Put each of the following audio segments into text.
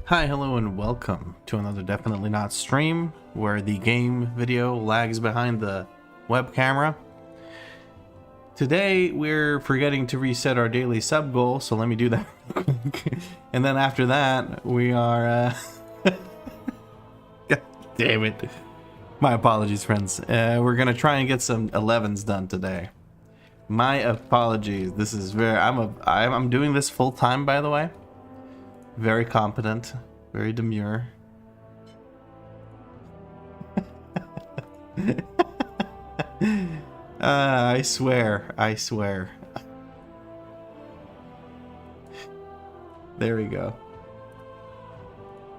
Hi, hello, and welcome to another Definitely Not stream where the game video lags behind the web camera. Today we're forgetting to reset our daily sub goal, so let me do that. And then after that we are God damn it. My apologies, friends. We're gonna try and get some 11s done today. My apologies. This is I'm doing this full time, by the way. Very competent, very demure. I swear. There we go.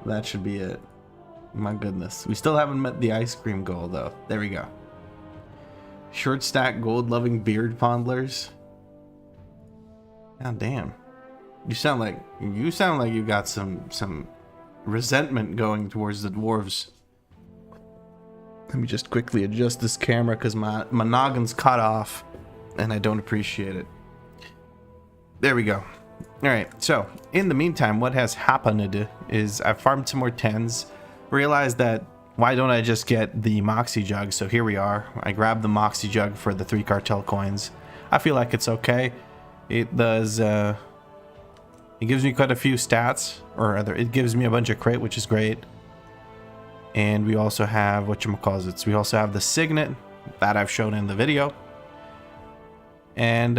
That should be it. My goodness. We still haven't met the ice cream goal, though. There we go. Short stack gold loving beard fondlers. God damn. You sound like you got some resentment going towards the dwarves. Let me just quickly adjust this camera because my noggin's cut off and I don't appreciate it. There we go. Alright, so in the meantime, what has happened is I farmed some more 10s, realized that why don't I just get the Moxie Jug? So here we are. I grabbed the Moxie Jug for the 3 cartel coins. I feel like it's okay. It does it gives me quite a few stats, or rather, it gives me a bunch of crit, which is great. And we also have whatchamacallits. We also have the Signet that I've shown in the video. And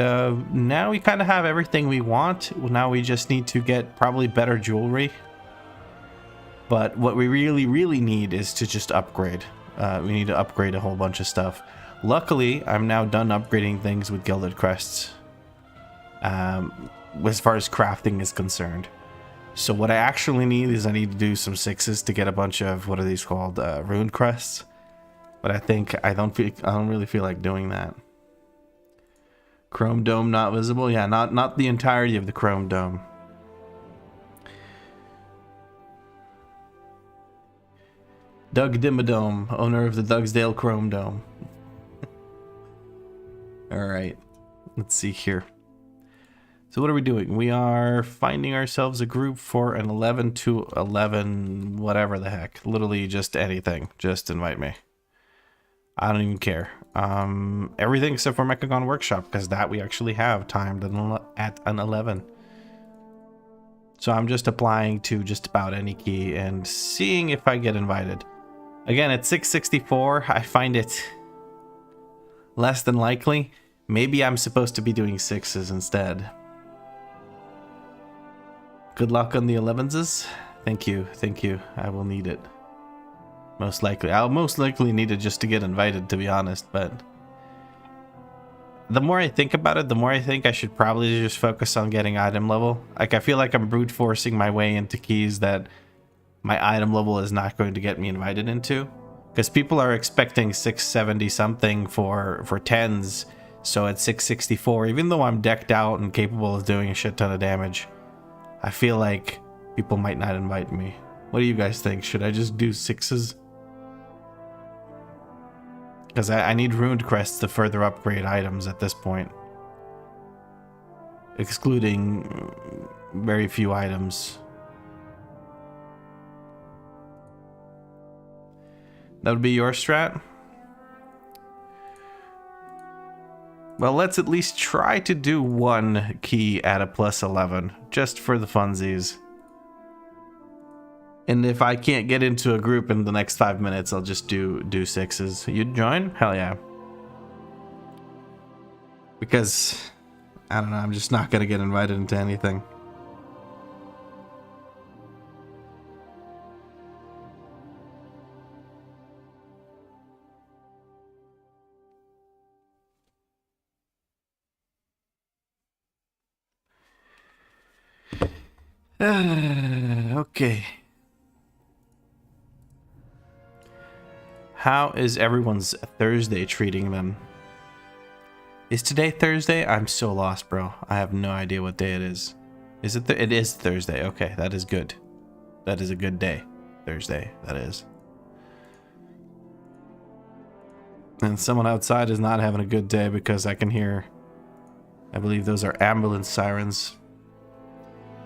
now we kind of have everything we want. Now we just need to get probably better jewelry. But what we really need is to just upgrade. We need to upgrade a whole bunch of stuff. Luckily, I'm now done upgrading things with Gilded Crests. As far as crafting is concerned. So what I actually need is I need to do some 6s to get a bunch of, what are these called, rune crests. But I don't really feel like doing that. Chrome Dome not visible. Yeah, not the entirety of the Chrome Dome. Doug Dimmadome, owner of the Dugsdale Chrome Dome. All right, let's see here. So what are we doing? We are finding ourselves a group for an 11 to 11, whatever the heck. Literally just anything. Just invite me. I don't even care. Everything except for Mechagon Workshop, because that we actually have timed at an 11. So I'm just applying to just about any key and seeing if I get invited. Again, at 664, I find it less than likely. Maybe I'm supposed to be doing 6s instead. Good luck on the 11s. Thank you. I will need it. Most likely. I'll most likely need it just to get invited, to be honest, but the more I think about it, the more I think I should probably just focus on getting item level. Like, I feel like I'm brute forcing my way into keys that my item level is not going to get me invited into. Because people are expecting 670 something for 10s, so at 664, even though I'm decked out and capable of doing a shit ton of damage, I feel like people might not invite me. What do you guys think? Should I just do 6s? Because I need ruined crests to further upgrade items at this point. Excluding very few items. That would be your strat? Well, let's at least try to do one key at a plus 11, just for the funsies. And if I can't get into a group in the next 5 minutes, I'll just do 6s. You'd join? Hell yeah. Because, I don't know, I'm just not gonna get invited into anything. Okay. How is everyone's Thursday treating them? Is today Thursday? I'm so lost, bro. I have no idea what day it is. Is it? It is Thursday. Okay, that is good. That is a good day. Thursday, that is. And someone outside is not having a good day because I can hear, I believe those are ambulance sirens.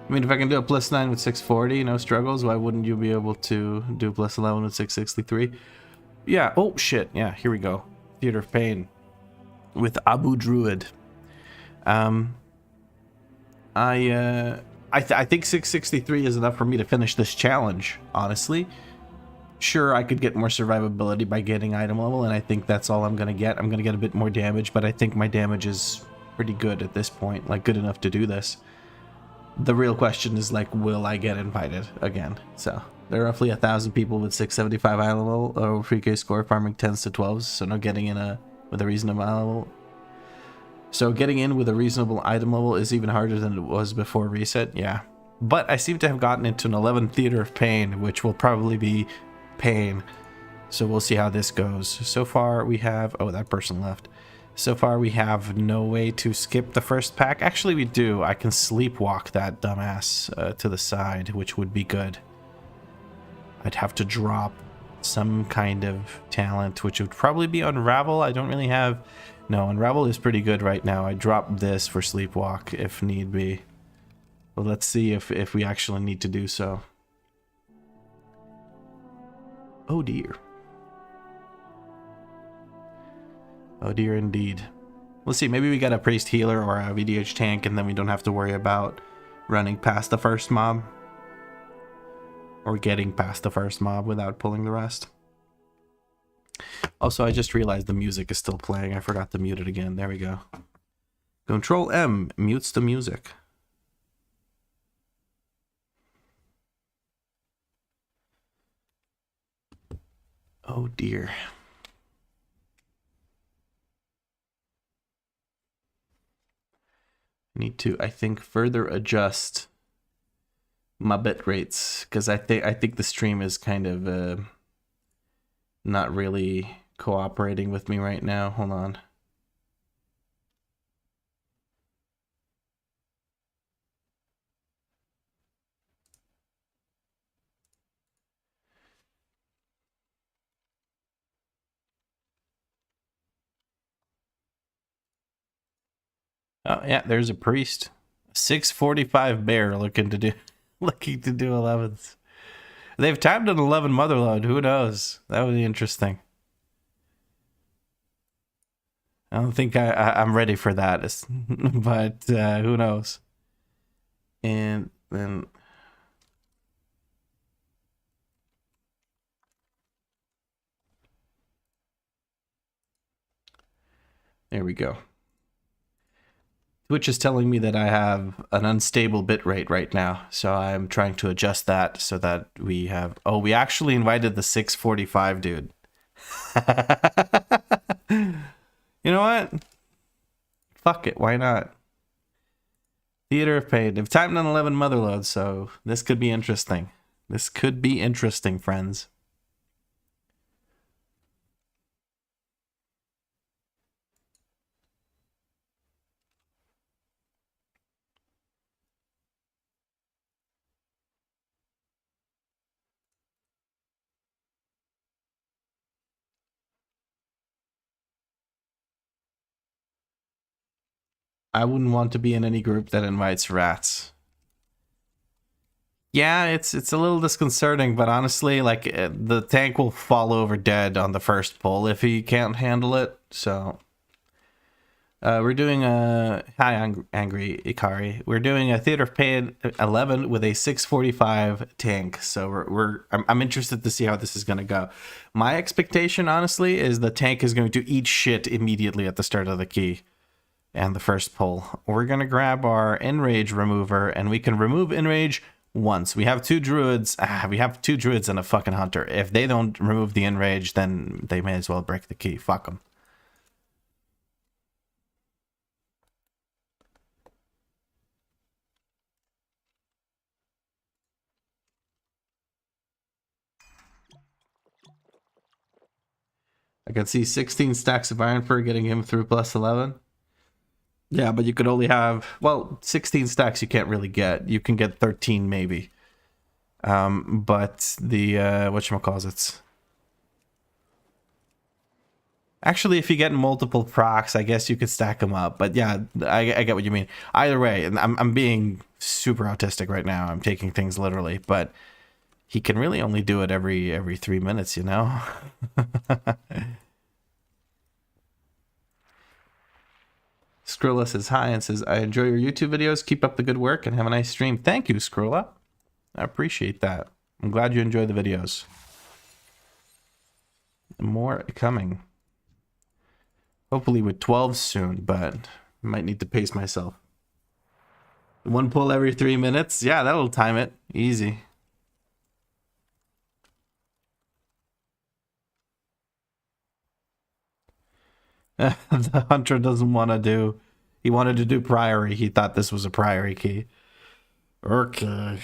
I mean, if I can do a +9 with 640, no struggles, why wouldn't you be able to do +11 with 663? Yeah, oh shit, yeah, here we go. Theater of Pain with Abu Druid. I think 663 is enough for me to finish this challenge, honestly. Sure, I could get more survivability by getting item level, and I think that's all I'm going to get. I'm going to get a bit more damage, but I think my damage is pretty good at this point, like good enough to do this. The real question is, like, will I get invited again? So, there are roughly 1,000 people with 675 item level or 3k score farming 10s to 12s, so no getting in with a reasonable item level. So getting in with a reasonable item level is even harder than it was before reset, yeah. But I seem to have gotten into an 11 Theater of Pain, which will probably be pain. So we'll see how this goes. So far we have... Oh, that person left. So far we have no way to skip the first pack. Actually, we do. I can sleepwalk that dumbass to the side, which would be good. I'd have to drop some kind of talent, which would probably be Unravel. I don't really have... No, Unravel is pretty good right now. I dropped this for Sleepwalk if need be. But let's see if we actually need to do so. Oh dear. Oh dear indeed. Let's see, maybe we got a Priest Healer or a VDH tank and then we don't have to worry about running past the first mob. Or getting past the first mob without pulling the rest. Also, I just realized the music is still playing. I forgot to mute it again. There we go. Control M mutes the music. Oh dear. Need to, I think, further adjust my bit rates because I think the stream is kind of not really cooperating with me right now. Hold on. Oh yeah, there's a priest. 645 bear looking to do 11s. They've timed an 11 motherload. Who knows? That would be interesting. I don't think I'm ready for that, but who knows? And then there we go. Twitch is telling me that I have an unstable bitrate right now, so I'm trying to adjust that so that we have... Oh, we actually invited the 645 dude. You know what? Fuck it, why not? Theater of Pain. They've timed on 11 motherloads, so this could be interesting. This could be interesting, friends. I wouldn't want to be in any group that invites rats. Yeah, it's a little disconcerting, but honestly, like, the tank will fall over dead on the first pull if he can't handle it, so... we're doing a... Hi, Angry Ikari. We're doing a Theater of Pain 11 with a 645 tank, so I'm interested to see how this is going to go. My expectation, honestly, is the tank is going to eat shit immediately at the start of the key. And the first pull. We're going to grab our Enrage remover, and we can remove Enrage once. We have two druids. We have two druids and a fucking hunter. If they don't remove the Enrage, then they may as well break the key. Fuck them. I can see 16 stacks of Iron Fur getting him through +11. Yeah, but you could only have, well, 16 stacks you can't really get. You can get 13 maybe. But the, whatchamacallits. Actually, if you get multiple procs, I guess you could stack them up. But yeah, I get what you mean. Either way, and I'm being super autistic right now. I'm taking things literally, but he can really only do it every 3 minutes, you know? Skrilla says hi and says, I enjoy your YouTube videos. Keep up the good work and have a nice stream. Thank you, Skrilla. I appreciate that. I'm glad you enjoy the videos. More coming. Hopefully with 12 soon, but I might need to pace myself. One pull every 3 minutes. Yeah, that'll time it. Easy. The hunter doesn't want to do... He wanted to do Priory. He thought this was a Priory key. Okay.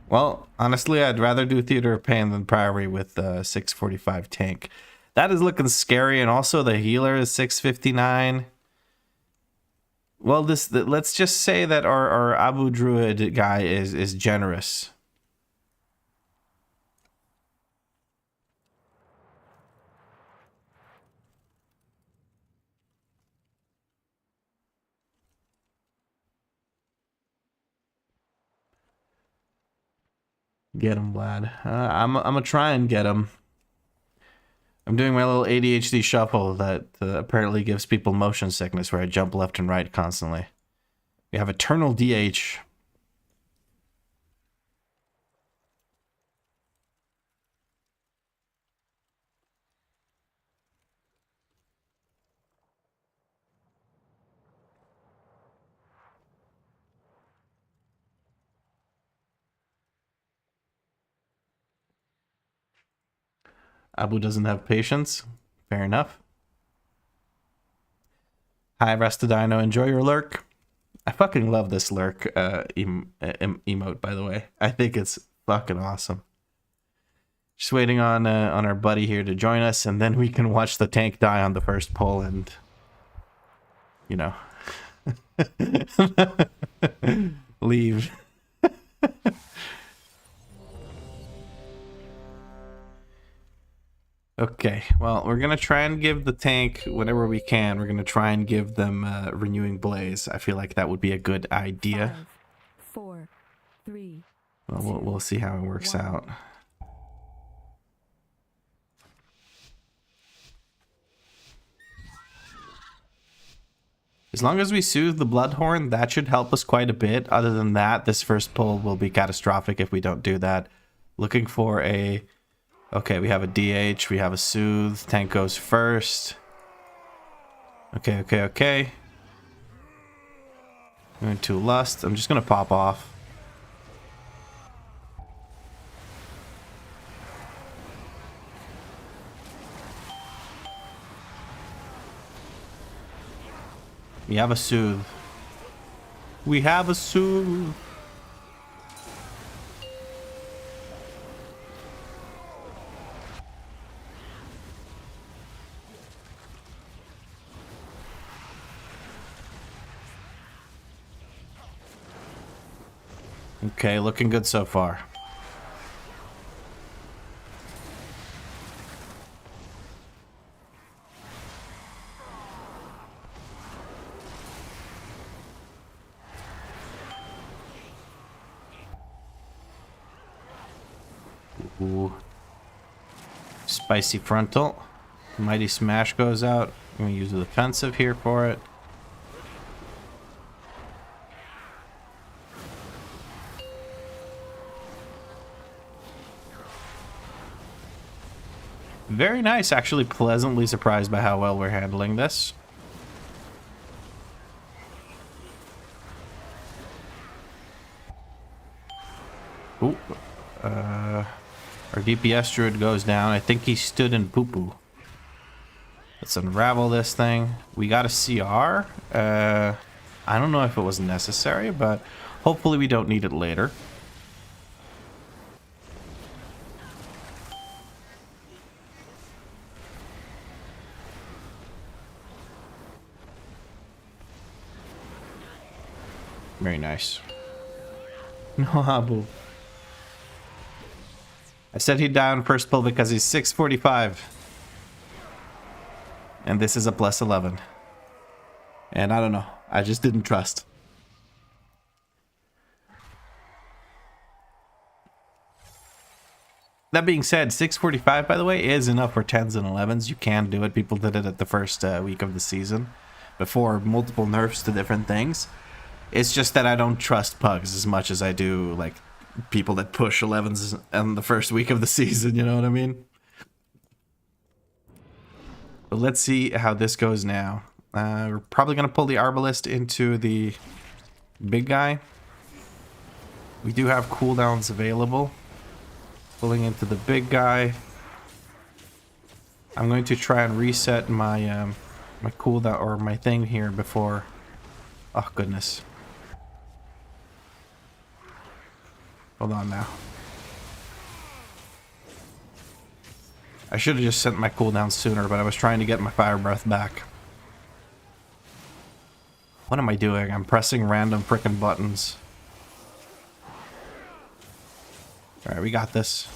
Well, honestly, I'd rather do Theater of Pain than Priory with 645 tank. That is looking scary, and also the healer is 659. Well, let's just say that our Abu Druid guy is generous. Get him, Vlad. I'm gonna try and get him. I'm doing my little ADHD shuffle that apparently gives people motion sickness, where I jump left and right constantly. We have Eternal DH. Abu doesn't have patience. Fair enough. Hi, Restadino. Enjoy your lurk. I fucking love this lurk emote, by the way. I think it's fucking awesome. Just waiting on our buddy here to join us, and then we can watch the tank die on the first pull and, you know, leave. Okay, well, we're going to try and give the tank whenever we can. We're going to try and give them Renewing Blaze. I feel like that would be a good idea. 5, 4, 3, well, we'll see how it works out. As long as we soothe the Bloodhorn, that should help us quite a bit. Other than that, this first pull will be catastrophic if we don't do that. Looking for a... Okay, we have a DH, we have a Soothe, tank goes first. Okay. Going to Lust, I'm just gonna pop off. We have a Soothe. We have a Soothe. Okay, looking good so far. Ooh. Spicy frontal. Mighty Smash goes out. I'm gonna use the defensive here for it. Very nice, actually pleasantly surprised by how well we're handling this. Ooh, our DPS druid goes down. I think he stood in poo-poo. Let's unravel this thing. We got a CR. I don't know if it was necessary, but hopefully we don't need it later. Very nice. No Abu. I said he'd die on first pull because he's 645. And this is a plus 11. And I don't know. I just didn't trust. That being said, 645, by the way, is enough for 10s and 11s. You can do it. People did it at the first week of the season before multiple nerfs to different things. It's just that I don't trust pugs as much as I do, like, people that push 11s in the first week of the season, you know what I mean? But let's see how this goes now. We're probably going to pull the Arbalist into the big guy. We do have cooldowns available. Pulling into the big guy. I'm going to try and reset my my cooldown or my thing here before. Oh goodness. Hold on now. I should have just sent my cooldown sooner, but I was trying to get my fire breath back. What am I doing? I'm pressing random frickin' buttons. Alright, we got this.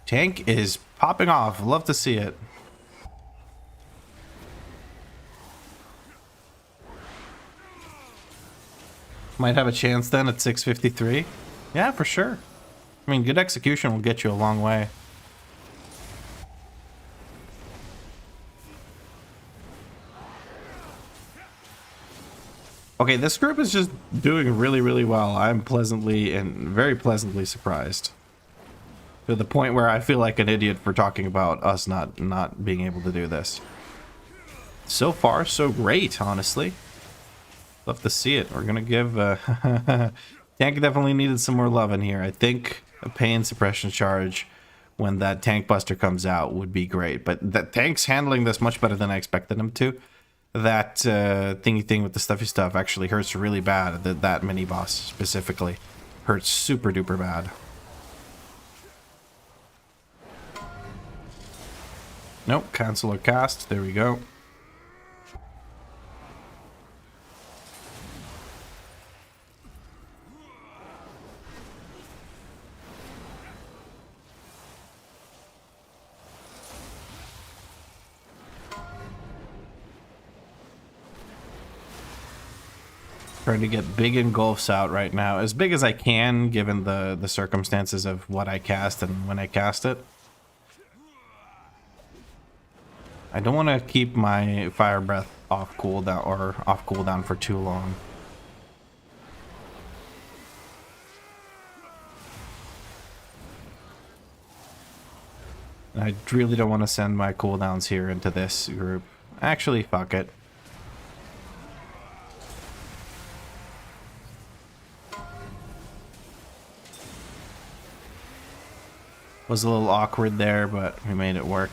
Tank is popping off. Love to see it. Might have a chance then at 653. Yeah, for sure. I mean, good execution will get you a long way. Okay, this group is just doing really, really well. I'm pleasantly and very pleasantly surprised. To the point where I feel like an idiot for talking about us not being able to do this. So far, so great, honestly. Love to see it. We're gonna give... Tank definitely needed some more love in here. I think a pain suppression charge when that tank buster comes out would be great. But that tank's handling this much better than I expected him to. That thingy thing with the stuffy stuff actually hurts really bad. That mini boss specifically hurts super duper bad. Nope, cancel or cast. There we go. Trying to get big engulfs out right now. As big as I can, given the circumstances of what I cast and when I cast it. I don't want to keep my fire breath off cooldown for too long. I really don't want to send my cooldowns here into this group. Actually, fuck it. Was a little awkward there, but we made it work.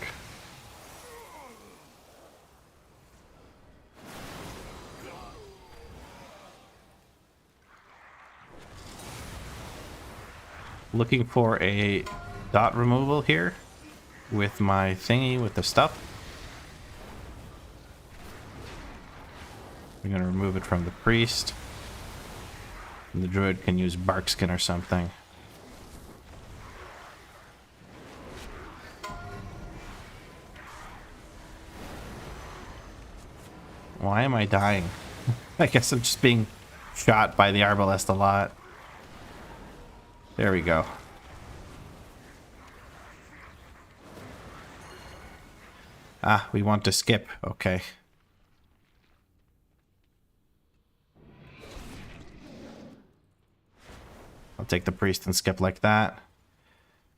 Looking for a dot removal here with my thingy with the stuff. I'm gonna remove it from the priest. And the druid can use bark skin or something. Why am I dying? I guess I'm just being shot by the arbalest a lot. There we go. Ah, we want to skip. Okay. I'll take the priest and skip like that.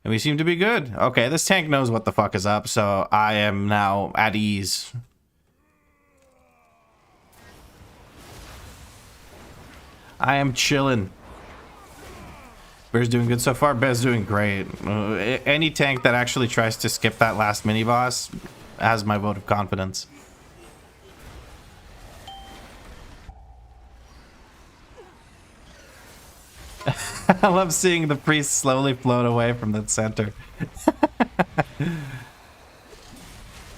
And we seem to be good. Okay, this tank knows what the fuck is up, so I am now at ease. I am chilling. Bear's doing good so far. Bear's doing great. Any tank that actually tries to skip that last mini boss has my vote of confidence. I love seeing the priest slowly float away from the center.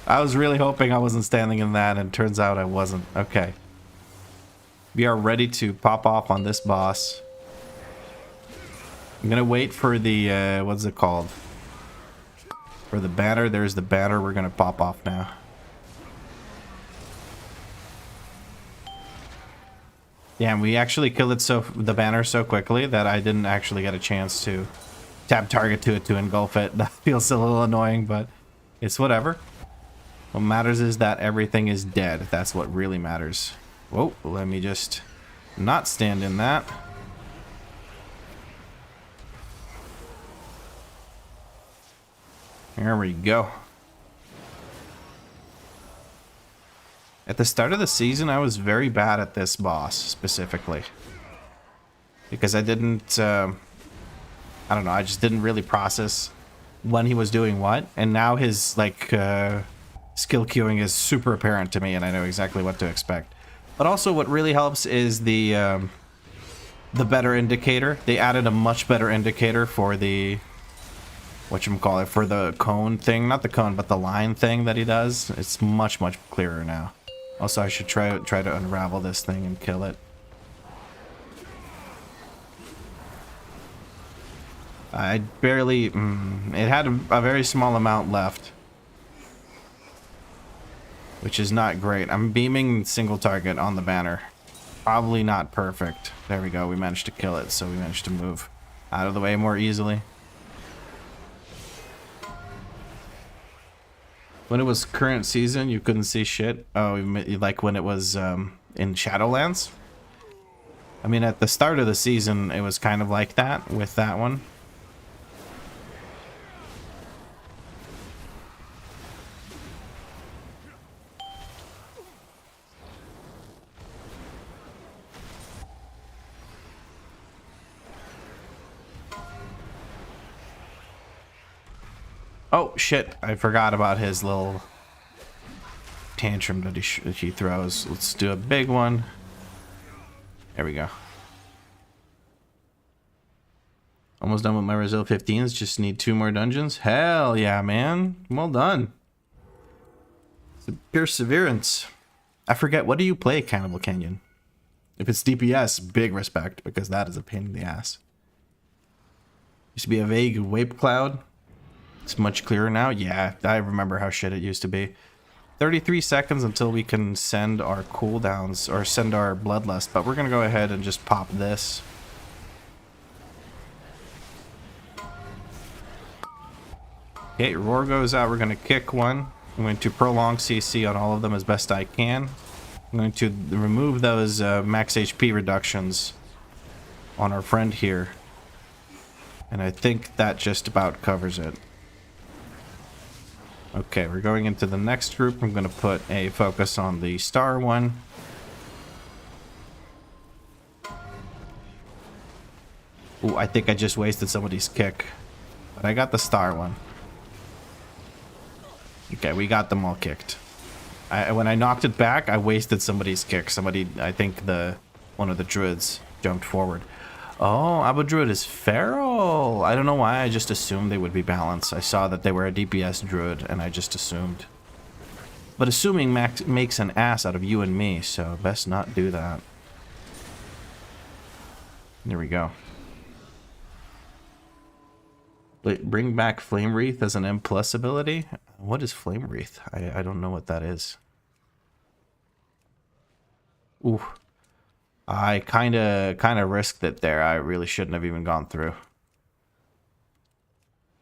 I was really hoping I wasn't standing in that, and turns out I wasn't. Okay. We are ready to pop off on this boss. I'm gonna wait for the, what's it called? For the banner, there's the banner. We're gonna pop off now. Yeah, and we actually killed it the banner so quickly that I didn't actually get a chance to tap target to it to engulf it. That feels a little annoying, but it's whatever. What matters is that everything is dead. That's what really matters. Whoa, let me just not stand in that. There we go. At the start of the season, I was very bad at this boss, specifically. Because I didn't, I don't know, I just didn't really process when he was doing what. And now his, like, skill queuing is super apparent to me, and I know exactly what to expect. But also what really helps is the better indicator. They added a much better indicator for the, whatchamacallit, for the cone thing. Not the cone, but the line thing that he does. It's much, much clearer now. Also, I should try to unravel this thing and kill it. I barely... it had a very small amount left. Which is not great. I'm beaming single target on the banner. Probably not perfect. There we go. We managed to kill it, so we managed to move out of the way more easily. When it was current season, you couldn't see shit. Oh, like when it was in Shadowlands? I mean, at the start of the season, it was kind of like that with that one. Oh, shit. I forgot about his little tantrum that he throws. Let's do a big one. There we go. Almost done with my Resil 15s. Just need 2 more dungeons. Hell yeah, man. Well done. Perseverance. I forget. What do you play, Cannibal Canyon? If it's DPS, big respect, because that is a pain in the ass. Used to be a vague vape cloud. It's much clearer now. Yeah, I remember how shit it used to be. 33 seconds until we can send our cooldowns or send our bloodlust, but we're gonna go ahead and just pop this. Okay, roar goes out. We're gonna kick one. I'm going to prolong CC on all of them as best I can. I'm going to remove those max HP reductions on our friend here, and I think that just about covers it. Okay, we're going into the next group. I'm going to put a focus on the star one. Ooh, I think I just wasted somebody's kick. But I got the star one. Okay, we got them all kicked. When I knocked it back, I wasted somebody's kick. Somebody, I think one of the druids jumped forward. Oh, Abu Druid is feral. I don't know why, I just assumed they would be balanced. I saw that they were a DPS druid, and I just assumed. But assuming makes an ass out of you and me, so best not do that. There we go. Bring back Flame Wreath as an M+ ability? What is Flame Wreath? I don't know what that is. Ooh. I kind of risked it there. I really shouldn't have even gone through.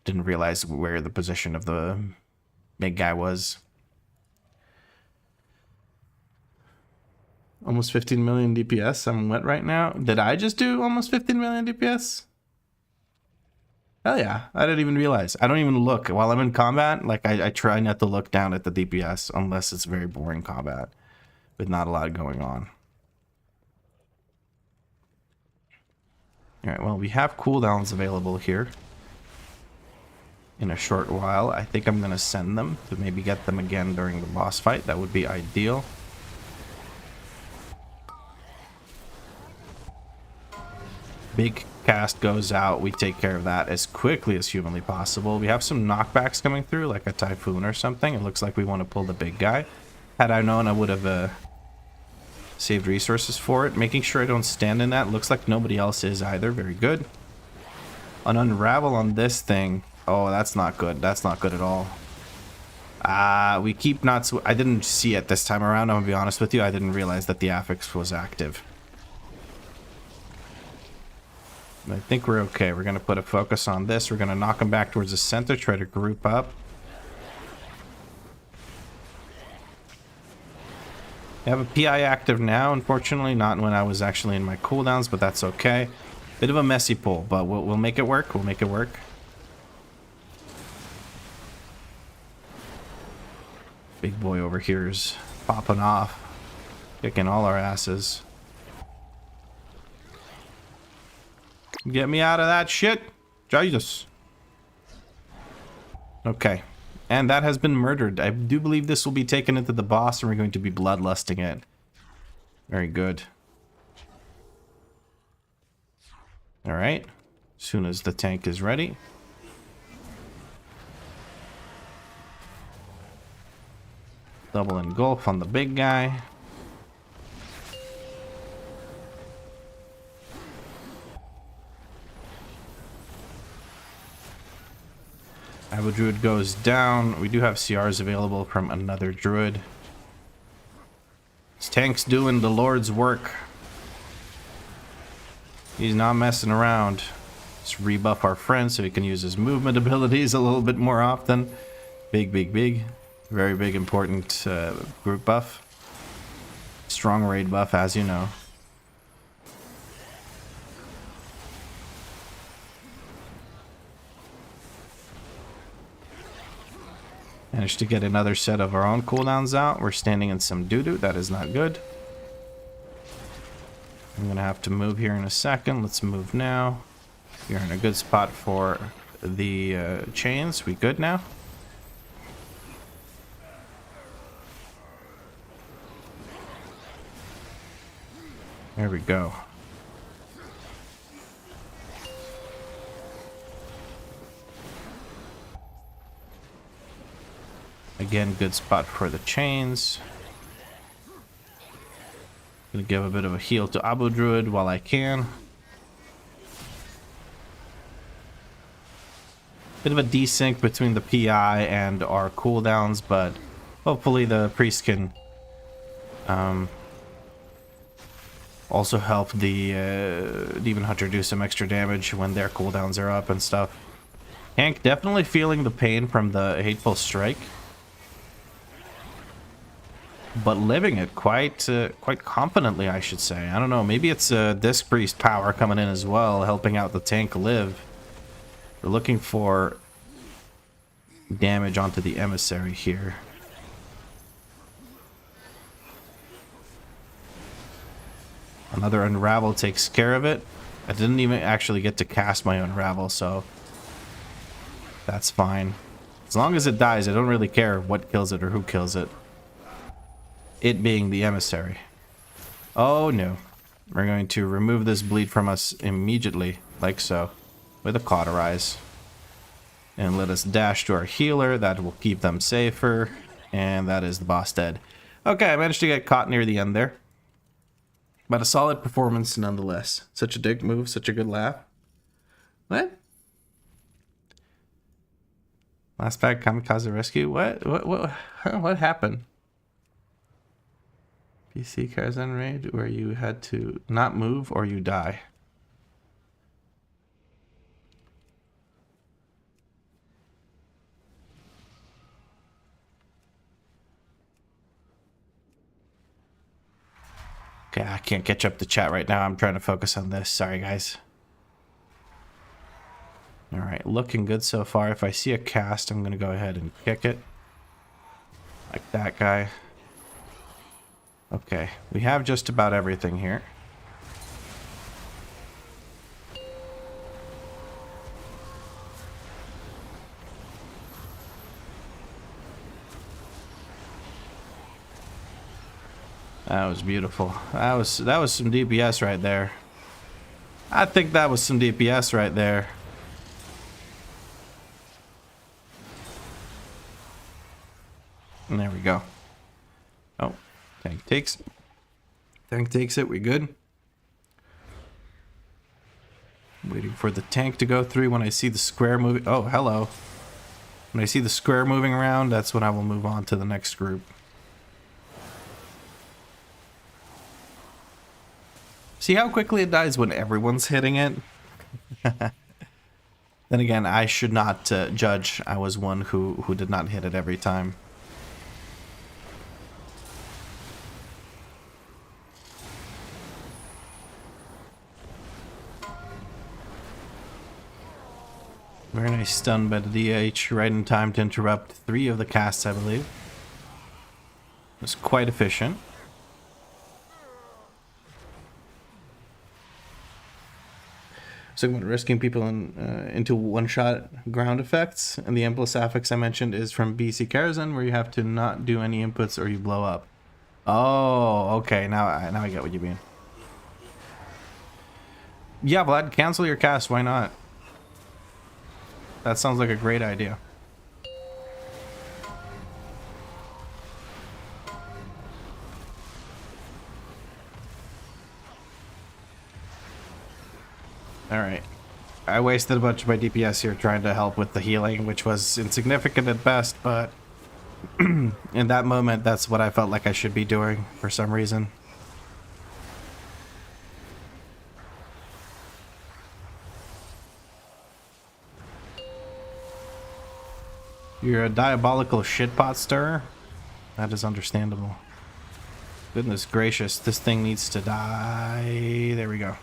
Didn't realize where the position of the big guy was. Almost 15 million DPS. I'm wet right now. Did I just do almost 15 million DPS? Hell yeah. I didn't even realize. I don't even look. While I'm in combat, like I try not to look down at the DPS unless it's very boring combat with not a lot going on. Alright, well, we have cooldowns available here in a short while. I think I'm going to send them to maybe get them again during the boss fight. That would be ideal. Big cast goes out. We take care of that as quickly as humanly possible. We have some knockbacks coming through, like a typhoon or something. It looks like we want to pull the big guy. Had I known, I would have saved resources for it. Making sure I don't stand in that. Looks like nobody else is either. Very good. An unravel on this thing. Oh, that's not good. That's not good at all. We keep not... I didn't see it this time around, I'm gonna be honest with you. I didn't realize that the affix was active. I think we're okay. We're gonna put a focus on this. We're gonna knock them back towards the center, try to group up. I have a PI active now, unfortunately, not when I was actually in my cooldowns, but that's okay. Bit of a messy pull, but we'll make it work. We'll make it work. Big boy over here is popping off, kicking all our asses. Get me out of that shit, Jesus. Okay, and that has been murdered. I do believe this will be taken into the boss, and we're going to be bloodlusting it. Very good. All right, as soon as the tank is ready. Double engulf on the big guy. Abu Druid goes down. We do have CRs available from another Druid. This tank's doing the Lord's work. He's not messing around. Let's rebuff our friend so he can use his movement abilities a little bit more often. Big, big, big. Very big, important group buff. Strong raid buff, as you know. Managed to get another set of our own cooldowns out. We're standing in some doo-doo. That is not good. I'm going to have to move here in a second. Let's move now. You're in a good spot for the chains. We good now? There we go. Again, good spot for the chains. Gonna give a bit of a heal to Abu Druid while I can. Bit of a desync between the PI and our cooldowns, but hopefully the priest can also help the Demon Hunter do some extra damage when their cooldowns are up and stuff. Hank definitely feeling the pain from the Hateful Strike, but living it quite confidently, I should say. I don't know, maybe it's Disc Priest power coming in as well, helping out the tank live. We're looking for damage onto the emissary here. Another Unravel takes care of it. I didn't even actually get to cast my Unravel, so that's fine. As long as it dies, I don't really care what kills it or who kills it. It being the emissary. Oh no. We're going to remove this bleed from us immediately, like so, with a Cauterize. And let us dash to our healer. That will keep them safer. And that is the boss dead. Okay, I managed to get caught near the end there. But a solid performance nonetheless. Such a dick move, such a good laugh. What? Last bag kamikaze rescue? What happened? PC Kaizen raid where you had to not move or you die. Okay, I can't catch up the chat right now. I'm trying to focus on this. Sorry, guys. All right, looking good so far. If I see a cast, I'm going to go ahead and kick it. Like that guy. Okay, we have just about everything here. That was beautiful. That was some DPS right there. I think that was some DPS right there. And there we go. Oh, tank takes it. We good? Waiting for the tank to go through. When I see the square moving... Oh, hello. When I see the square moving around, that's when I will move on to the next group. See how quickly it dies when everyone's hitting it? Then again, I should not judge. I was one who did not hit it every time. Very nice stun by the DH, right in time to interrupt 3 of the casts, I believe. It was quite efficient. So about risking people into one-shot ground effects, and the endless affix I mentioned is from BC Karazhan, where you have to not do any inputs or you blow up. Oh, okay, now I get what you mean. Yeah, Vlad, cancel your cast, why not? That sounds like a great idea. Alright. I wasted a bunch of my DPS here trying to help with the healing, which was insignificant at best, but in that moment, that's what I felt like I should be doing for some reason. You're a diabolical shitpot stirrer? That is understandable. Goodness gracious, this thing needs to die. There we go.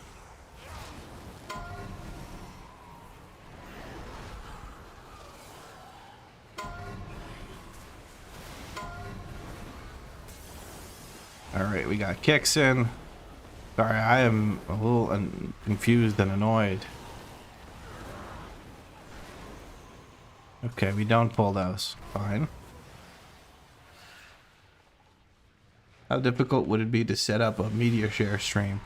Alright, we got kicks in. Sorry, I am a little confused and annoyed. Okay, we don't pull those. Fine. How difficult would it be to set up a media share stream?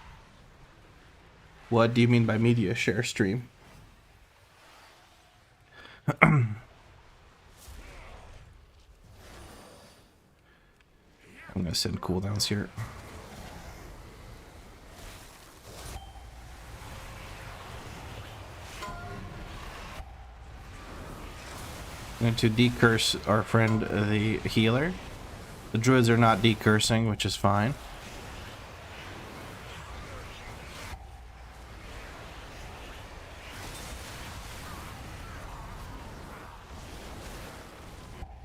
What do you mean by media share stream? I'm gonna send cooldowns here. I'm going to decurse our friend the healer. The druids are not decursing, which is fine.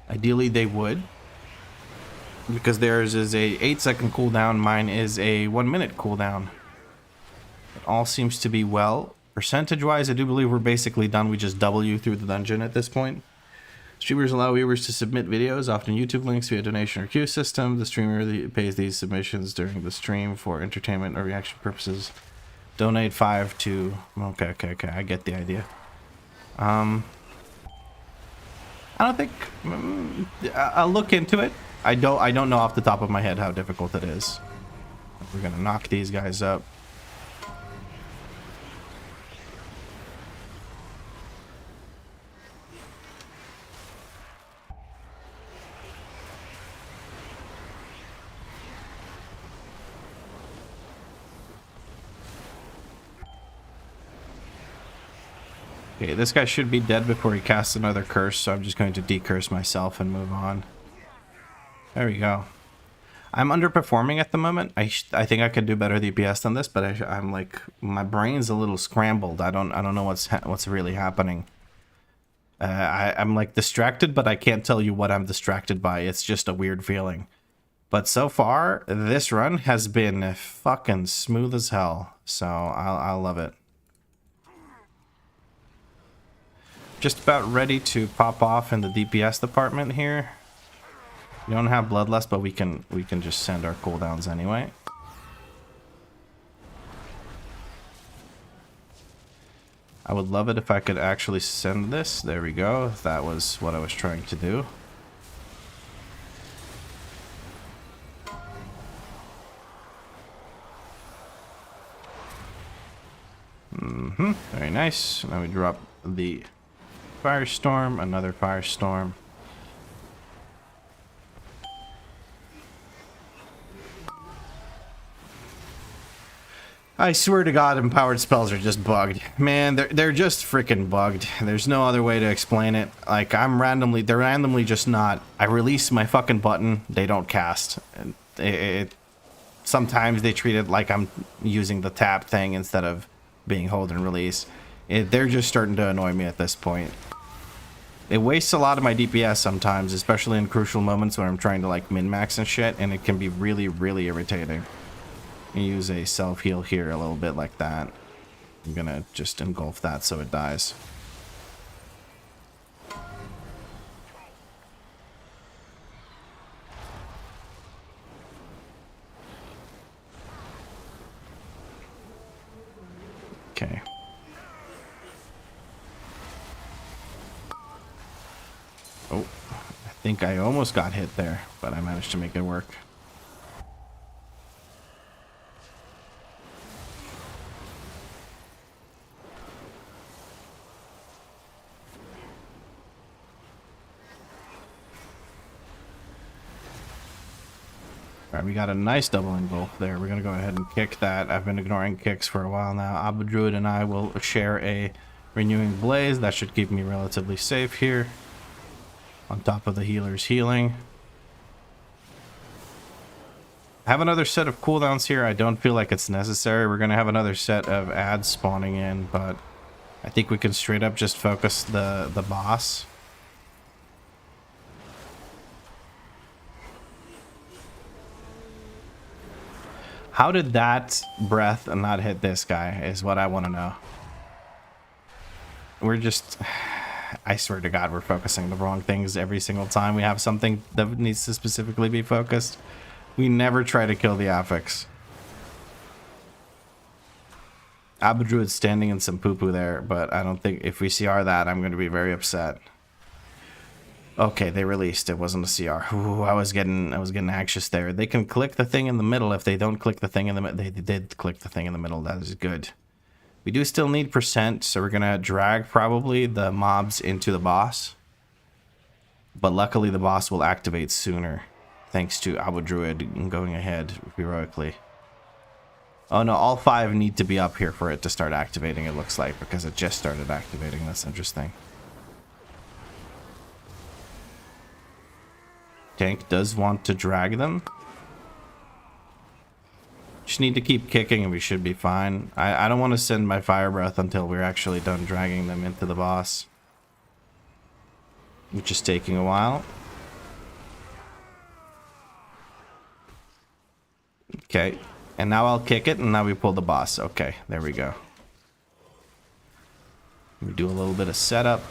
Ideally they would, because theirs is a 8-second cooldown, mine is a 1-minute cooldown. It all seems to be well. Percentage wise, I do believe we're basically done. We just W through the dungeon at this point. Streamers allow viewers to submit videos, often YouTube links via donation or queue system. The streamer pays these submissions during the stream for entertainment or reaction purposes. Donate 5 to... Okay, I get the idea. I don't think... I'll look into it. I don't know off the top of my head how difficult it is. We're gonna knock these guys up. Okay, this guy should be dead before he casts another curse, so I'm just going to decurse myself and move on. There we go. I'm underperforming at the moment. I think I could do better DPS than this, but I'm like, my brain's a little scrambled. I don't know what's really happening. I'm like distracted, but I can't tell you what I'm distracted by. It's just a weird feeling. But so far, this run has been fucking smooth as hell. So I love it. Just about ready to pop off in the DPS department here. We don't have bloodlust, but we can just send our cooldowns anyway. I would love it if I could actually send this. There we go. That was what I was trying to do. Very nice. Now we drop the firestorm, another firestorm. I swear to God, empowered spells are just bugged. Man, they're just freaking bugged. There's no other way to explain it. Like, they're randomly just not. I release my fucking button, they don't cast. And sometimes they treat it like I'm using the tap thing instead of being hold and release. They're just starting to annoy me at this point. It wastes a lot of my DPS sometimes, especially in crucial moments when I'm trying to like min-max and shit, and it can be really, really irritating. Use a self-heal here a little bit like that. I'm gonna just engulf that so it dies. Okay. Oh, I think I almost got hit there, but I managed to make it work. Alright, we got a nice double engulf there. We're gonna go ahead and kick that. I've been ignoring kicks for a while now. Abu Druid and I will share a renewing blaze. That should keep me relatively safe here. On top of the healer's healing. I have another set of cooldowns here. I don't feel like it's necessary. We're gonna have another set of ads spawning in, but I think we can straight up just focus the boss. How did that breath not hit this guy is what I want to know. We're just... I swear to God, we're focusing the wrong things every single time we have something that needs to specifically be focused. We never try to kill the affix. Abu Druid's standing in some poo-poo there, but I don't think if we CR that, I'm going to be very upset. Okay, they released. It wasn't a CR. Ooh, I was getting anxious there. They can click the thing in the middle. If they don't click the thing in the middle, they did click the thing in the middle. That is good. We do still need %, so we're gonna drag probably the mobs into the boss. But luckily, the boss will activate sooner, thanks to Abu Druid going ahead heroically. Oh no, all 5 need to be up here for it to start activating. It looks like because it just started activating. That's interesting. Tank does want to drag them. Just need to keep kicking and we should be fine. I don't want to send my fire breath until we're actually done dragging them into the boss. Which is taking a while. Okay. And now I'll kick it and now we pull the boss. Okay, there we go. We do a little bit of setup.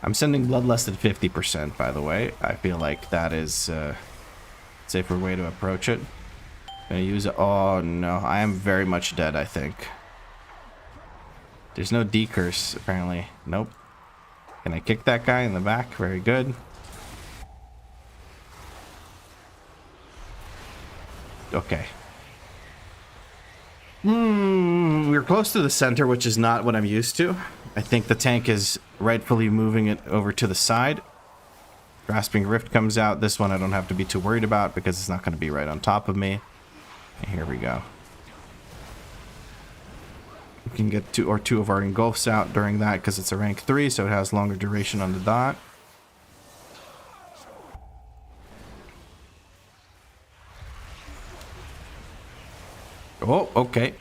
I'm sending blood less than 50%, by the way. I feel like that is a safer way to approach it. Gonna use it. Oh no, I am very much dead, I think. There's no decurse, apparently. Nope. Can I kick that guy in the back? Very good. Okay. We're close to the center, which is not what I'm used to. I think the tank is rightfully moving it over to the side. Grasping Rift comes out. This one I don't have to be too worried about because it's not going to be right on top of me. And here we go. We can get two of our engulfs out during that because it's a rank 3, so it has longer duration on the dot. Oh, okay.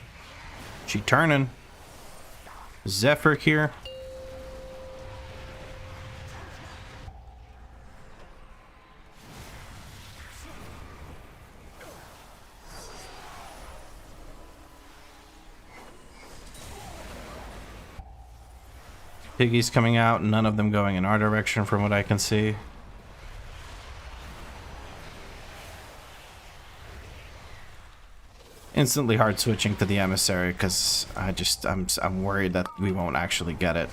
She turning. Zephyr here. Piggy's coming out, none of them going in our direction from what I can see. Instantly hard switching to the emissary because I'm worried that we won't actually get it.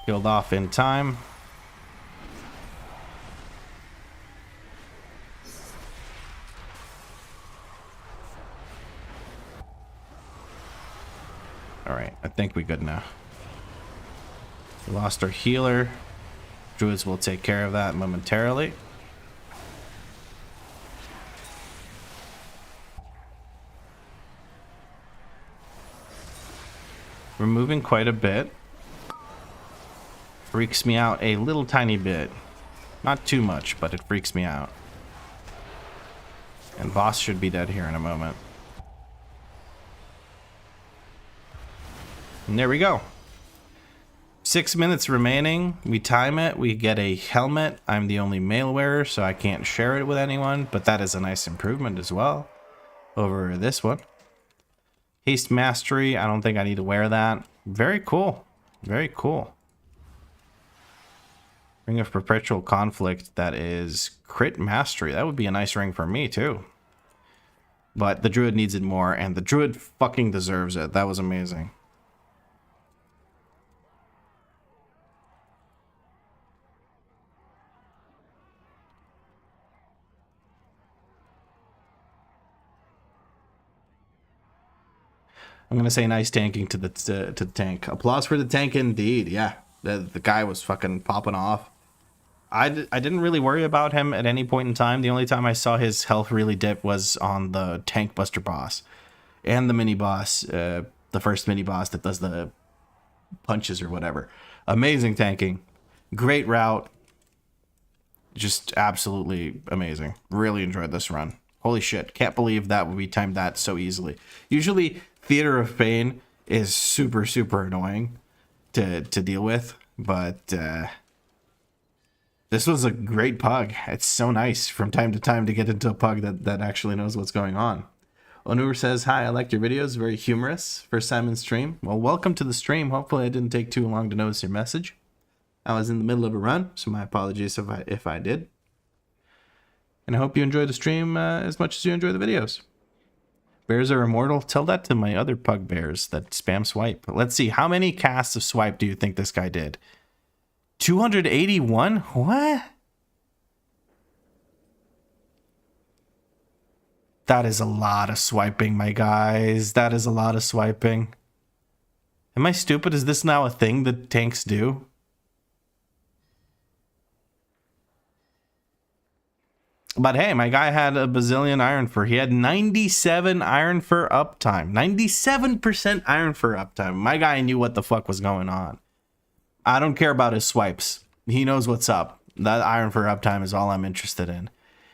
Killed off in time. I think we're good now. We lost our healer. Druids will take care of that momentarily. We're moving quite a bit. Freaks me out a little tiny bit. Not too much, but it freaks me out. And boss should be dead here in a moment. And there we go. 6 minutes remaining. We time it. We get a helmet. I'm the only mail wearer, so I can't share it with anyone. But that is a nice improvement as well over this one. Haste Mastery. I don't think I need to wear that. Very cool. Very cool. Ring of Perpetual Conflict. That is Crit Mastery. That would be a nice ring for me too. But the Druid needs it more, and the Druid fucking deserves it. That was amazing. I'm gonna say nice tanking to the tank. Applause for the tank indeed. Yeah, the guy was fucking popping off. I didn't really worry about him at any point in time. The only time I saw his health really dip was on the tank buster boss and the mini boss, the first mini boss that does the punches or whatever. Amazing tanking, great route, just absolutely amazing. Really enjoyed this run. Holy shit, can't believe that we timed that so easily. Usually Theater of Pain is super annoying to deal with, but this was a great pug. It's so nice from time to time to get into a pug that actually knows what's going on. Onur says, hi, I liked your videos, very humorous. First time in stream. Well, welcome to the stream. Hopefully I didn't take too long to notice your message. I was in the middle of a run, so my apologies if I did. And I hope you enjoy the stream as much as you enjoy the videos. Bears are immortal. Tell that to my other pug bears that spam swipe. Let's see. How many casts of swipe do you think this guy did? 281? What? That is a lot of swiping, my guys. That is a lot of swiping. Am I stupid? Is this now a thing that tanks do? But hey, my guy had a bazillion iron fur. He had 97 iron fur uptime. 97% iron fur uptime. My guy knew what the fuck was going on. I don't care about his swipes. He knows what's up. That iron fur uptime is all I'm interested in.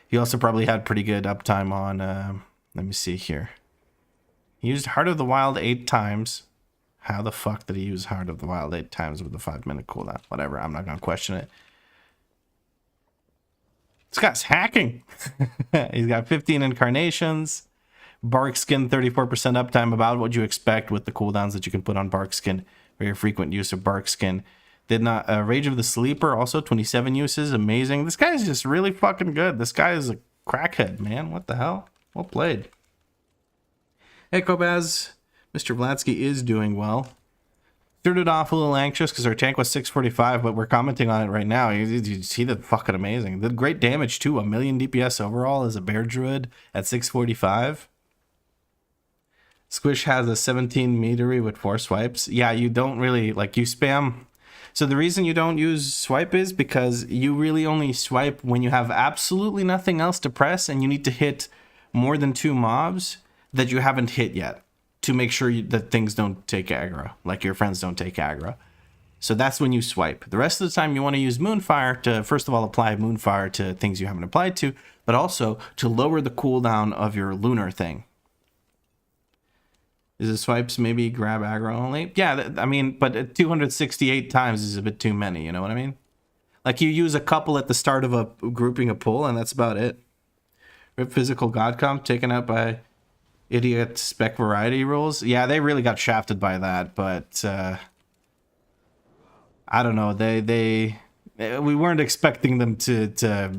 He also probably had pretty good uptime on, let me see here. He used Heart of the Wild 8 times. How the fuck did he use Heart of the Wild 8 times with a 5-minute cooldown? Whatever, I'm not going to question it. This guy's hacking. He's got 15 incarnations. Bark Skin, 34% uptime, about what you expect with the cooldowns that you can put on Bark Skin. Very frequent use of Bark Skin. Did not Rage of the Sleeper, also 27 uses. Amazing. This guy's just really fucking good. This guy is a crackhead, man. What the hell? Well played. Hey, Kobaz. Mr. Vladsky is doing well. Started off a little anxious because our tank was 645, but we're commenting on it right now. You see the fucking amazing. Did great damage too. 1 million DPS overall as a bear druid at 645. Squish has a 17 metery with 4 swipes. Yeah, you don't really, like, you spam. So the reason you don't use swipe is because you really only swipe when you have absolutely nothing else to press and you need to hit more than 2 mobs that you haven't hit yet to make sure that things don't take aggro, like your friends don't take aggro. So that's when you swipe. The rest of the time you want to use Moonfire to, first of all, apply Moonfire to things you haven't applied to, but also to lower the cooldown of your lunar thing. Is the swipes maybe grab aggro only? Yeah, I mean, but 268 times is a bit too many, you know what I mean? Like, you use a couple at the start of a grouping a pull, and that's about it. Rip Physical God Comp taken out by idiot spec variety rules. Yeah, they really got shafted by that, but I don't know. We weren't expecting them to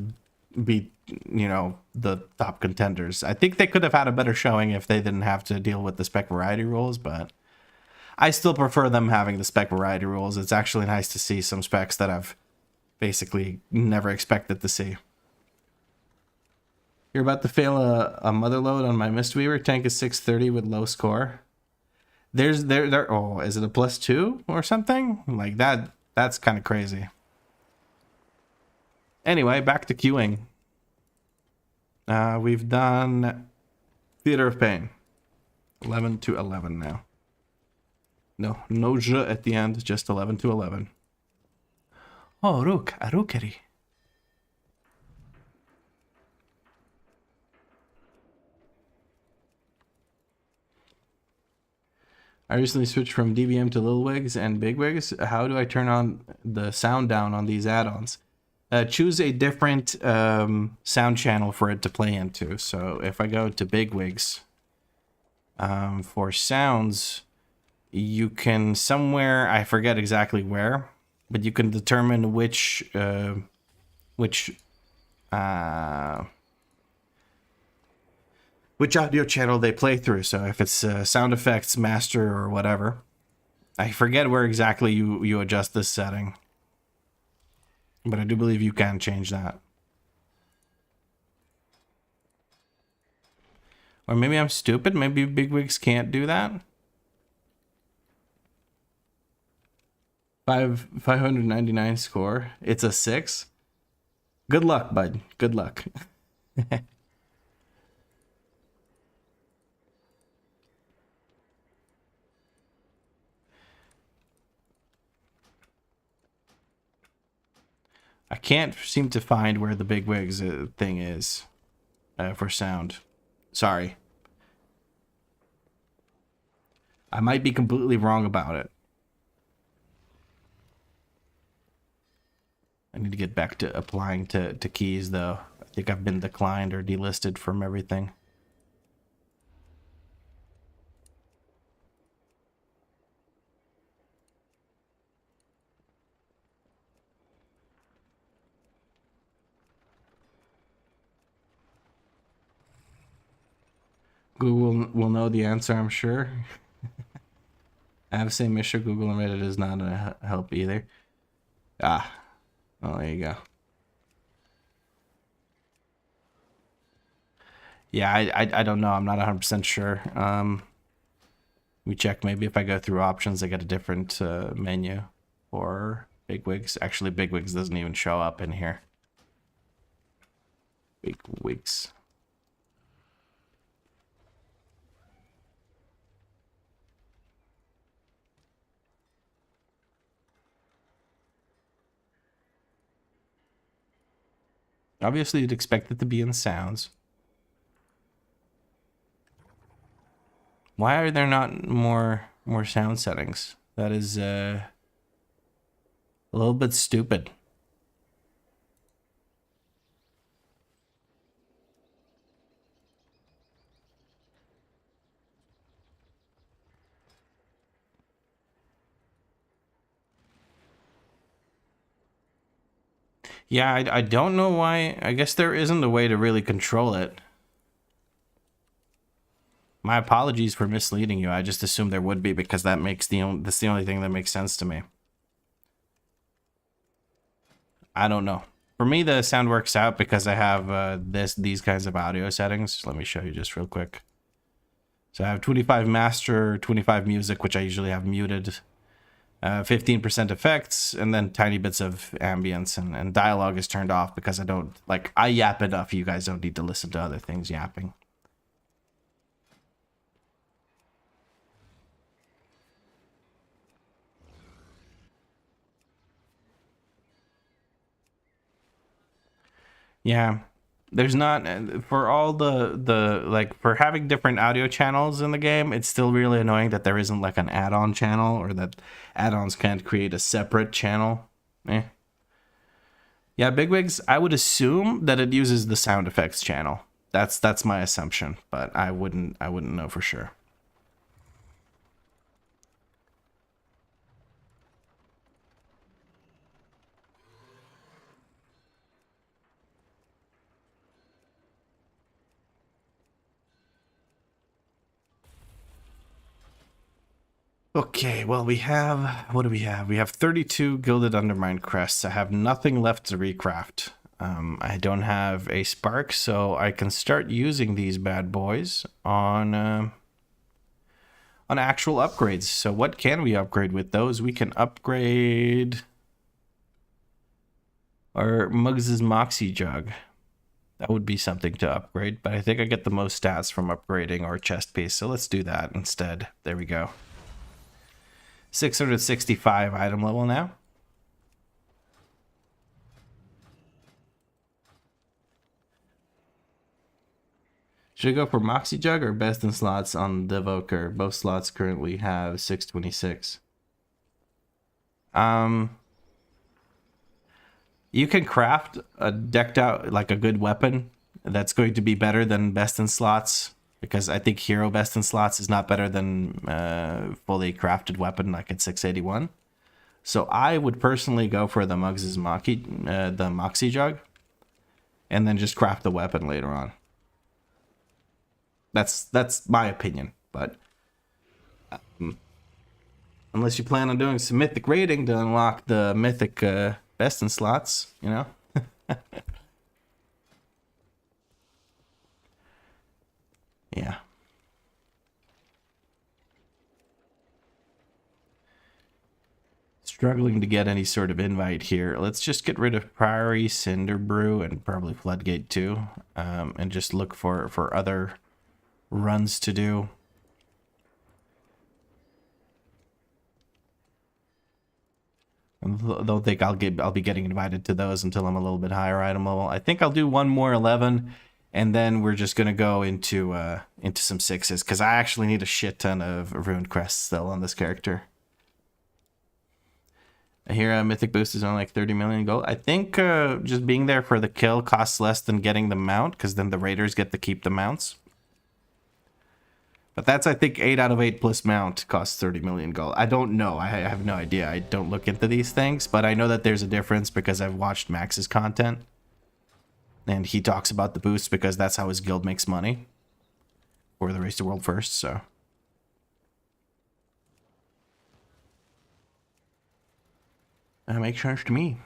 be, you know, the top contenders. I think they could have had a better showing if they didn't have to deal with the spec variety rules, but I still prefer them having the spec variety rules. It's actually nice to see some specs that I've basically never expected to see. You're about to fail a mother load on my Mistweaver. Tank is 630 with low score. There. Oh, is it a +2 or something like that? That's kind of crazy. Anyway, back to queuing. We've done Theater of Pain. 11 to 11 now. No je at the end, just 11 to 11. Oh, Rook, a rookery. I recently switched from DVM to Lil Wigs and Big Wigs. How do I turn on the sound down on these add-ons? Choose a different sound channel for it to play into. So if I go to Big Wigs, for sounds, you can somewhere, I forget exactly where, but you can determine which audio channel they play through. So if it's sound effects, master, or whatever. I forget where exactly you adjust this setting. But I do believe you can change that. Or maybe I'm stupid. Maybe Bigwigs can't do that. 599 score. It's a 6. Good luck, bud. Good luck. I can't seem to find where the Bigwigs thing is for sound. Sorry. I might be completely wrong about it. I need to get back to applying to keys, though. I think I've been declined or delisted from everything. Google will know the answer, I'm sure. I have to say, Mr. Google and Reddit is not a help either. Ah, well, there you go. Yeah, I don't know. I'm not 100% sure. We check maybe if I go through options, I get a different menu for Bigwigs. Actually, Bigwigs doesn't even show up in here. Bigwigs. Obviously, you'd expect it to be in sounds. Why are there not more sound settings? That is a little bit stupid. Yeah, I don't know why. I guess there isn't a way to really control it. My apologies for misleading you. I just assumed there would be because that's the only thing that makes sense to me. I don't know. For me, the sound works out because I have these kinds of audio settings. Let me show you just real quick. So I have 25 master, 25 music, which I usually have muted. 15% effects, and then tiny bits of ambience, and dialogue is turned off because I yap enough. You guys don't need to listen to other things yapping. Yeah, there's not, for all for having different audio channels in the game, it's still really annoying that there isn't like an add-on channel, or that add-ons can't create a separate channel. Yeah, Bigwigs, I would assume that it uses the sound effects channel. That's my assumption, but I wouldn't know for sure. Okay, well, what do we have? We have 32 Gilded Undermine crests. I have nothing left to recraft. I don't have a spark, so I can start using these bad boys on on actual upgrades. So what can we upgrade with those? We can upgrade our Muggs's Moxie Jug. That would be something to upgrade, but I think I get the most stats from upgrading our chest piece, so let's do that instead. There we go. 665 item level now. Should I go for Moxie Jug or best in slots on Devoker? Both slots currently have 626. You can craft a decked out, like a good weapon that's going to be better than best in slots, because I think hero best in slots is not better than fully crafted weapon like at 681. So I would personally go for the Muggs's Moxie Jug, and then just craft the weapon later on. That's my opinion, but unless you plan on doing some mythic raiding to unlock the mythic best in slots, you know. Yeah. Struggling to get any sort of invite here. Let's just get rid of Priory, Cinder Brew, and probably Floodgate too, and just look for other runs to do. I don't think I'll be getting invited to those until I'm a little bit higher item level. I think I'll do one more 11, and then we're just gonna go into some 6s, because I actually need a shit ton of ruined crests still on this character. I hear a mythic boost is only like 30 million gold. I think just being there for the kill costs less than getting the mount, because then the raiders get to keep the mounts. But that's, I think, 8 out of 8 plus mount costs 30 million gold. I don't know. I have no idea. I don't look into these things, but I know that there's a difference because I've watched Max's content. And he talks about the boost because that's how his guild makes money. For the Race to World First, so. That makes sense to me.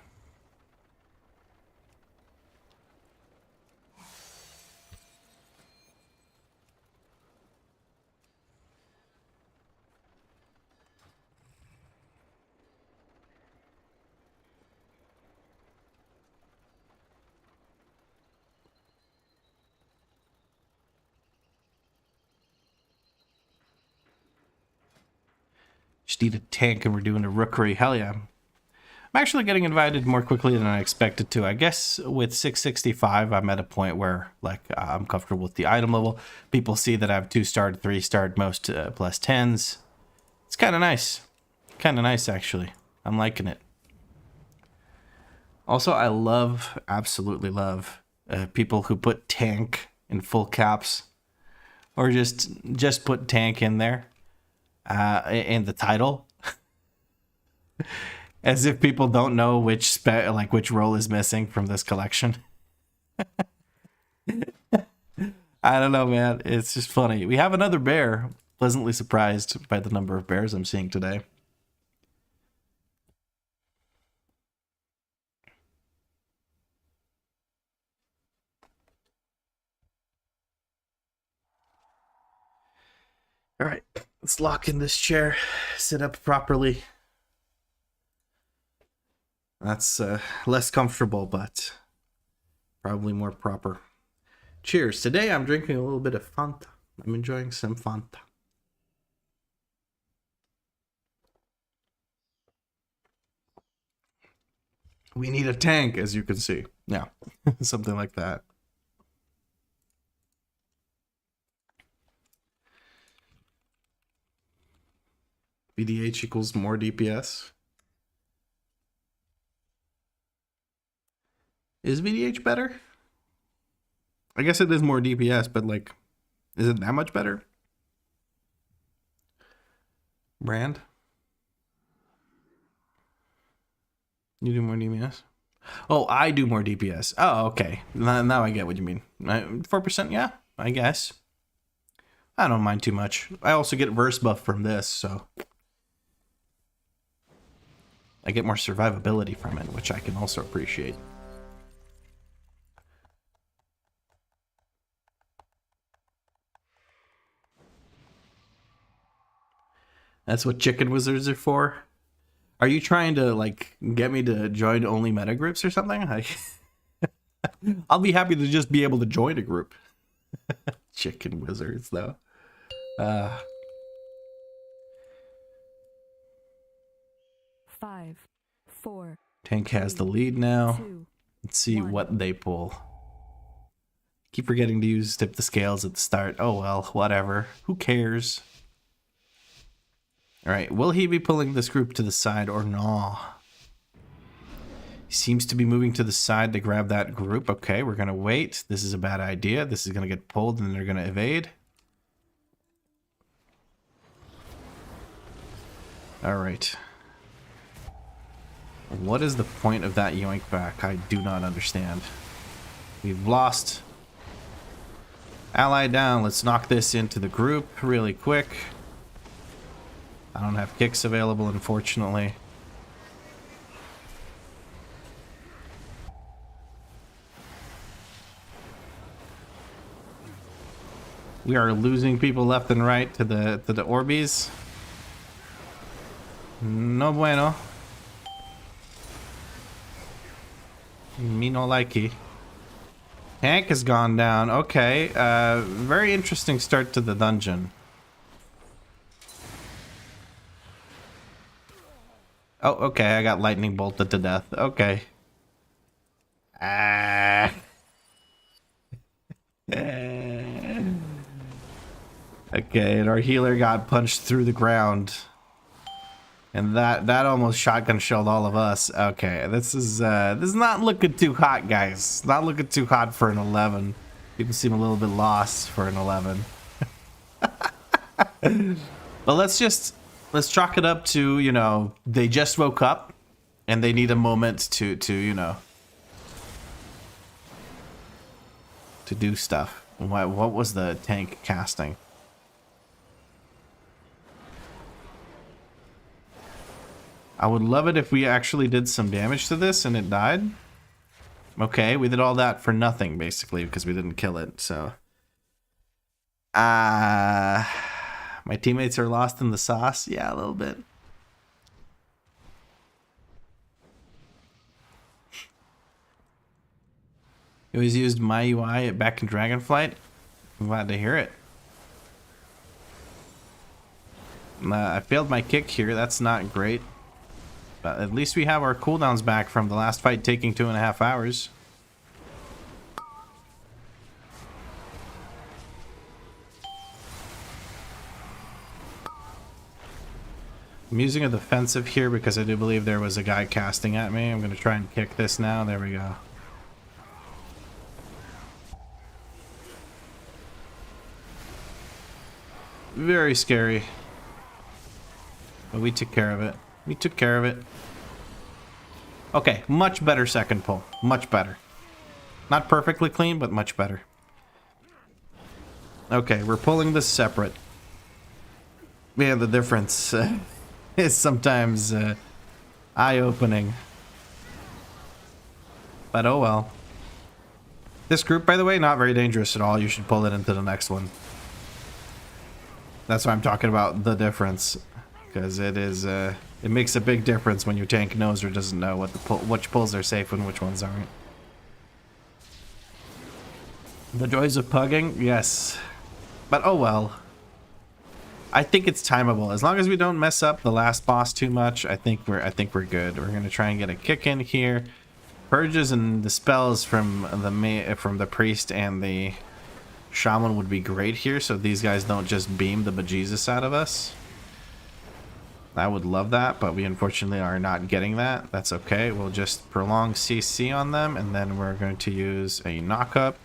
Just need a tank and we're doing a rookery. Hell yeah. I'm actually getting invited more quickly than I expected to. I guess with 665, I'm at a point where like I'm comfortable with the item level. People see that I have 2-starred, 3-starred, most plus 10s. It's kind of nice. Kind of nice, actually. I'm liking it. Also, I love, absolutely love, people who put tank in full caps. Or just put tank in there. In the title. As if people don't know which role is missing from this collection. I don't know, man. It's just funny. We have another bear. Pleasantly surprised by the number of bears I'm seeing today. All right, let's lock in this chair. Sit up properly. That's less comfortable, but probably more proper. Cheers. Today I'm drinking a little bit of Fanta. I'm enjoying some Fanta. We need a tank, as you can see. Yeah, something like that. VDH equals more DPS. Is VDH better? I guess it is more DPS, but like, is it that much better? Brand? You do more DPS? Oh, I do more DPS. Oh, okay. Now I get what you mean. 4%, yeah, I guess. I don't mind too much. I also get verse buff from this, so I get more survivability from it, which I can also appreciate. That's what chicken wizards are for. Are you trying to like get me to join only meta groups or something? I'll be happy to just be able to join a group. Chicken wizards though. 5, 4. Tank has the lead now. 2. Let's see what they pull. Keep forgetting to use tip the scales at the start. Oh well, whatever. Who cares? Alright, will he be pulling this group to the side or no? He seems to be moving to the side to grab that group. Okay, we're gonna wait. This is a bad idea. This is gonna get pulled and they're gonna evade. Alright. What is the point of that yoink back? I do not understand. We've lost. Ally down. Let's knock this into the group really quick. I don't have kicks available, unfortunately. We are losing people left and right to the Orbeez. No bueno. Me no likey. Tank has gone down. Okay. Very interesting start to the dungeon. Oh, okay. I got lightning bolted to death. Okay. Ah. Okay, and our healer got punched through the ground. And that almost shotgun shelled all of us. Okay, this is not looking too hot, guys. Not looking too hot for an 11. People seem a little bit lost for an 11. But let's chalk it up to, you know, they just woke up and they need a moment to you know, to do stuff. What was the tank casting? I would love it if we actually did some damage to this and it died. Okay, we did all that for nothing, basically, because we didn't kill it, so... my teammates are lost in the sauce? Yeah, a little bit. You always used my UI back in Dragonflight? I'm glad to hear it. I failed my kick here, that's not great. But at least we have our cooldowns back from the last fight taking 2.5 hours. I'm using a defensive here because I do believe there was a guy casting at me. I'm going to try and kick this now. There we go. Very scary. But we took care of it. We took care of it. Okay, much better second pull. Much better. Not perfectly clean, but much better. Okay, we're pulling this separate. Yeah, the difference is sometimes eye-opening. But oh well. This group, by the way, not very dangerous at all. You should pull it into the next one. That's why I'm talking about the difference. Because it is, it makes a big difference when your tank knows or doesn't know what which pulls are safe and which ones aren't. The joys of pugging, yes, but oh well. I think it's timeable as long as we don't mess up the last boss too much. I think we're good. We're gonna try and get a kick in here. Purges and the spells from the priest and the shaman would be great here, so these guys don't just beam the bejesus out of us. I would love that, but we unfortunately are not getting that. That's okay. We'll just prolong CC on them, and then we're going to use a knock-up.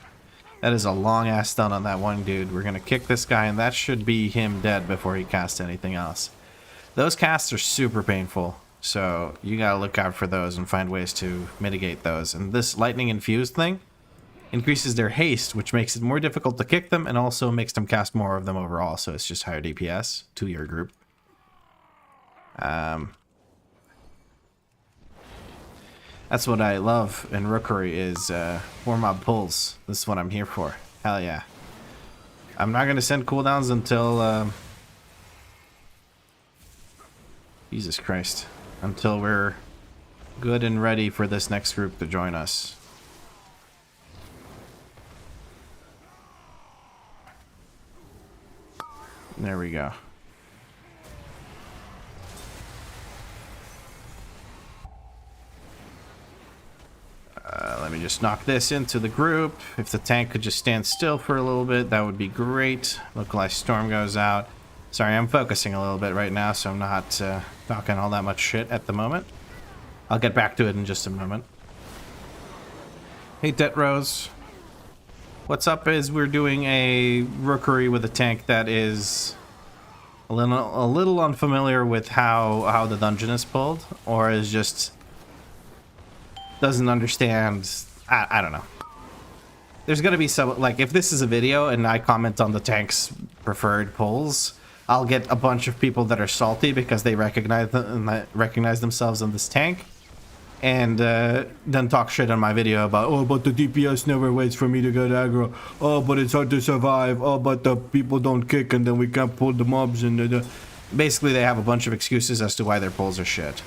That is a long-ass stun on that one dude. We're going to kick this guy, and that should be him dead before he casts anything else. Those casts are super painful, so you got to look out for those and find ways to mitigate those. And this lightning-infused thing increases their haste, which makes it more difficult to kick them, and also makes them cast more of them overall, so it's just higher DPS to your group. That's what I love in Rookery is 4-mob pulls. This is what I'm here for. Hell yeah. I'm not going to send cooldowns until Jesus Christ. Until we're good and ready for this next group to join us. There we go. Let me just knock this into the group. If the tank could just stand still for a little bit, that would be great. Localized storm goes out. Sorry, I'm focusing a little bit right now, so I'm not talking all that much shit at the moment. I'll get back to it in just a moment. Hey, Det Rose. What's up is we're doing a rookery with a tank that is a little unfamiliar with how the dungeon is pulled, or is just doesn't understand. I don't know. There's gonna be some, like, if this is a video and I comment on the tank's preferred pulls, I'll get a bunch of people that are salty because they recognize themselves in this tank, and then talk shit on my video about, oh, but the DPS never waits for me to get aggro. Oh, but it's hard to survive. Oh, but the people don't kick and then we can't pull the mobs. And basically they have a bunch of excuses as to why their pulls are shit.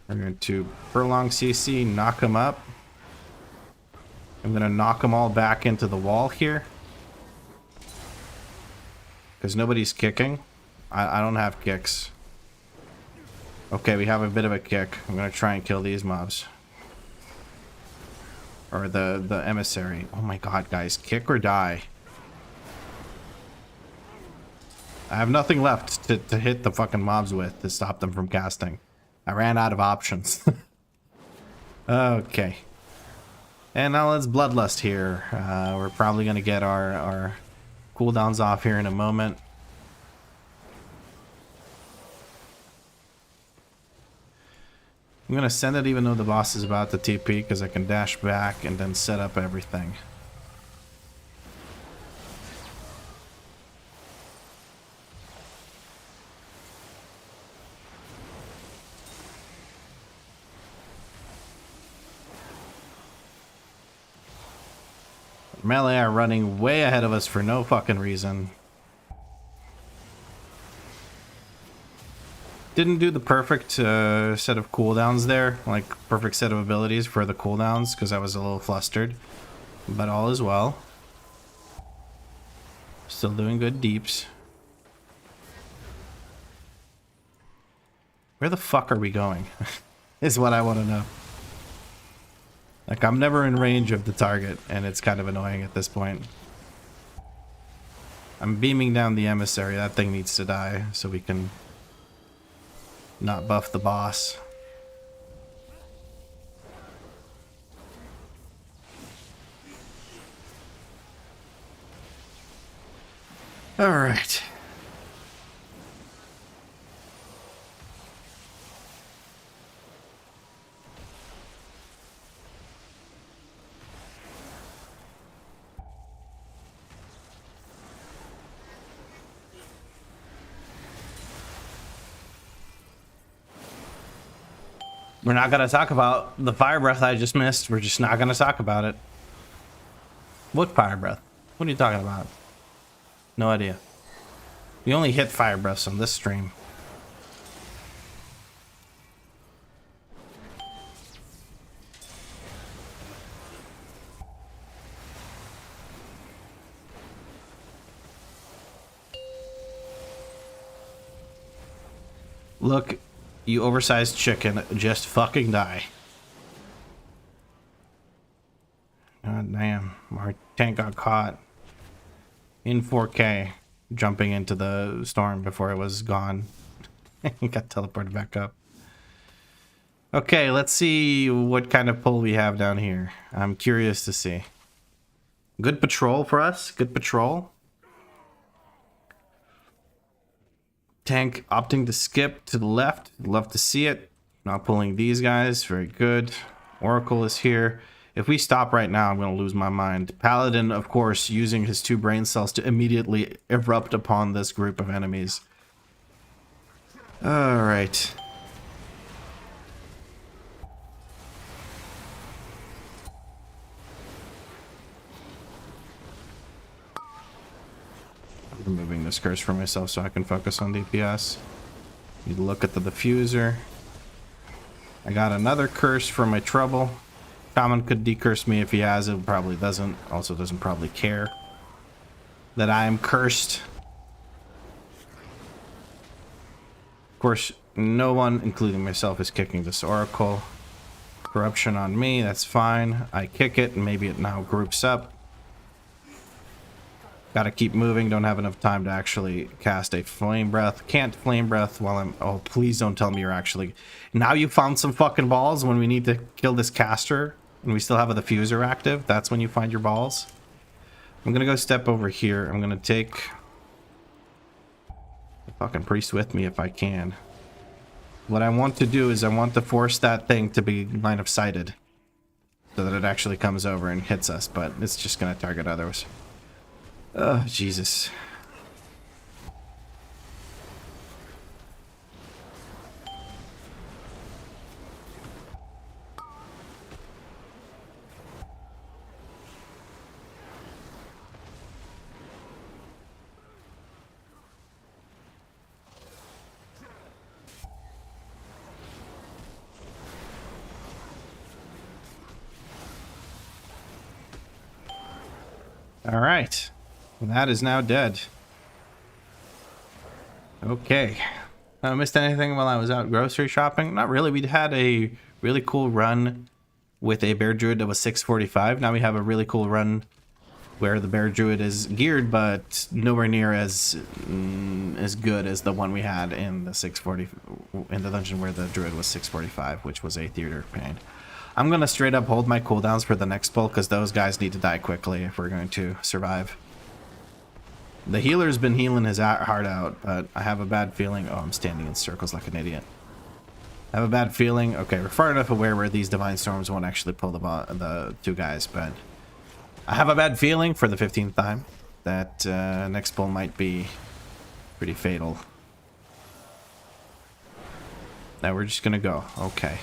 We're going to prolong CC, knock them up. I'm going to knock them all back into the wall here. Because nobody's kicking. I don't have kicks. Okay, we have a bit of a kick. I'm going to try and kill these mobs. Or the emissary. Oh my god, guys. Kick or die. I have nothing left to hit the fucking mobs with to stop them from casting. I ran out of options. Okay. And now let's Bloodlust here. We're probably going to get our cooldowns off here in a moment. I'm going to send it even though the boss is about to TP because I can dash back and then set up everything. Melee are running way ahead of us for no fucking reason. Didn't do the perfect set of cooldowns there, like perfect set of abilities for the cooldowns because I was a little flustered, but all is well. Still doing good deeps. Where the fuck are we going? Is what I want to know. Like, I'm never in range of the target, and it's kind of annoying at this point. I'm beaming down the emissary. That thing needs to die so we can not buff the boss. All right. We're not going to talk about the fire breath I just missed. We're just not going to talk about it. What fire breath? What are you talking about? No idea. We only hit fire breaths on this stream. Look, you oversized chicken, just fucking die. God damn, our tank got caught in 4K jumping into the storm before it was gone. He got teleported back up. Okay, let's see what kind of pull we have down here. I'm curious to see. Good patrol for us, good patrol. Tank opting to skip to the left. Love to see it. Not pulling these guys. Very good. Oracle is here. If we stop right now, I'm going to lose my mind. Paladin, of course, using his 2 brain cells to immediately erupt upon this group of enemies. All right. removing this curse for myself so I can focus on DPS. Need to look at the diffuser. I got another curse for my trouble. Shaman could decurse me if he has it. Probably doesn't. Also doesn't probably care that I am cursed. Of course, no one, including myself, is kicking this oracle. Corruption on me, that's fine. I kick it and maybe it now groups up. Gotta keep moving, don't have enough time to actually cast a flame breath. Can't flame breath while I'm... Oh, please don't tell me you're actually... Now you found some fucking balls when we need to kill this caster and we still have a diffuser active. That's when you find your balls. I'm gonna go step over here. I'm gonna take the fucking priest with me if I can. What I want to do is I want to force that thing to be line of sighted so that it actually comes over and hits us, but it's just gonna target others. Oh, Jesus. All right. That is now dead. Okay. I missed anything while I was out grocery shopping? Not really. We had a really cool run with a bear druid that was 645. Now we have a really cool run where the bear druid is geared, but nowhere near as good as the one we had in the 640 in the dungeon where the druid was 645, which was a theater pain. I'm gonna straight up hold my cooldowns for the next pull because those guys need to die quickly if we're going to survive. The healer's been healing his heart out, but I have a bad feeling... Oh, I'm standing in circles like an idiot. I have a bad feeling... Okay, we're far enough aware where these Divine Storms won't actually pull the two guys, but... I have a bad feeling for the 15th time that next pull might be pretty fatal. Now we're just gonna go. Okay.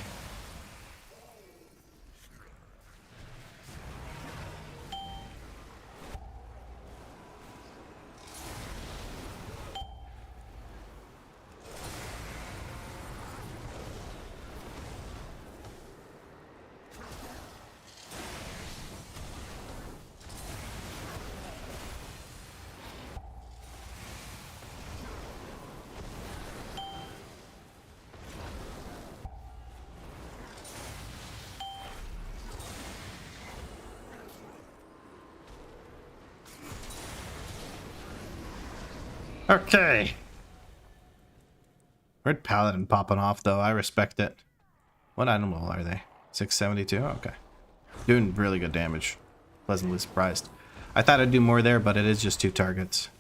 Okay. Red Paladin popping off, though. I respect it. What animal are they? 672? Okay. Doing really good damage. Pleasantly surprised. I thought I'd do more there, but it is just 2 targets.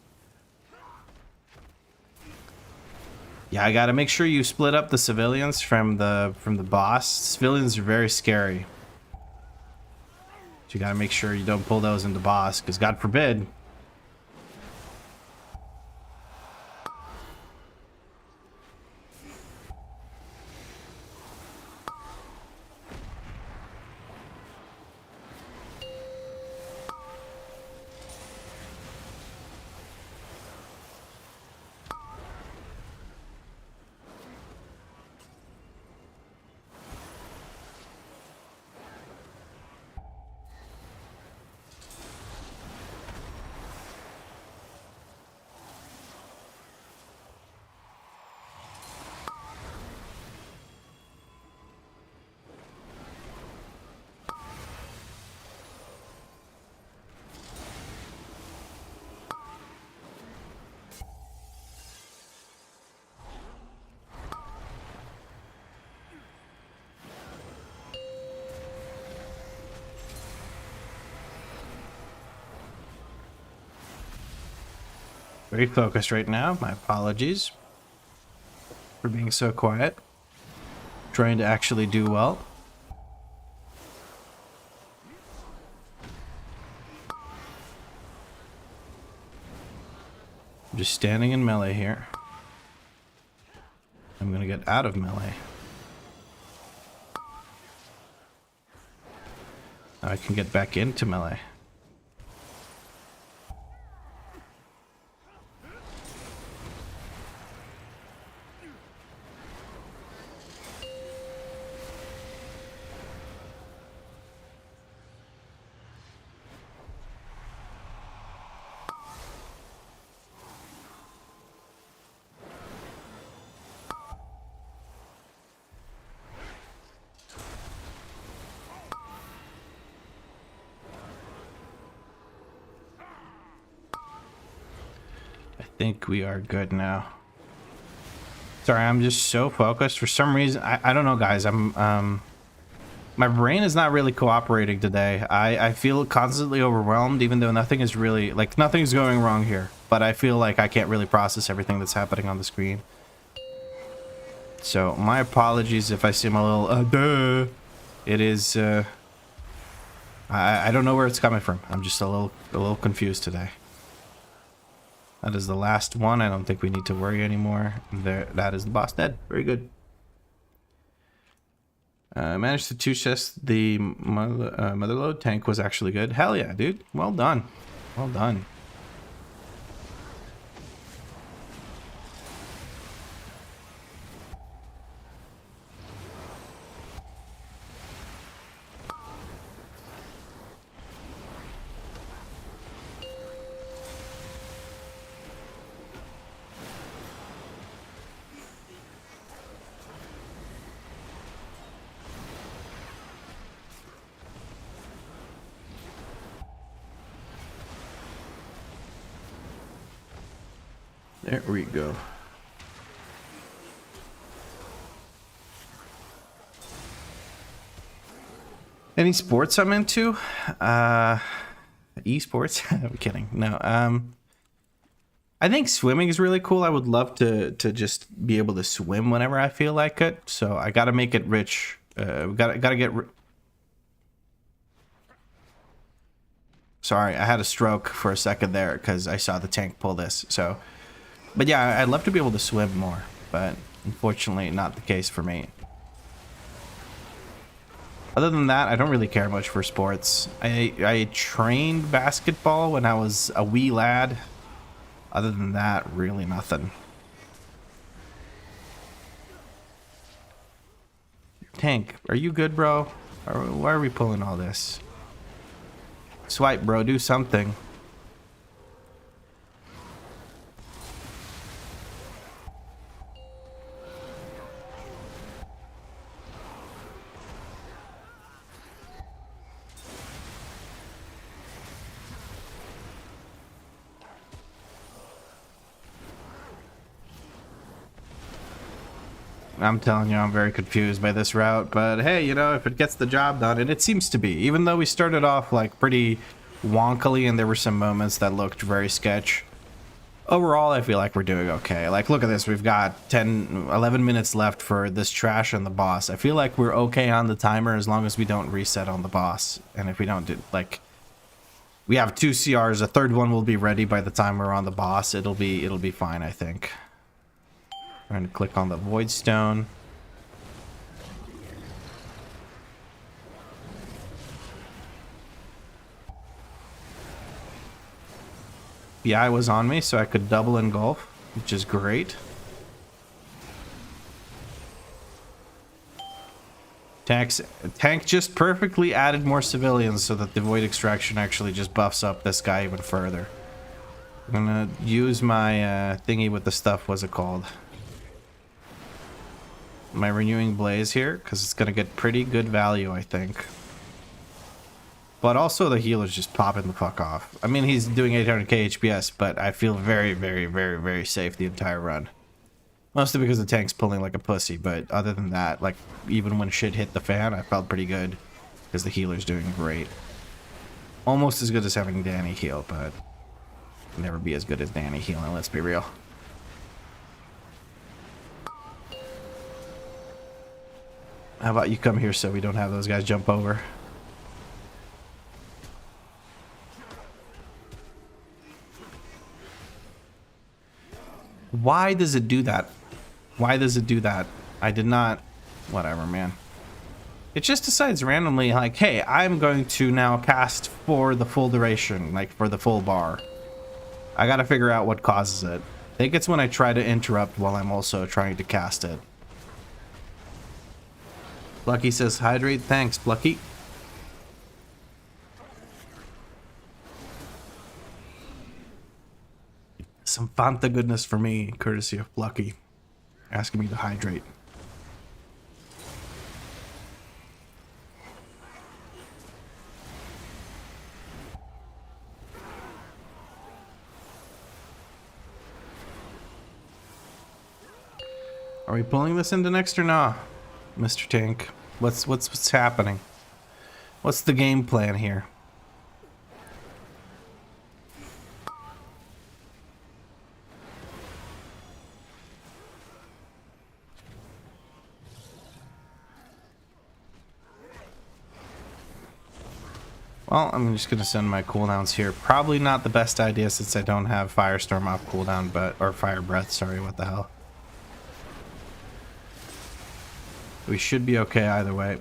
Yeah, I gotta make sure you split up the civilians from the boss. Civilians are very scary. So you gotta make sure you don't pull those into boss, because God forbid... Very focused right now. My apologies for being so quiet. Trying to actually do well. I'm just standing in melee here. I'm gonna get out of melee. Now I can get back into melee. I think we are good now. Sorry, I'm just so focused. For some reason, I don't know, guys. My brain is not really cooperating today. I feel constantly overwhelmed, even though nothing is really, like, nothing's going wrong here. But I feel like I can't really process everything that's happening on the screen. So, my apologies if I seem a little, duh. It is, I don't know where it's coming from. I'm just a little confused today. That is the last one. I don't think we need to worry anymore. There, that is the boss dead. Very good. Managed to two-chest the motherload. Tank was actually good. Hell yeah, dude. Well done. Well done. There we go. Any sports I'm into? Esports? I'm kidding. No. I think swimming is really cool. I would love to just be able to swim whenever I feel like it. So I gotta make it rich. Gotta get. Sorry, I had a stroke for a second there because I saw the tank pull this. So. But yeah, I'd love to be able to swim more, but unfortunately not the case for me. Other than that, I don't really care much for sports. I trained basketball when I was a wee lad. Other than that, really nothing. Tank, are you good, bro? Or why are we pulling all this? Swipe, bro, do something. I'm telling you, I'm very confused by this route, but hey, you know, if it gets the job done, and it seems to be, even though we started off like pretty wonkily and there were some moments that looked very sketch, overall I feel like we're doing okay. Like, look at this, we've got 11 minutes left for this trash and the boss. I feel like we're okay on the timer as long as we don't reset on the boss, and if we don't do, like, we have 2 CRs, a third one will be ready by the time we're on the boss. It'll be fine, I think. I'm going to click on the Void Stone. The eye was on me, so I could double engulf, which is great. Tank just perfectly added more civilians so that the Void Extraction actually just buffs up this guy even further. I'm going to use my thingy with the stuff, what's it called? My Renewing Blaze here, because it's going to get pretty good value, I think. But also the healer's just popping the fuck off. I mean, he's doing 800k HPS, but I feel very, very, very, very safe the entire run. Mostly because the tank's pulling like a pussy, but other than that, like, even when shit hit the fan, I felt pretty good. Because the healer's doing great. Almost as good as having Danny heal, but never be as good as Danny healing, let's be real. How about you come here so we don't have those guys jump over? Why does it do that? Why does it do that? I did not... Whatever, man. It just decides randomly, like, hey, I'm going to now cast for the full duration, like for the full bar. I gotta figure out what causes it. I think it's when I try to interrupt while I'm also trying to cast it. Plucky says hydrate. Thanks, Plucky. Some Fanta goodness for me, courtesy of Plucky. Asking me to hydrate. Are we pulling this into next or not, Mr. Tank? What's happening? What's the game plan here? Well, I'm just gonna send my cooldowns here. Probably not the best idea since I don't have Firestorm off cooldown, or Fire Breath, sorry, what the hell. We should be okay either way.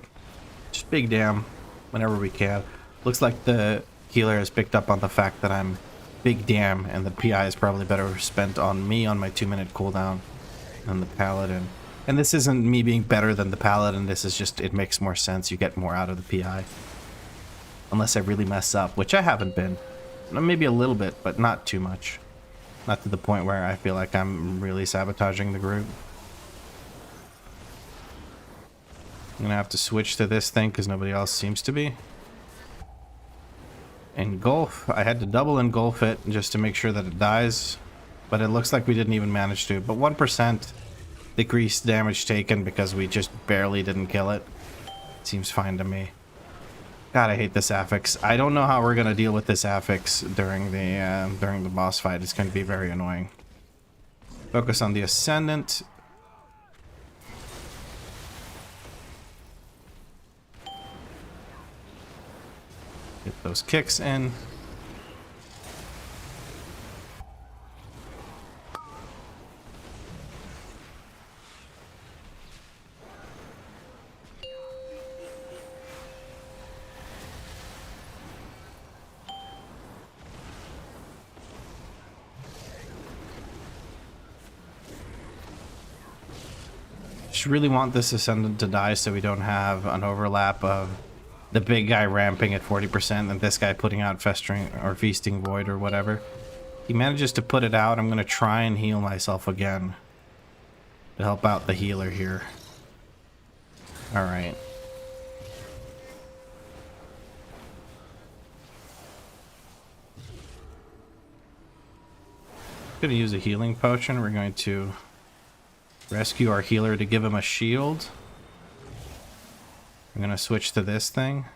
Just big damn whenever we can. Looks like the healer has picked up on the fact that I'm big damn, and the PI is probably better spent on me on my 2-minute cooldown than the Paladin. And this isn't me being better than the Paladin, this is just, it makes more sense. You get more out of the PI. Unless I really mess up, which I haven't been. Maybe a little bit, but not too much. Not to the point where I feel like I'm really sabotaging the group. I'm gonna have to switch to this thing because nobody else seems to be. Engulf. I had to double engulf it just to make sure that it dies. But it looks like we didn't even manage to. But 1% decreased damage taken because we just barely didn't kill it. Seems fine to me. God, I hate this affix. I don't know how we're gonna deal with this affix during the boss fight. It's going to be very annoying. Focus on the Ascendant. Get those kicks in. Just really want this Ascendant to die so we don't have an overlap of the big guy ramping at 40% and this guy putting out Festering or Feasting Void or whatever. He manages to put it out. I'm going to try and heal myself again to help out the healer here. Alright. Going to use a healing potion. We're going to rescue our healer to give him a shield. I'm gonna switch to this thing.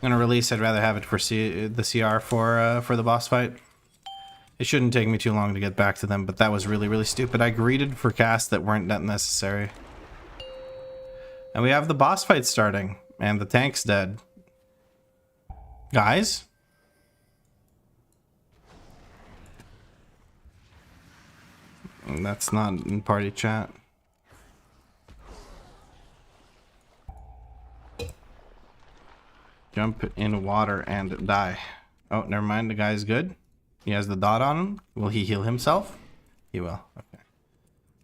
I'm gonna release. I'd rather have it for the CR for the boss fight. It shouldn't take me too long to get back to them, but that was really, really stupid. I greeted for casts that weren't that necessary. And we have the boss fight starting, and the tank's dead. Guys? That's not in party chat. Jump in water and die. Oh, never mind. The guy's good. He has the dot on him. Will he heal himself? He will. Okay.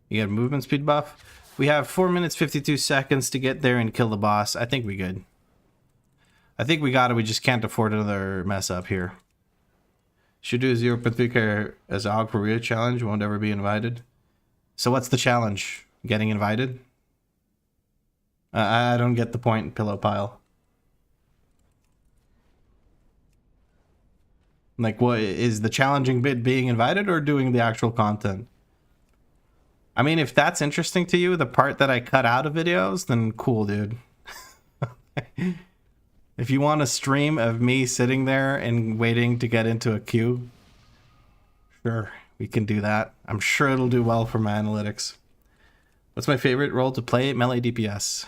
You got a movement speed buff. We have 4 minutes 52 seconds to get there and kill the boss. I think we good. I think we got it. We just can't afford another mess up here. Should do a 0.3k as a Hog for RIO challenge. Won't ever be invited. So what's the challenge? Getting invited? I don't get the point, Pillow Pile. Like, what is the challenging bit, being invited or doing the actual content? I mean, if that's interesting to you, the part that I cut out of videos, then cool, dude. If you want a stream of me sitting there and waiting to get into a queue, sure, we can do that. I'm sure it'll do well for my analytics. What's my favorite role to play? Melee DPS.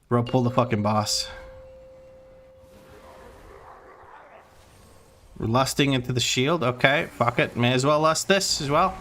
Bro, pull the fucking boss. We're lusting into the shield. Okay, fuck it. May as well lust this as well.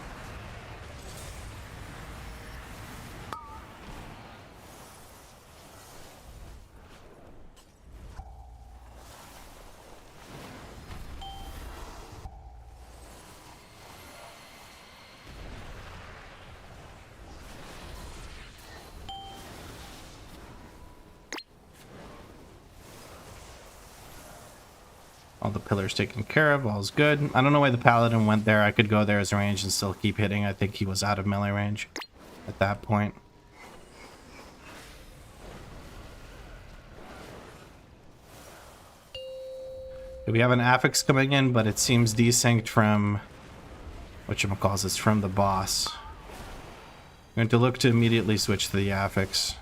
All the pillars taken care of. All's good. I don't know why the Paladin went there. I could go there as range and still keep hitting. I think he was out of melee range at that point. We have an affix coming in, but it seems desynced from whatchamacallit, from the boss. I'm going to look to immediately switch to the affix.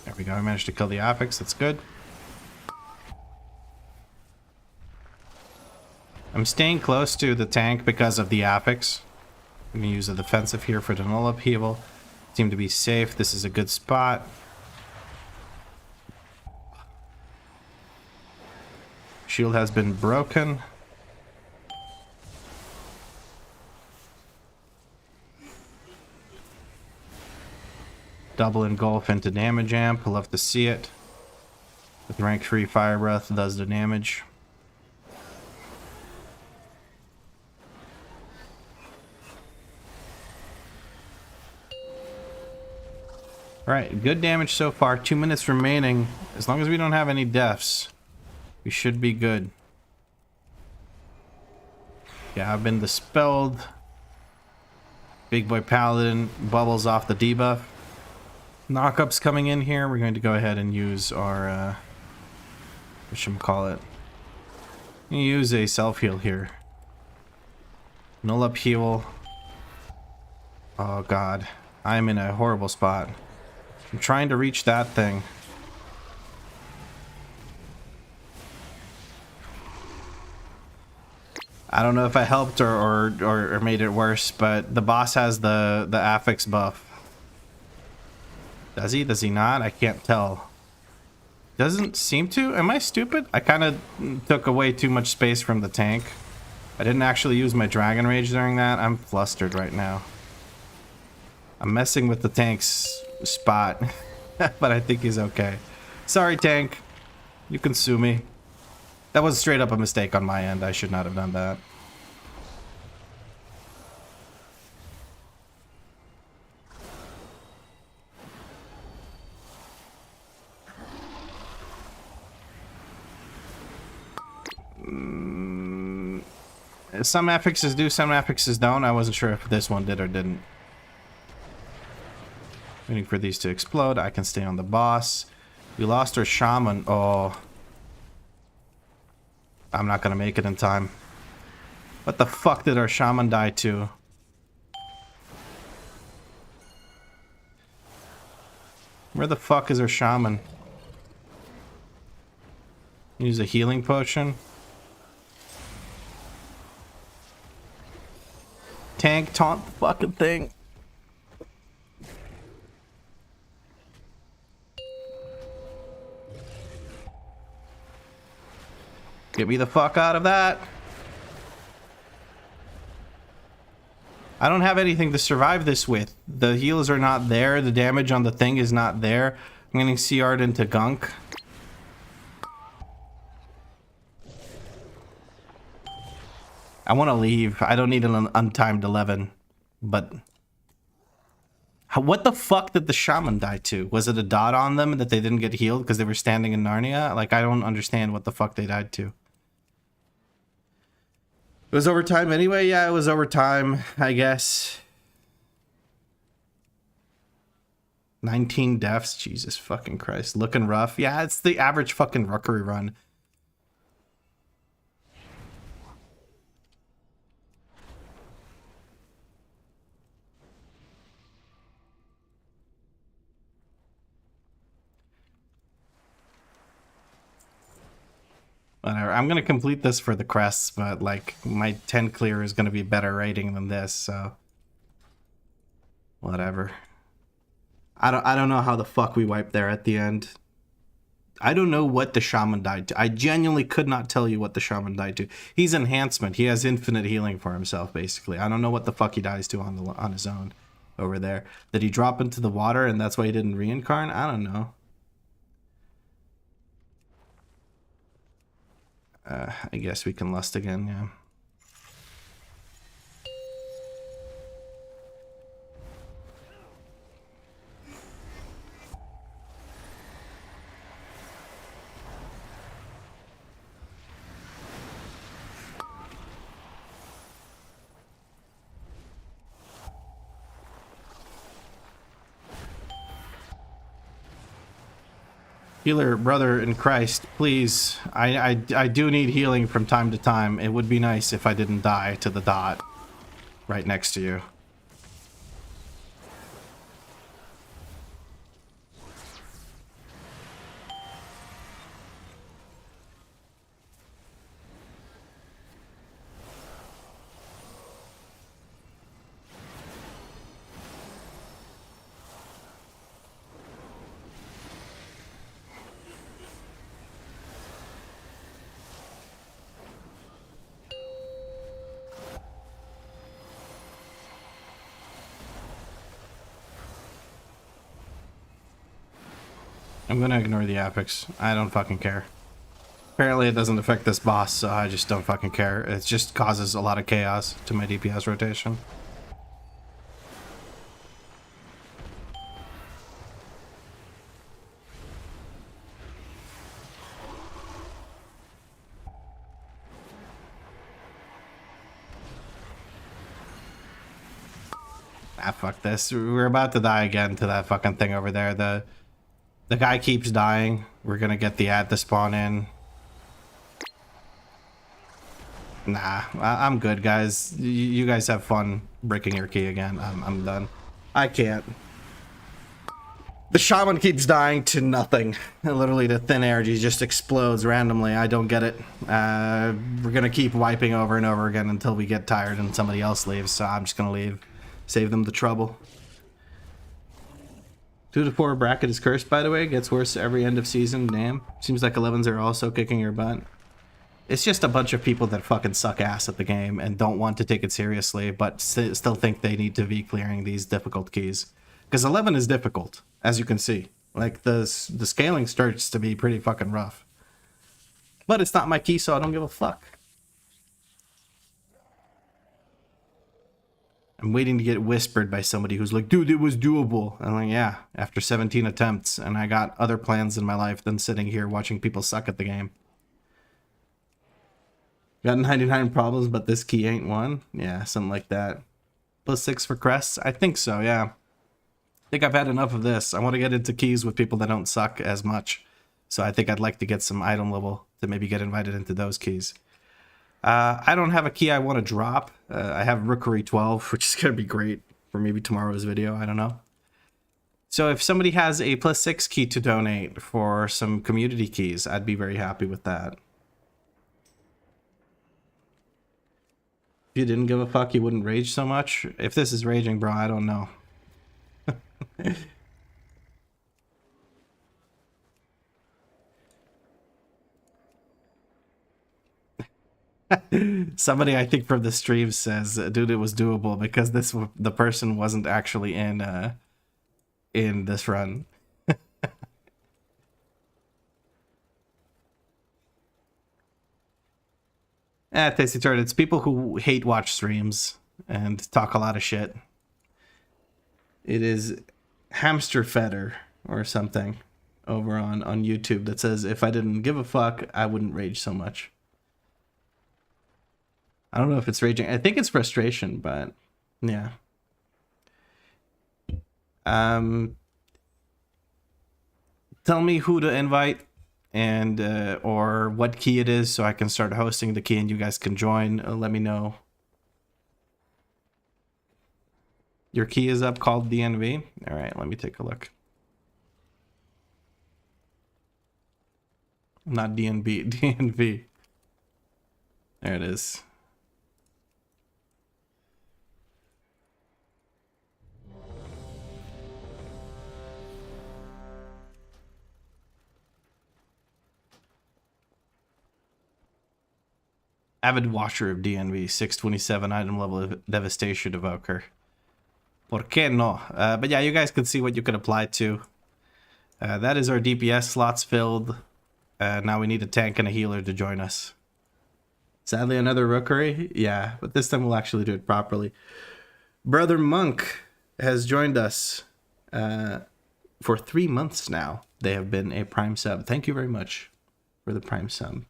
There we go, I managed to kill the affix, that's good. I'm staying close to the tank because of the affix. I'm going to use a defensive here for the null upheaval. Seem to be safe, this is a good spot. Shield has been broken. Double engulf into damage amp. I'll love to see it. With rank 3 fire breath does the damage. Alright, good damage so far. 2 minutes remaining. As long as we don't have any deaths, we should be good. Yeah, I've been dispelled. Big boy paladin bubbles off the debuff. Knockups coming in here. We're going to go ahead and use our whatchamacallit. Use a self-heal here. Null upheaval. Oh god. I'm in a horrible spot. I'm trying to reach that thing. I don't know if I helped or made it worse, but the boss has the affix buff. Does he? Does he not? I can't tell. Doesn't seem to. Am I stupid? I kind of took away too much space from the tank. I didn't actually use my Dragon Rage during that. I'm flustered right now. I'm messing with the tank's spot, but I think he's okay. Sorry, tank. You can sue me. That was straight up a mistake on my end. I should not have done that. Some affixes do, some affixes don't. I wasn't sure if this one did or didn't. Waiting for these to explode. I can stay on the boss. We lost our shaman. Oh. I'm not gonna make it in time. What the fuck did our shaman die to? Where the fuck is our shaman? Use a healing potion. Tank, taunt the fucking thing. Get me the fuck out of that. I don't have anything to survive this with. The heals are not there. The damage on the thing is not there. I'm getting CR'd into gunk. I want to leave. I don't need an untimed 11. But what the fuck did the shaman die to? Was it a dot on them that they didn't get healed because they were standing in Narnia? Like, I don't understand what the fuck they died to. It was overtime anyway? Yeah, it was overtime, I guess. 19 deaths? Jesus fucking Christ. Looking rough. Yeah, it's the average fucking rookery run. Whatever. I'm gonna complete this for the crests, but like my 10 clear is gonna be better rating than this, so whatever. I don't know how the fuck we wiped there at the end. I don't know what the shaman died to. I genuinely could not tell you what the shaman died to. He's enhancement. He has infinite healing for himself, basically. I don't know what the fuck he dies to on his own over there. Did he drop into the water and that's why he didn't reincarnate? I don't know. I guess we can lust again, yeah. Healer, brother in Christ, please. I do need healing from time to time. It would be nice if I didn't die to the dot right next to you. I'm gonna ignore the epics. I don't fucking care. Apparently it doesn't affect this boss, so I just don't fucking care. It just causes a lot of chaos to my DPS rotation. Ah, fuck this. We're about to die again to that fucking thing over there. The guy keeps dying. We're gonna get the ad to spawn in. Nah, I'm good, guys. You guys have fun breaking your key again. I'm done. I can't. The shaman keeps dying to nothing. Literally, the thin energy just explodes randomly. I don't get it. We're gonna keep wiping over and over again until we get tired and somebody else leaves, so I'm just gonna leave. Save them the trouble. 2 to 4 bracket is cursed, by the way. Gets worse every end of season. Damn. Seems like 11s are also kicking your butt. It's just a bunch of people that fucking suck ass at the game and don't want to take it seriously, but still think they need to be clearing these difficult keys. Because 11 is difficult, as you can see. Like, the scaling starts to be pretty fucking rough. But it's not my key, so I don't give a fuck. I'm waiting to get whispered by somebody who's like, dude, it was doable. I'm like, yeah, after 17 attempts, and I got other plans in my life than sitting here watching people suck at the game. Got 99 problems, but this key ain't one? Yeah, something like that. +6 for crests? I think so, yeah. I think I've had enough of this. I want to get into keys with people that don't suck as much. So I think I'd like to get some item level to maybe get invited into those keys. I don't have a key I want to drop. I have Rookery 12, which is going to be great for maybe tomorrow's video. I don't know. So if somebody has a +6 key to donate for some community keys, I'd be very happy with that. If you didn't give a fuck, you wouldn't rage so much. If this is raging, bro, I don't know. Somebody, I think, from the stream says, dude, it was doable because the person wasn't actually in this run. Tasty Turd, it's people who hate watch streams and talk a lot of shit. It is Hamster Fetter or something over on YouTube that says, if I didn't give a fuck, I wouldn't rage so much. I don't know if it's raging. I think it's frustration, but yeah. Tell me who to invite and or what key it is so I can start hosting the key and you guys can join. Let me know. Your key is up called DNV. All right, let me take a look. Not DNB, DNV. There it is. Avid watcher of DNV, 627 item level of Devastation Evoker. ¿Por qué no? But yeah, you guys can see what you can apply to. That is our DPS slots filled. Now we need a tank and a healer to join us. Sadly, another rookery? Yeah, but this time we'll actually do it properly. Brother Monk has joined us for 3 months now. They have been a Prime sub. Thank you very much for the Prime sub.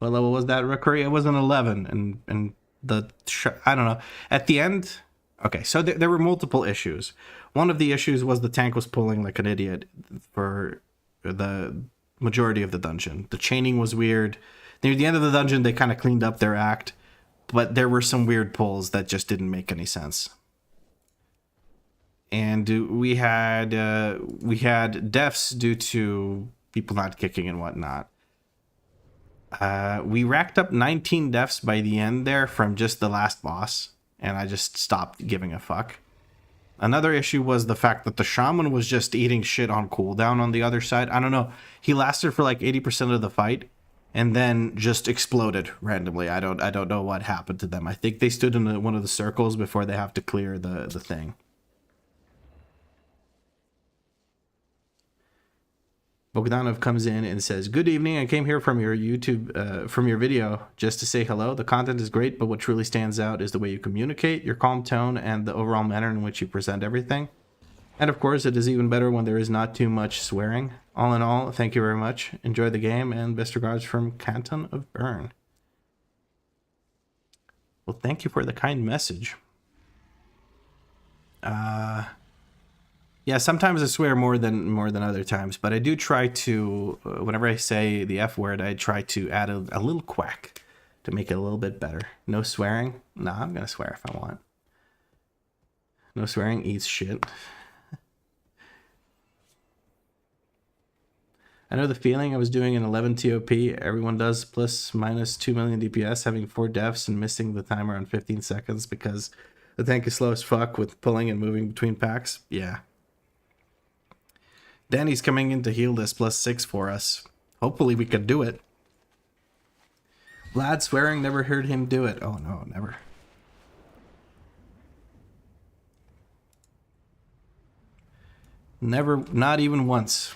What level was that rookery? It was an 11, and I don't know. At the end, Okay, so there were multiple issues. One of the issues was the tank was pulling like an idiot for the majority of the dungeon. The chaining was weird. Near the end of the dungeon, they kind of cleaned up their act, but there were some weird pulls that just didn't make any sense. And we had deaths due to people not kicking and whatnot. We racked up 19 deaths by the end there from just the last boss, and I just stopped giving a fuck. Another issue was the fact that the shaman was just eating shit on cooldown on the other side. I don't know. He lasted for like 80% of the fight and then just exploded randomly. I don't know what happened to them. I think they stood in one of the circles before they have to clear the thing. Bogdanov comes in and says, "Good evening. I came here from your YouTube, from your video, just to say hello. The content is great, but what truly stands out is the way you communicate, your calm tone, and the overall manner in which you present everything. And of course, it is even better when there is not too much swearing. All in all, thank you very much. Enjoy the game, and best regards from Canton of Bern." Well, thank you for the kind message. Yeah, sometimes I swear more than other times, but I do try to, whenever I say the F word, I try to add a little quack to make it a little bit better. No swearing? Nah, I'm gonna swear if I want. No swearing eats shit. I know the feeling. I was doing an 11 TOP. Everyone does plus minus 2 million DPS, having 4 deaths and missing the timer on 15 seconds because the tank is slow as fuck with pulling and moving between packs. Yeah. Danny's coming in to heal this +6 for us. Hopefully we can do it. Vlad swearing, never heard him do it. Oh no, never. Never, not even once.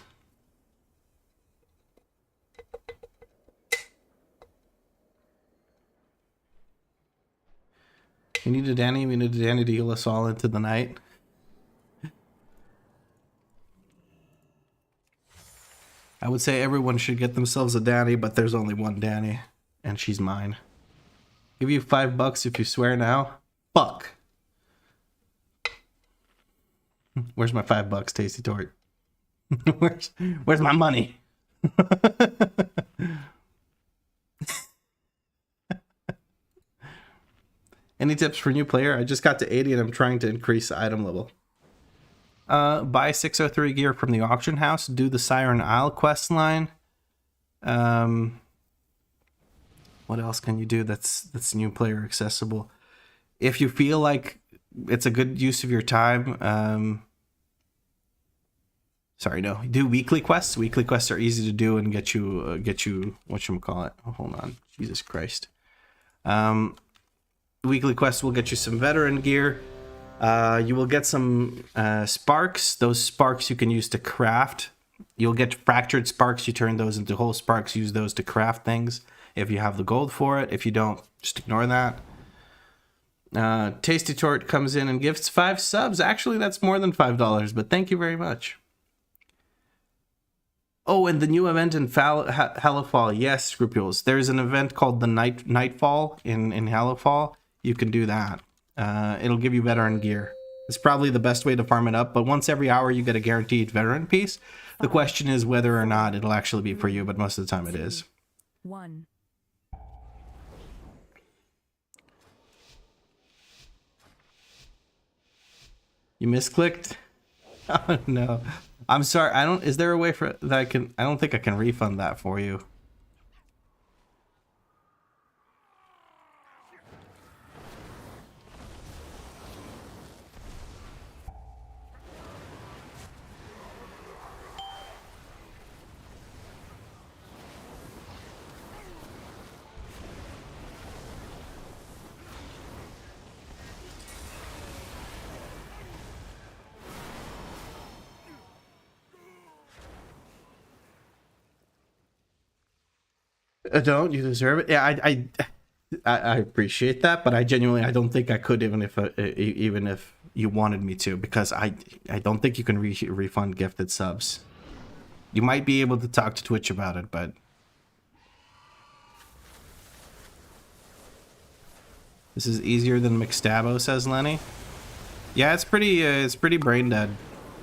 We need a Danny to heal us all into the night. I would say everyone should get themselves a Danny, but there's only one Danny, and she's mine. Give you $5 if you swear now. Fuck. Where's my $5, Tasty Tort? Where's my money? Any tips for new player? I just got to 80 and I'm trying to increase the item level. Buy 603 gear from the auction house. Do the Siren Isle quest line. What else can you do that's new player accessible? If you feel like it's a good use of your time, sorry, no. Do weekly quests. Weekly quests are easy to do and get you whatchamacallit. Oh, hold on. Jesus Christ. Weekly quests will get you some veteran gear. You will get some sparks. Those sparks you can use to craft. You'll get fractured sparks. You turn those into whole sparks. Use those to craft things if you have the gold for it. If you don't, just ignore that. Tasty Tort comes in and gifts 5 subs. Actually, that's more than $5, but thank you very much. Oh, and the new event in Hellafall. Yes, Scrupulous. There's an event called the Nightfall in Hellafall. You can do that. It'll give you veteran gear. It's probably the best way to farm it up, but once every hour you get a guaranteed veteran piece. The question is whether or not it'll actually be for you, but most of the time it is. 1. You misclicked? Oh no. I'm sorry. Is there a way for that I don't think I can refund that for you. Don't you deserve it? Yeah, I appreciate that, but I don't think I could even if you wanted me to, because I don't think you can refund gifted subs. You might be able to talk to Twitch about it, but this is easier than McStabbo, says Lenny. Yeah, it's pretty brain dead,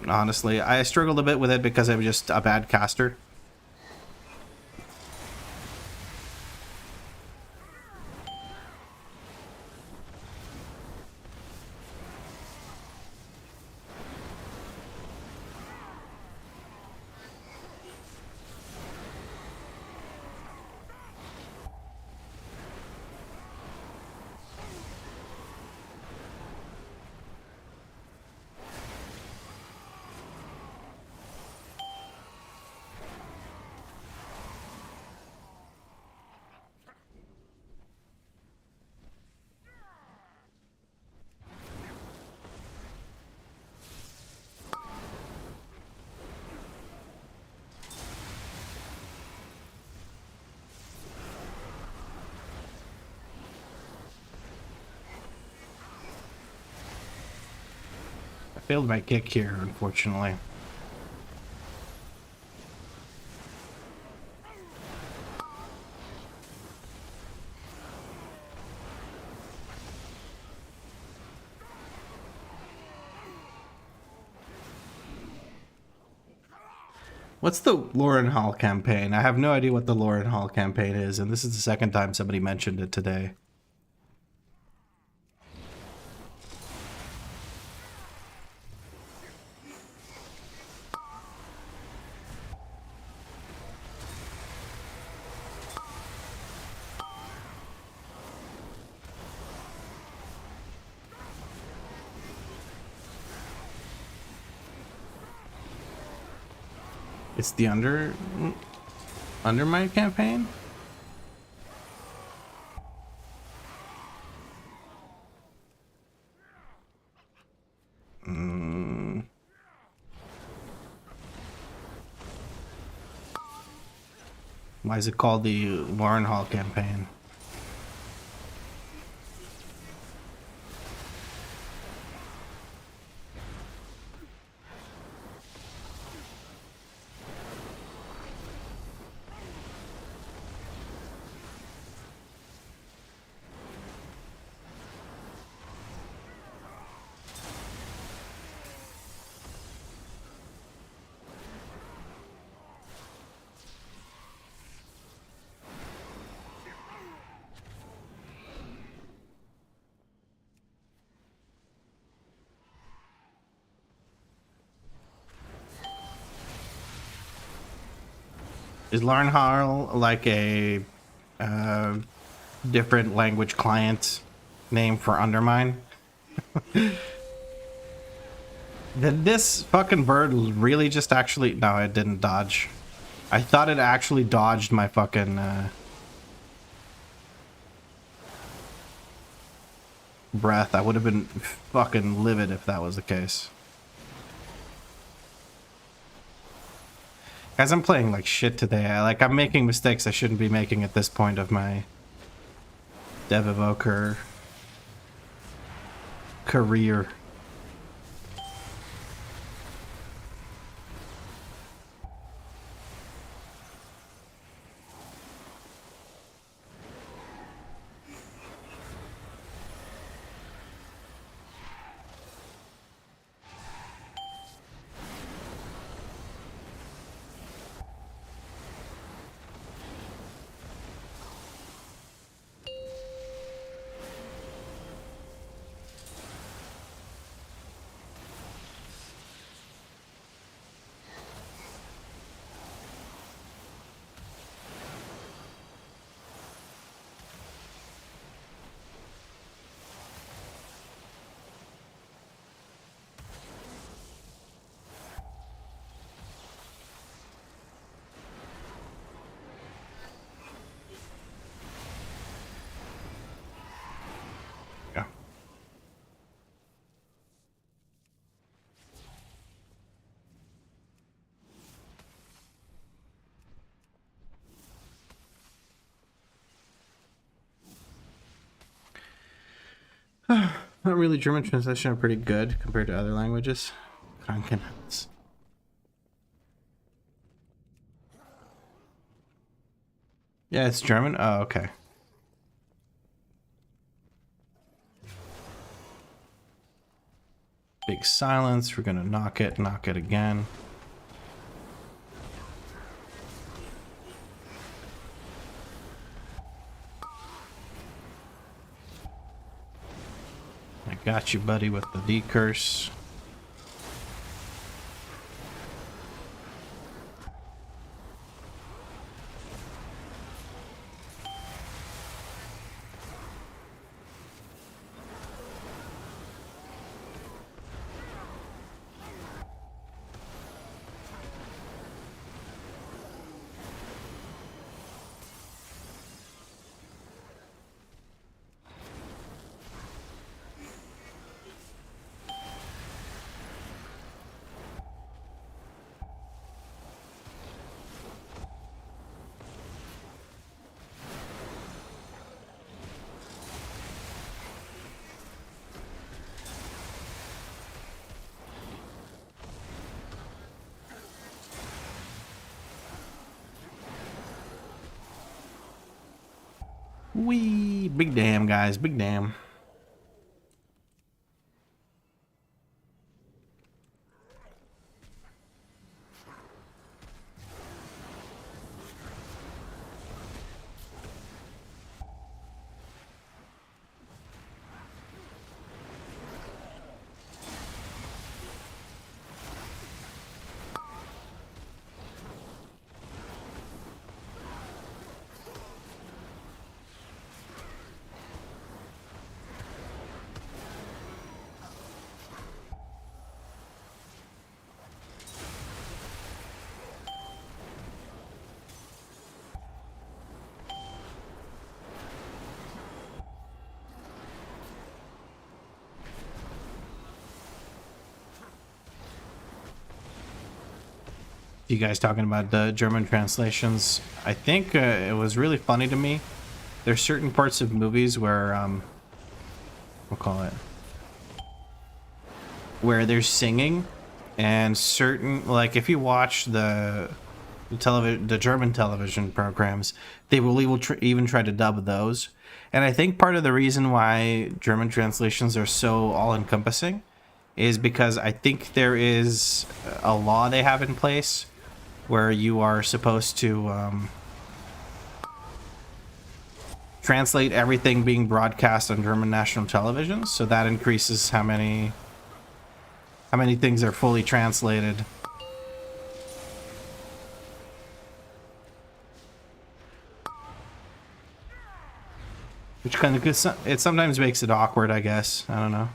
honestly. I struggled a bit with it because I'm just a bad caster. I failed my kick here, unfortunately. What's the Lauren Hall campaign? I have no idea what the Lauren Hall campaign is, and this is the second time somebody mentioned it today. It's the Undermine campaign? Why is it called the Lauren Hall campaign? Is Lauren Hall like a different language client name for Undermine? Did this fucking bird really just actually... No, it didn't dodge. I thought it actually dodged my fucking... breath. I would have been fucking livid if that was the case. Guys, I'm playing like shit today. I'm making mistakes I shouldn't be making at this point of my Dev Evoker career. Not really. German translation are pretty good compared to other languages. Krankenhaus. Yeah, it's German. Oh, okay. Big silence. We're gonna knock it again. I got you, buddy, with the D-curse. Wee, big damn, guys, big damn. You guys talking about the German translations? I think it was really funny to me. There's certain parts of movies where we'll call it, where there's singing, and certain, like if you watch the German television programs, they will even try to dub those. And I think part of the reason why German translations are so all-encompassing is because I think there is a law they have in place where you are supposed to translate everything being broadcast on German national television, so that increases how many things are fully translated. Which kind of, it sometimes makes it awkward, I guess. I don't know.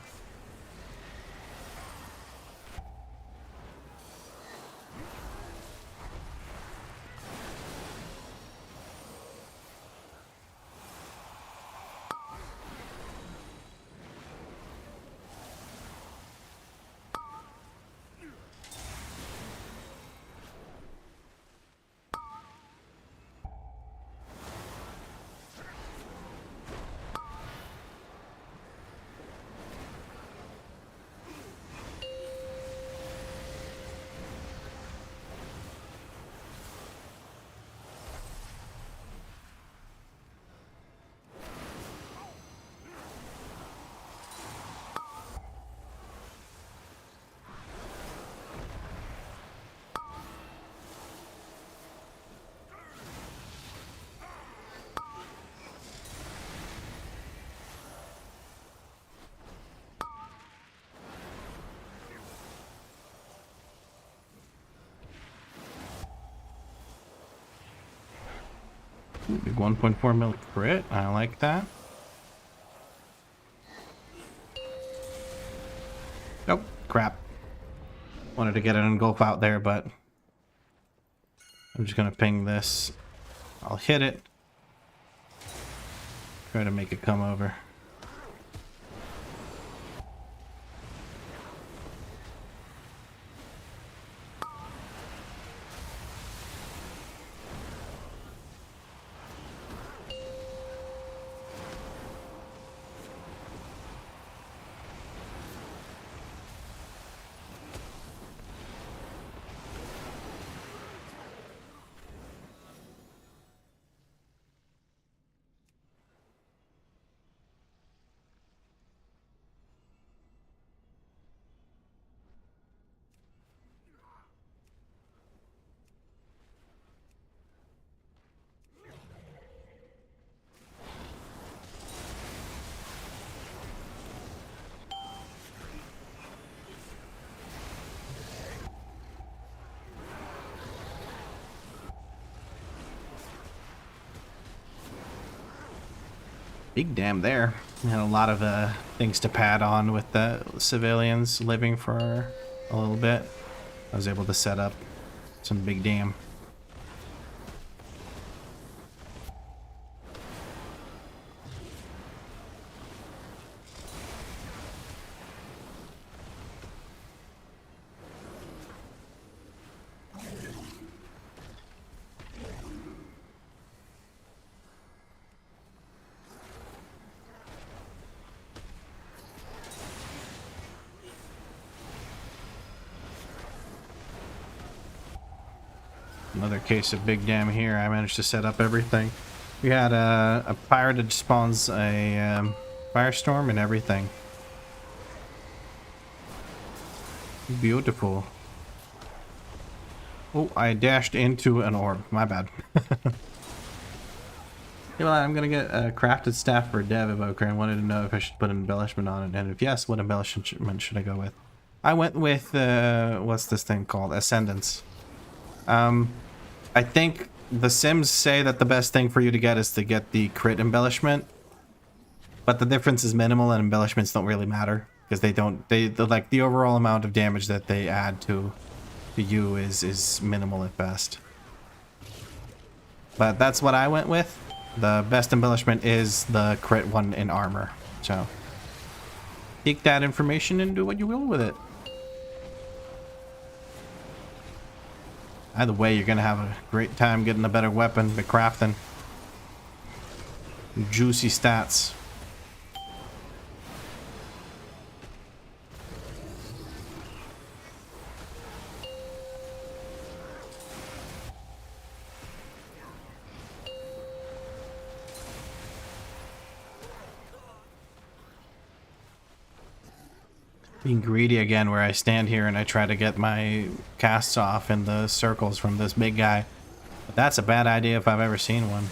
Big 1.4 mil crit. I like that. Oh, crap. Wanted to get an engulf out there, but I'm just gonna ping this. I'll hit it. Try to make it come over. Big dam there. We had a lot of things to pad on with the civilians living for a little bit. I was able to set up some big dam. Another case of big dam here. I managed to set up everything. We had a pirate that spawns a firestorm and everything. Beautiful. Oh, I dashed into an orb. My bad. Yeah, well, I'm gonna get a crafted staff for Dev Evoker and wanted to know if I should put an embellishment on it, and if yes, what embellishment should I go with? I went with what's this thing called? Ascendance. I think the Sims say that the best thing for you to get is to get the crit embellishment, but the difference is minimal and embellishments don't really matter because like the overall amount of damage that they add to you is minimal at best. But that's what I went with. The best embellishment is the crit one in armor. So take that information and do what you will with it. Either way, you're gonna have a great time getting a better weapon by crafting. Juicy stats. Being greedy again, where I stand here and I try to get my casts off in the circles from this big guy. But that's a bad idea if I've ever seen one.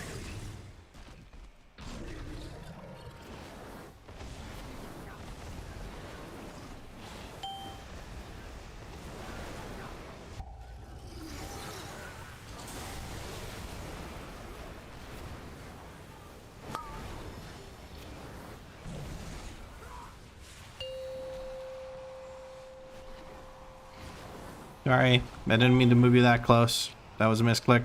Sorry, I didn't mean to move you that close. That was a misclick.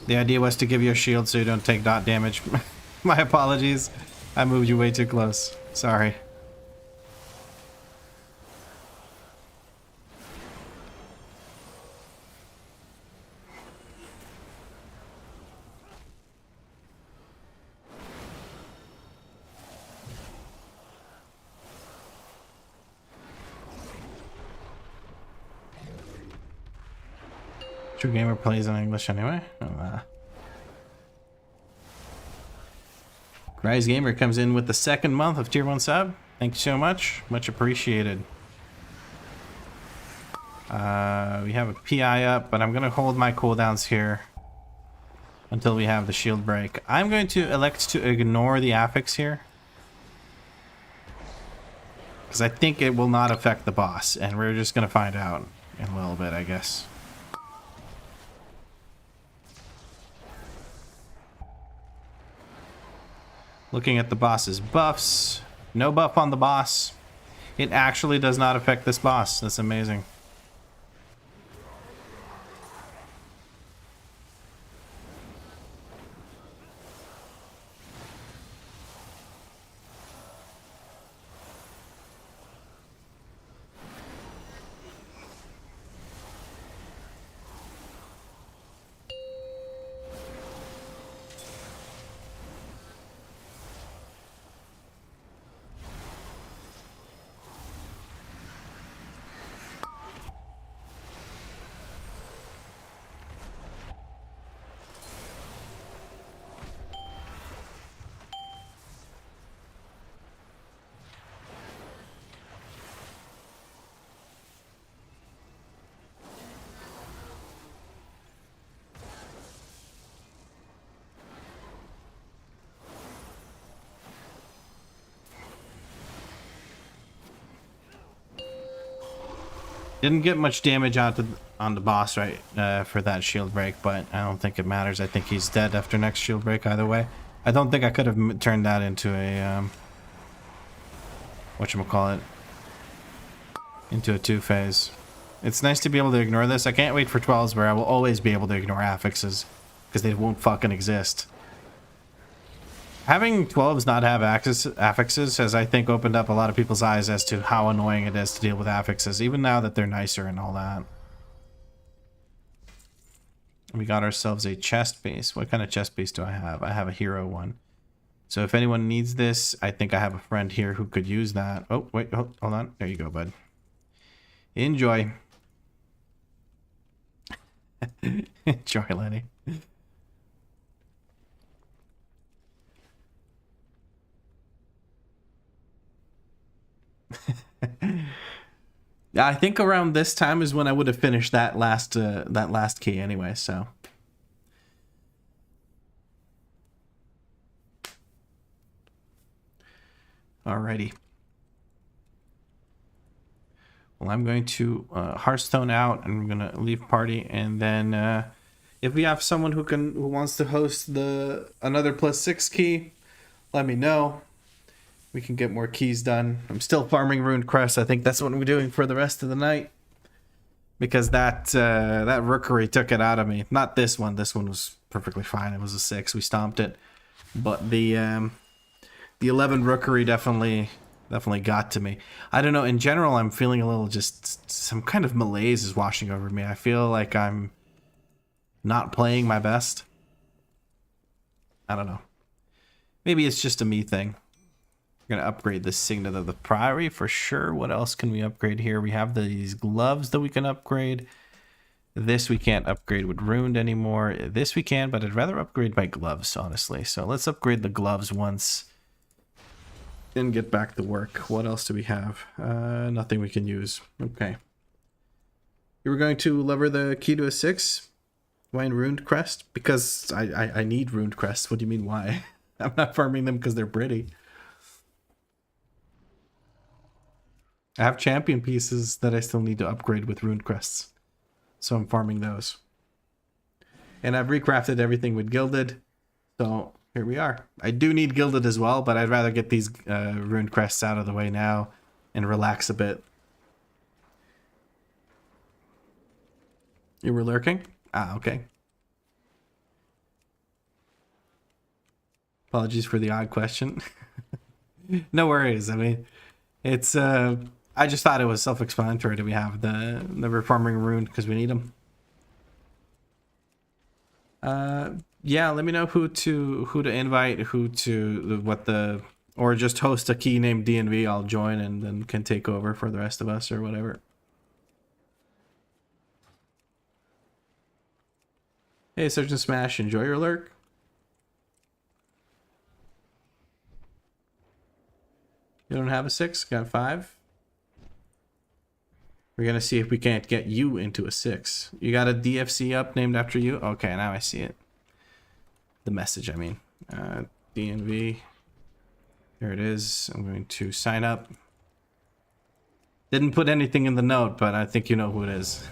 The idea was to give you a shield so you don't take dot damage. My apologies. I moved you way too close. Sorry. True Gamer plays in English anyway. Rise Gamer comes in with the second month of tier 1 sub. Thank you so much. Much appreciated. We have a PI up, but I'm going to hold my cooldowns here until we have the shield break. I'm going to elect to ignore the affix here, because I think it will not affect the boss, and we're just going to find out in a little bit, I guess. Looking at the boss's buffs, no buff on the boss. It actually does not affect this boss. That's amazing. Didn't get much damage on the boss right for that shield break, but I don't think it matters. I think he's dead after next shield break either way. I don't think I could have turned that into a whatchamacallit, into a two-phase. It's nice to be able to ignore this. I can't wait for 12s where I will always be able to ignore affixes because they won't fucking exist. Having 12s not have affixes has, I think, opened up a lot of people's eyes as to how annoying it is to deal with affixes, even now that they're nicer and all that. We got ourselves a chest base. What kind of chest base do I have? I have a hero one. So if anyone needs this, I think I have a friend here who could use that. Oh, wait, hold on. There you go, bud. Enjoy. Enjoy, Lenny. Yeah, I think around this time is when I would have finished that last key anyway, so. Alrighty. Well, I'm going to Hearthstone out, and I'm gonna leave party, and then if we have someone who wants to host another +6 key, let me know. We can get more keys done. I'm still farming Ruined Crest. I think that's what we're doing for the rest of the night, because that Rookery took it out of me. Not this one. This one was perfectly fine. It was a 6. We stomped it, but the 11 Rookery definitely got to me. I don't know. In general, I'm feeling a little just some kind of malaise is washing over me. I feel like I'm not playing my best. I don't know. Maybe it's just a me thing. We're gonna upgrade the Signet of the Priory for sure. What else can we upgrade here? We have these gloves that we can upgrade. This we can't upgrade with Ruined anymore. This we can, but I'd rather upgrade my gloves, honestly. So let's upgrade the gloves once and get back to work. What else do we have? Nothing we can use. Okay. You were going to lever the key to a 6? Why in Ruined Crest? Because I need Ruined Crest. What do you mean why? I'm not farming them because they're pretty. I have champion pieces that I still need to upgrade with Ruined Crests, so I'm farming those. And I've recrafted everything with Gilded, so here we are. I do need Gilded as well, but I'd rather get these Ruined Crests out of the way now and relax a bit. You were lurking? Ah, okay. Apologies for the odd question. No worries. I mean, it's I just thought it was self-explanatory that we have the reforming Ruined because we need them. Yeah, let me know who to invite, or just host a key named DNV. I'll join and then can take over for the rest of us or whatever. Hey, Surgeon Smash, enjoy your lurk. You don't have a 6, got 5. We're gonna see if we can't get you into a 6. You got a DFC up named after you? Okay, now I see it. The message, I mean. DNV. There it is. I'm going to sign up. Didn't put anything in the note, but I think you know who it is.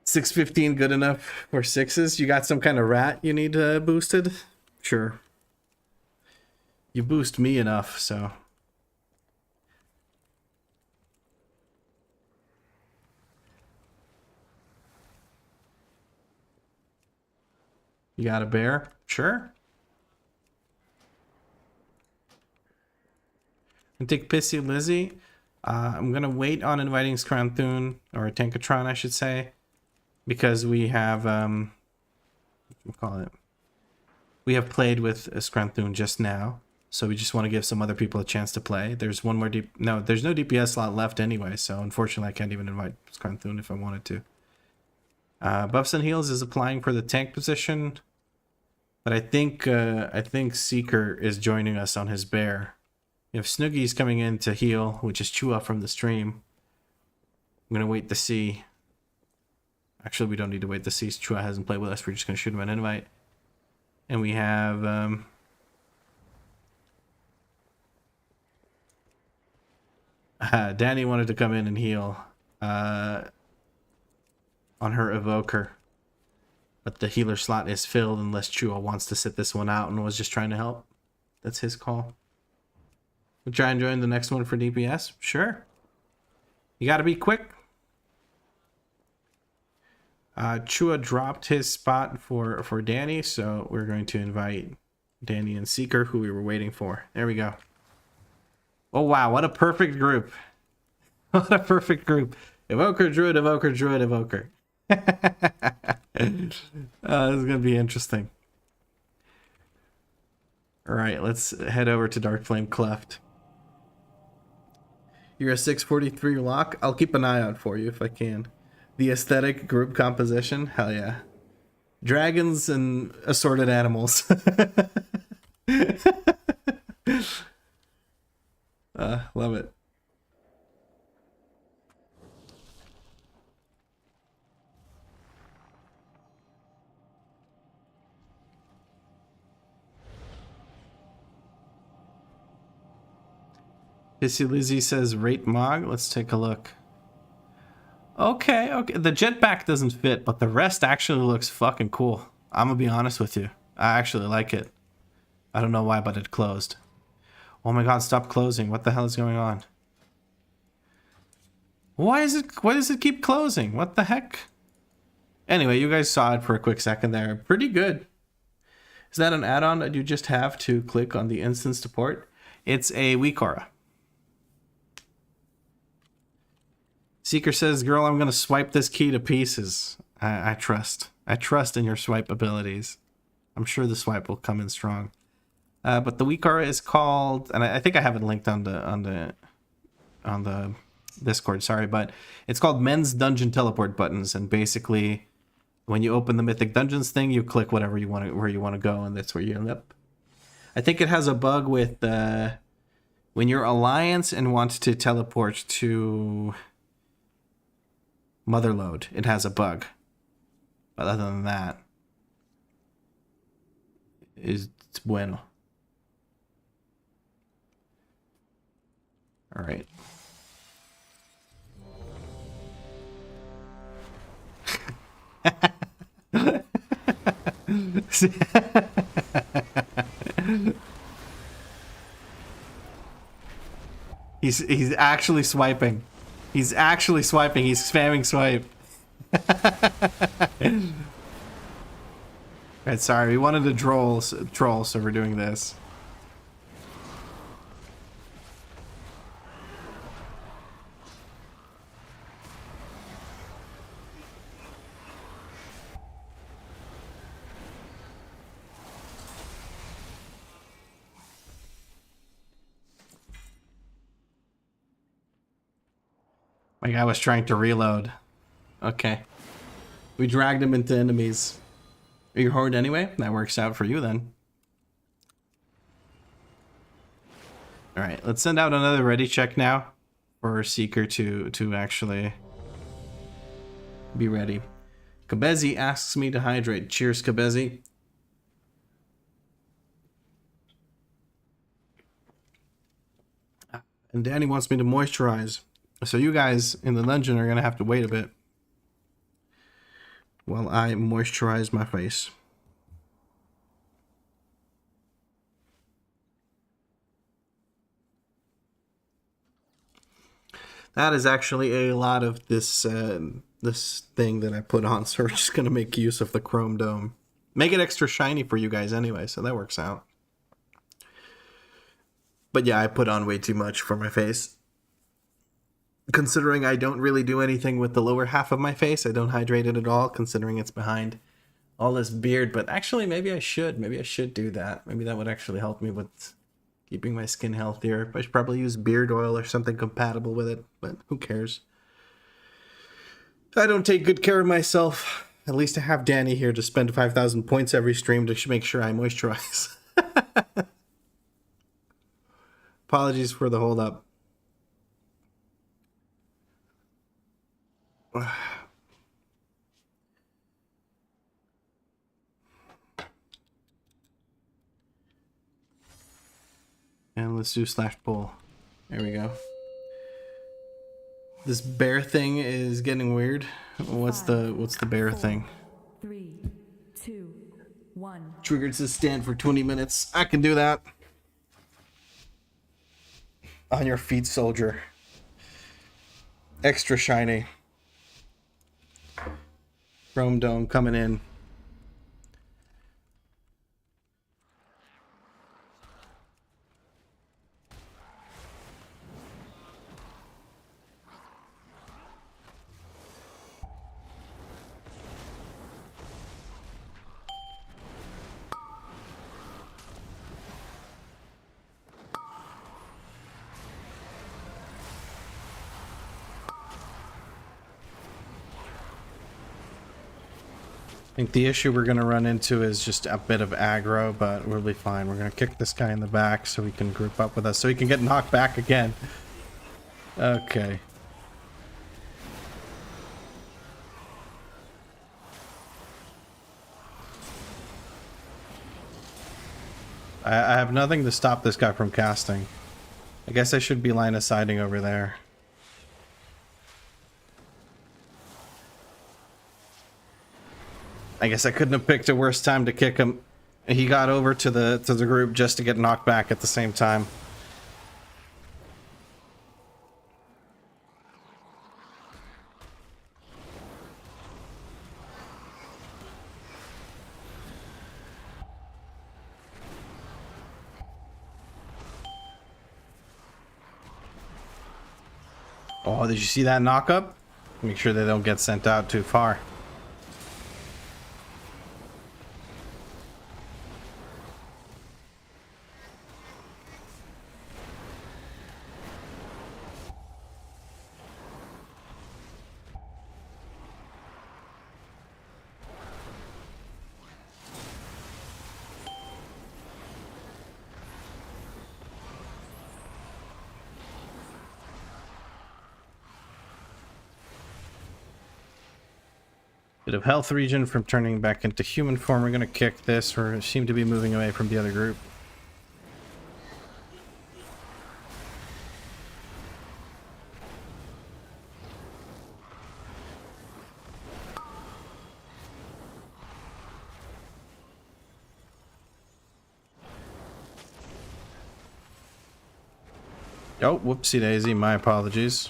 615 good enough for 6s? You got some kind of rat you need boosted? Sure. You boost me enough, so... You got a bear? Sure. And take Pissy Lizzie. I'm gonna wait on inviting Scranthune, or Tankatron, I should say, because we have we have played with Scranthune just now, so we just want to give some other people a chance to play. There's one more there's no DPS slot left anyway, so unfortunately I can't even invite Scranthune if I wanted to. Buffs and Heals is applying for the tank position, but I think Seeker is joining us on his bear. We have Snoogies coming in to heal, which is Chua from the stream. I'm gonna wait to see. Actually, we don't need to wait to see. Chua hasn't played with us. We're just gonna shoot him an invite. And we have Danny wanted to come in and heal on her Evoker. But the healer slot is filled unless Chua wants to sit this one out and was just trying to help. That's his call. We'll try and join the next one for DPS? Sure. You gotta be quick. Chua dropped his spot for Danny, so we're going to invite Danny and Seeker, who we were waiting for. There we go. Oh wow, what a perfect group. What a perfect group. Evoker, Druid, Evoker, Druid, Evoker. This is gonna be interesting. Alright, let's head over to Dark Flame Cleft. You're a 643 lock? I'll keep an eye out for you if I can. The aesthetic group composition? Hell yeah. Dragons and assorted animals. Love it. Pissy Lizzie says rate Mog. Let's take a look. Okay, okay. The jetpack doesn't fit, but the rest actually looks fucking cool. I'm gonna be honest with you. I actually like it. I don't know why, but it closed. Oh my god, stop closing. What the hell is going on? Why does it keep closing? What the heck? Anyway, you guys saw it for a quick second there. Pretty good. Is that an add-on that you just have to click on the instance to port? It's a WeakAuras. Seeker says, girl, I'm going to swipe this key to pieces. I trust. I trust in your swipe abilities. I'm sure the swipe will come in strong. But the WeakAuras is called, and I think I have it linked on the Discord, sorry, but it's called Men's Dungeon Teleport Buttons, and basically when you open the Mythic Dungeons thing, you click whatever you want to, where you want to go, and that's where you end up. I think it has a bug with when you're Alliance and want to teleport to Motherlode, it has a bug. But other than that, it's bueno. All right. He's actually swiping. He's actually swiping. He's spamming swipe. Right, sorry. We wanted to troll, so we're doing this. My guy was trying to reload. Okay. We dragged him into enemies. Are you horde anyway? That works out for you then. Alright, let's send out another ready check now for Seeker to actually be ready. Kabezi asks me to hydrate. Cheers, Kabezi. And Danny wants me to moisturize. So you guys in the dungeon are going to have to wait a bit while I moisturize my face. That is actually a lot of this this thing that I put on, so we're just going to make use of the chrome dome. Make it extra shiny for you guys anyway, so that works out. But yeah, I put on way too much for my face. Considering I don't really do anything with the lower half of my face, I don't hydrate it at all, considering it's behind all this beard. But actually, maybe I should. Maybe I should do that. Maybe that would actually help me with keeping my skin healthier. I should probably use beard oil or something compatible with it, but who cares? I don't take good care of myself. At least I have Danny here to spend 5,000 points every stream to make sure I moisturize. Apologies for the hold up. And let's do slash pull. There we go. This bear thing is getting weird. What's the bear thing? 3, 1. Triggered to stand for 20 minutes. I can do that. On your feet, soldier. Extra shiny. Chrome Dome coming in. I think the issue we're going to run into is just a bit of aggro, but we'll be fine. We're going to kick this guy in the back so he can group up with us, so he can get knocked back again. Okay. I have nothing to stop this guy from casting. I guess I should be line of sighting over there. I guess I couldn't have picked a worse time to kick him. He got over to the group just to get knocked back at the same time. Oh, did you see that knock up? Make sure they don't get sent out too far. Bit of health regen from turning back into human form. We're going to kick this. We seem to be moving away from the other group. Oh, whoopsie daisy. My apologies.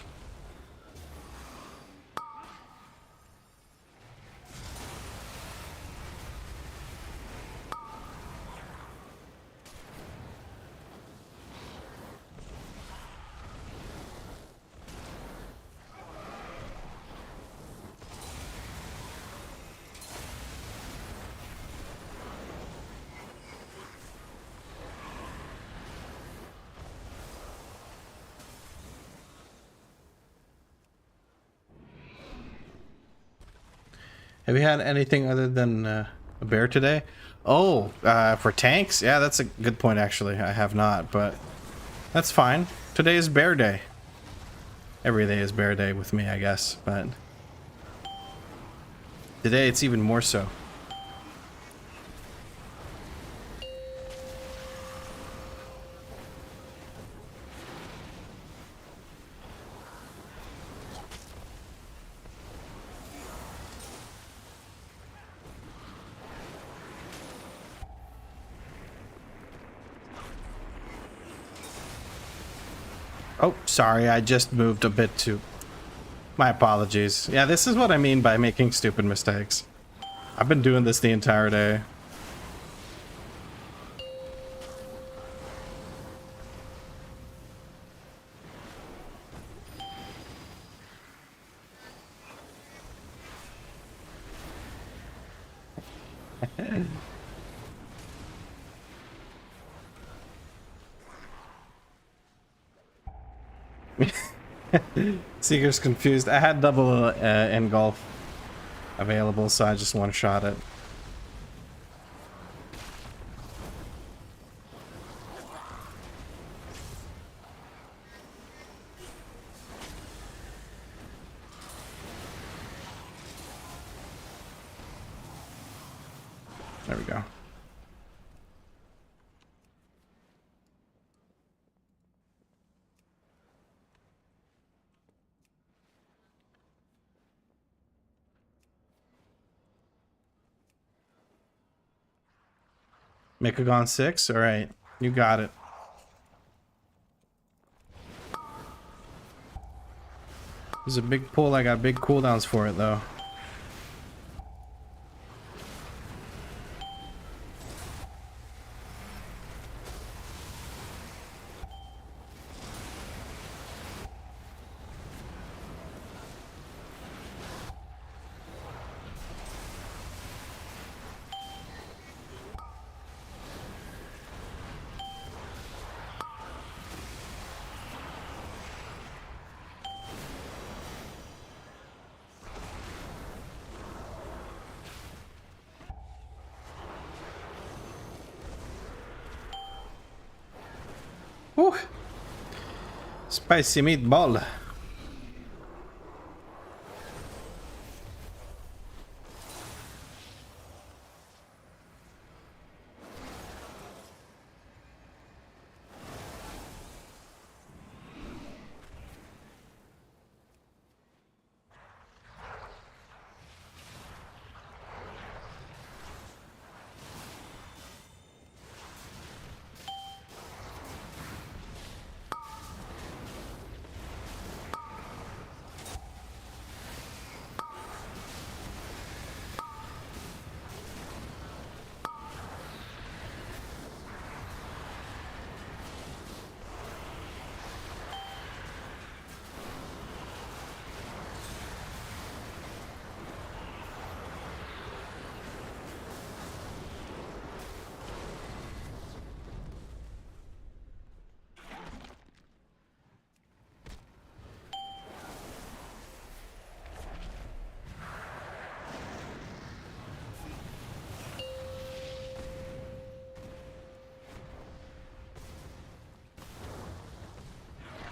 Have you had anything other than a bear today? Oh, for tanks? Yeah, that's a good point, actually. I have not, but that's fine. Today is bear day. Every day is bear day with me, I guess, but today it's even more so. Oh, sorry, I just moved a bit too... My apologies. Yeah, this is what I mean by making stupid mistakes. I've been doing this the entire day. Seeker's confused. I had double engulf available, so I just one-shot it. There we go. Mechagon 6? Alright, you got it. This is a big pull. I got big cooldowns for it though. Whew. Spicy meatball.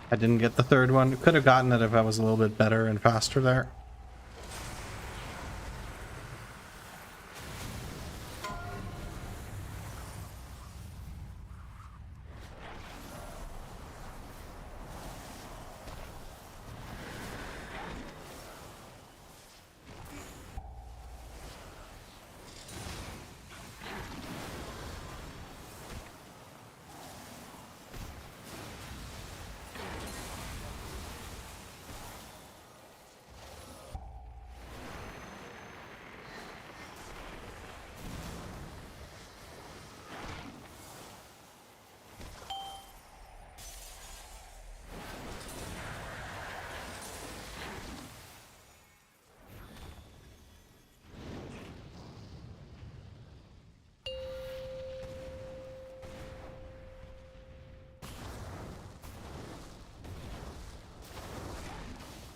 I didn't get the third one. Could have gotten it if I was a little bit better and faster there.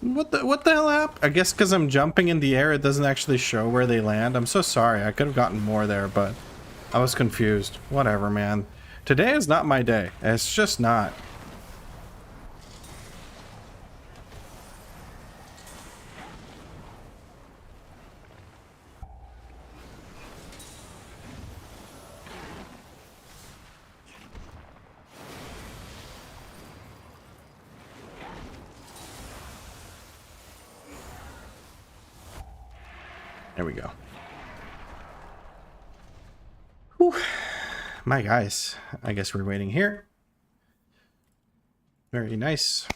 What the hell happened? I guess because I'm jumping in the air, it doesn't actually show where they land. I'm so sorry. I could have gotten more there, but I was confused. Whatever, man. Today is not my day. It's just not. There we go. Whew. My guys, I guess we're waiting here. Very nice.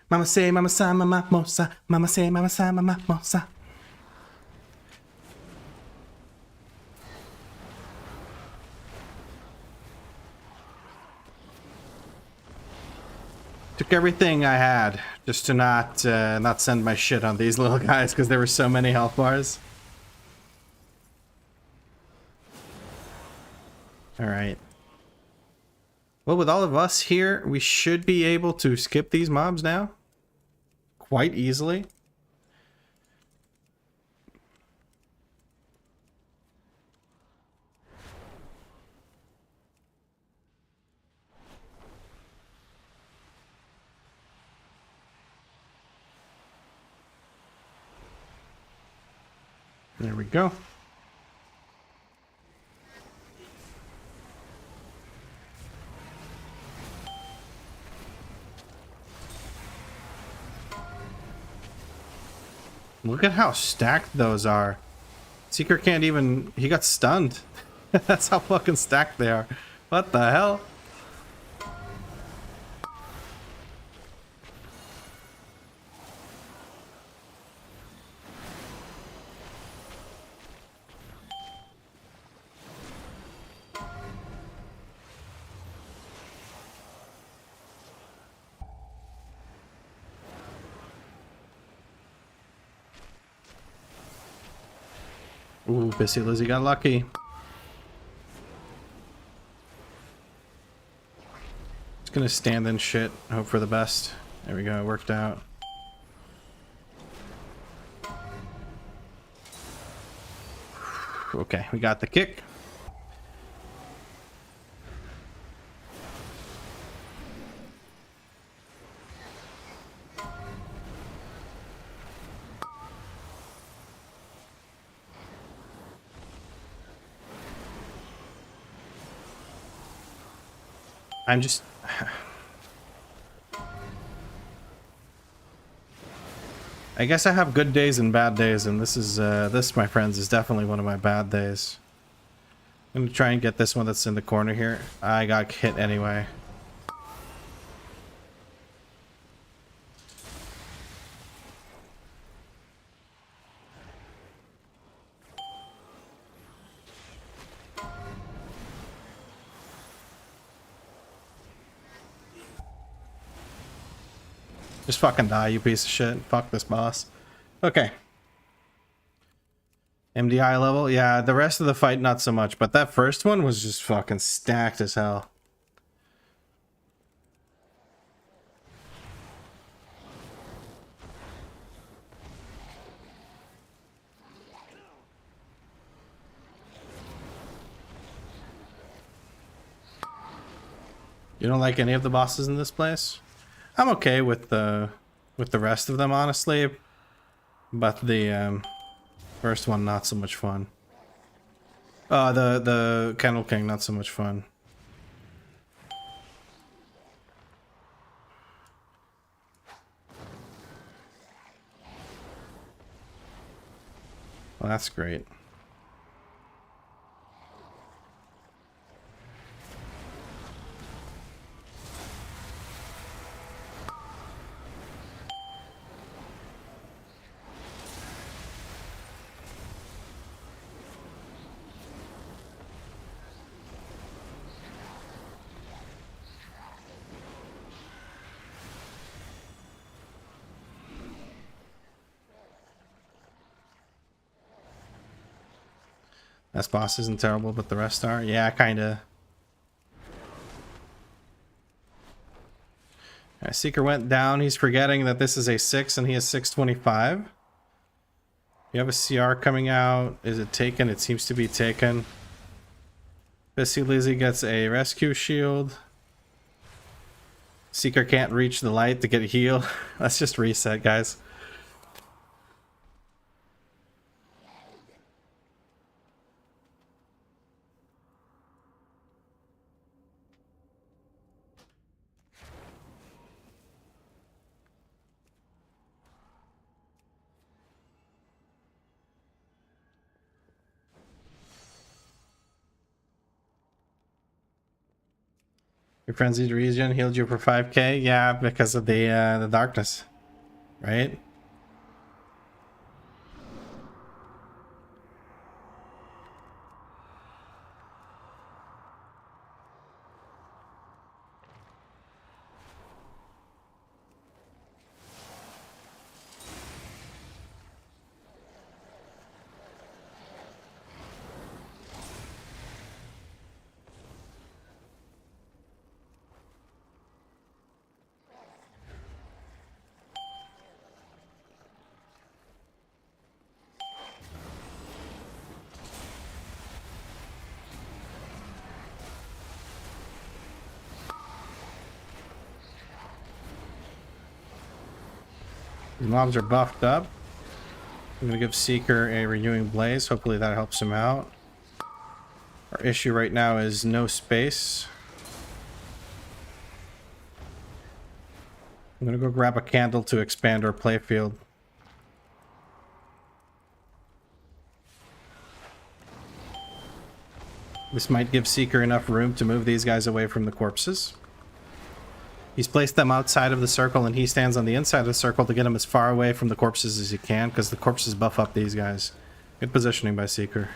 Mama say, mama sa, mama mosa. Mama say, mama sa, mama mosa. Took everything I had just to not send my shit on these little guys because there were so many health bars. All right. Well, with all of us here, we should be able to skip these mobs now quite easily. There we go. Look at how stacked those are. Seeker can't even... He got stunned. That's how fucking stacked they are. What the hell? Ooh, Pissy Lizzie got lucky. Just gonna stand in shit, hope for the best. There we go, it worked out. Okay, we got the kick. I'm just... I guess I have good days and bad days, and this is, this, my friends, is definitely one of my bad days. I'm gonna try and get this one that's in the corner here. I got hit anyway. Just fucking die, you piece of shit. Fuck this boss. Okay. MDI level? Yeah, the rest of the fight not so much, but that first one was just fucking stacked as hell. You don't like any of the bosses in this place? I'm okay with the rest of them, honestly, but the first one not so much fun. The Kennel King not so much fun. Well, that's great. This boss isn't terrible, but the rest are. Yeah, kinda. Alright, Seeker went down. He's forgetting that this is a 6 and he has 625. You have a CR coming out. Is it taken? It seems to be taken. Pissy Lizzie gets a rescue shield. Seeker can't reach the light to get a heal. Let's just reset, guys. Your frenzied region healed you for 5k? Yeah, because of the darkness, right? These mobs are buffed up. I'm gonna give Seeker a renewing blaze. Hopefully that helps him out. Our issue right now is no space. I'm gonna go grab a candle to expand our playfield. This might give Seeker enough room to move these guys away from the corpses. He's placed them outside of the circle, and he stands on the inside of the circle to get them as far away from the corpses as he can, because the corpses buff up these guys. Good positioning by Seeker.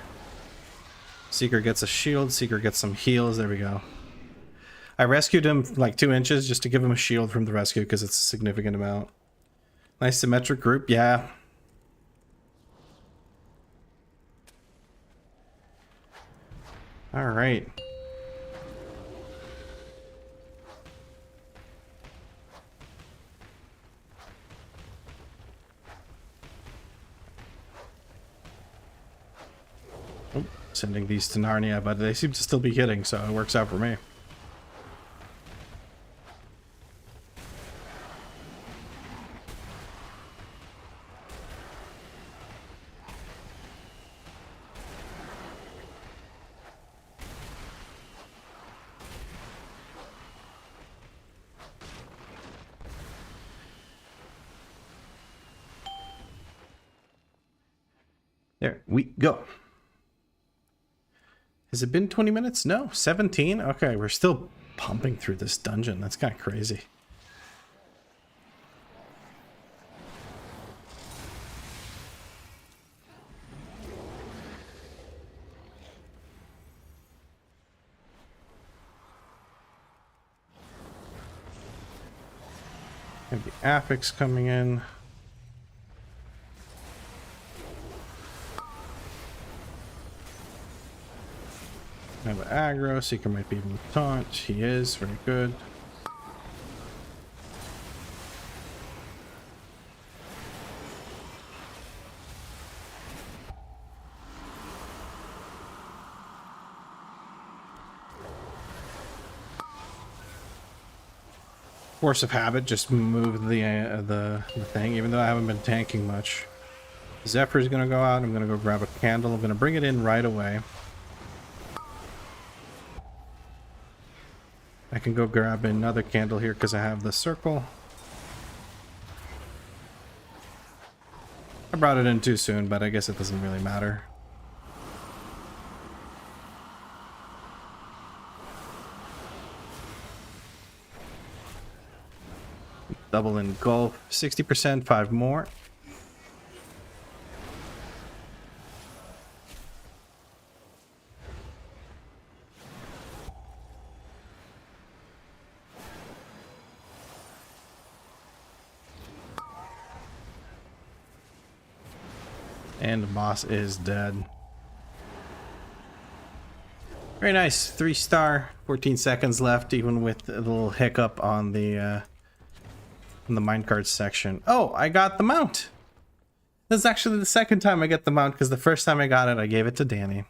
Seeker gets a shield. Seeker gets some heals. There we go. I rescued him like 2 inches just to give him a shield from the rescue, because it's a significant amount. Nice symmetric group. Yeah. All right. Oh, sending these to Narnia, but they seem to still be hitting, so it works out for me. There we go. Has it been 20 minutes? No, 17? Okay, we're still pumping through this dungeon. That's kind of crazy. And the affix coming in. I have an aggro. Seeker might be able to taunt. He is. Very good. Force of habit, just move the thing, even though I haven't been tanking much. Zephyr is going to go out. I'm going to go grab a candle. I'm going to bring it in right away. I can go grab another candle here because I have the circle. I brought it in too soon, but I guess it doesn't really matter. Double engulf, 60%, 5 more. And the boss is dead. Very nice. 3-star, 14 seconds left, even with a little hiccup on the minecart section. Oh, I got the mount. This is actually the second time I get the mount, because the first time I got it, I gave it to Danny.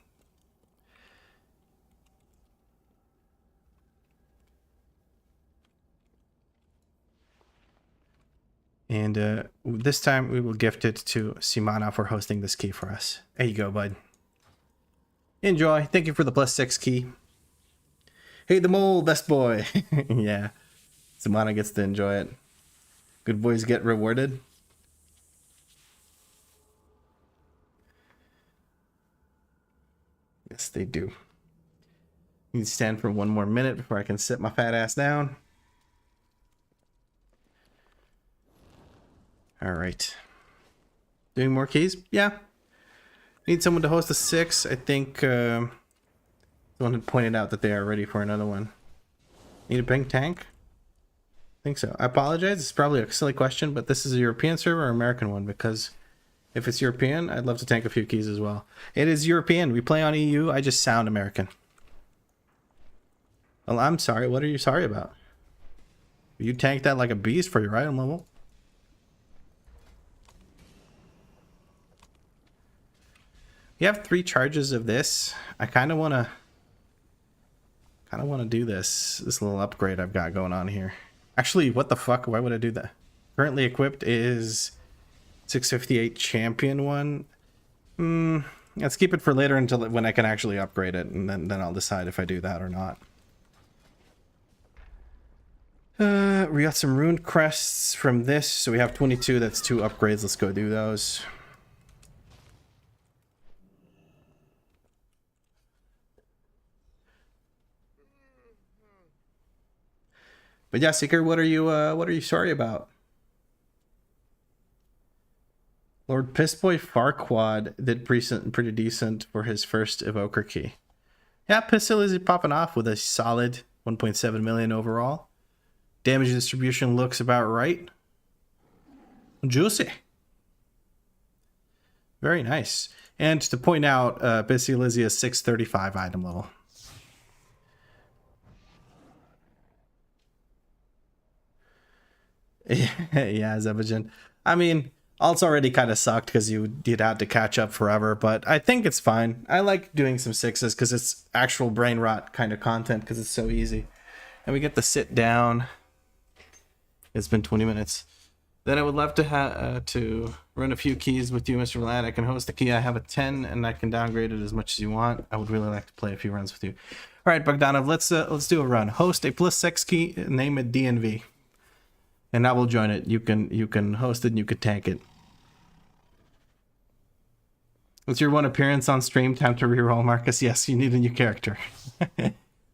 And this time we will gift it to Simana for hosting this key for us. There you go, bud. Enjoy. Thank you for the +6 key. Hey, the mole, best boy. Yeah. Simana gets to enjoy it. Good boys get rewarded. Yes, they do. Need to stand for 1 more minute before I can sit my fat ass down. All right. Doing more keys? Yeah. Need someone to host a 6. I think someone had pointed out that they are ready for another one. Need a pink tank? I think so. I apologize. It's probably a silly question, but this is a European server or American one? Because if it's European, I'd love to tank a few keys as well. It is European. We play on EU. I just sound American. Well, I'm sorry. What are you sorry about? You tanked that like a beast for your item level. You have 3 charges of this. I kind of want to do this little upgrade I've got going on here. Actually, what the fuck? Why would I do that? Currently equipped is 658 champion one. Let's keep it for later until when I can actually upgrade it, and then I'll decide if I do that or not. We got some rune crests from this, so we have 22. That's 2 upgrades. Let's go do those. But yeah, Seeker, what are you sorry about? Lord Pissboy Farquaad did pretty decent for his first Evoker key. Yeah, Pissil is popping off with a solid 1.7 million overall. Damage distribution looks about right. Juicy. Very nice. And to point out, Pissil is a 635 item level. Yeah, Zevagen. I mean, Alt's already kind of sucked because you'd have to catch up forever, but I think it's fine. I like doing some 6s because it's actual brain rot kind of content because it's so easy. And we get to sit down. It's been 20 minutes. Then I would love to run a few keys with you, Mr. Vlad. I can host a key. I have a 10, and I can downgrade it as much as you want. I would really like to play a few runs with you. All right, Bogdanov, let's do a run. Host a +6 key. Name it DNV, and I will join it. You can host it and you can tank it. What's your one appearance on stream? Time to reroll, Marcus. Yes, you need a new character.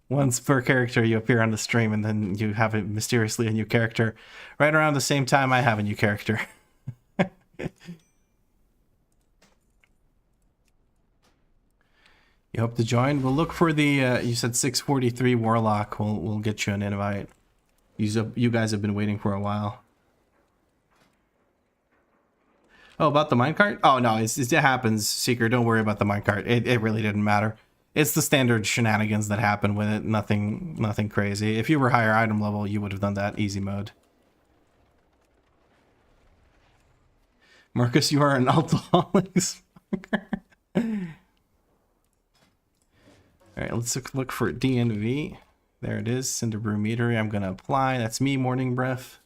Once per character, you appear on the stream, and then you have it mysteriously a new character. Right around the same time, I have a new character. You hope to join? We'll look for the, you said 643 Warlock. We'll get you an invite. You guys have been waiting for a while. Oh, about the minecart? Oh, no, it happens, Seeker. Don't worry about the minecart. It really didn't matter. It's the standard shenanigans that happen with it. Nothing crazy. If you were higher item level, you would have done that easy mode. Marcus, you are an alcoholic smoker. Alright, let's look for DNV. There it is, Cinder Brew Meadery. I'm going to apply. That's me, Morning Breath.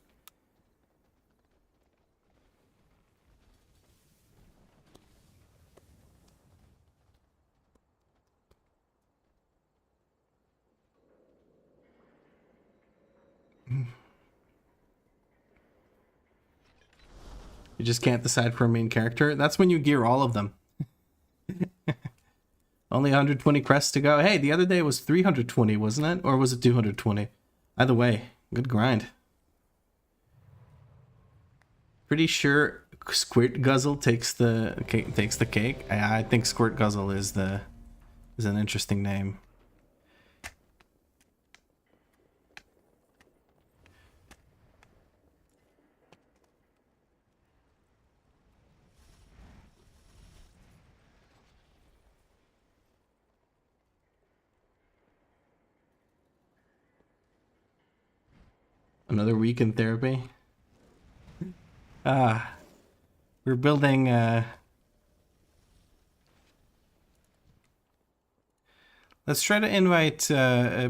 You just can't decide for a main character. That's when you gear all of them. Only 120 crests to go. Hey, the other day was 320, wasn't it? Or was it 220? Either way, good grind. Pretty sure Squirt Guzzle takes the cake. I think Squirt Guzzle is an interesting name. Another week in therapy. We're building let's try to invite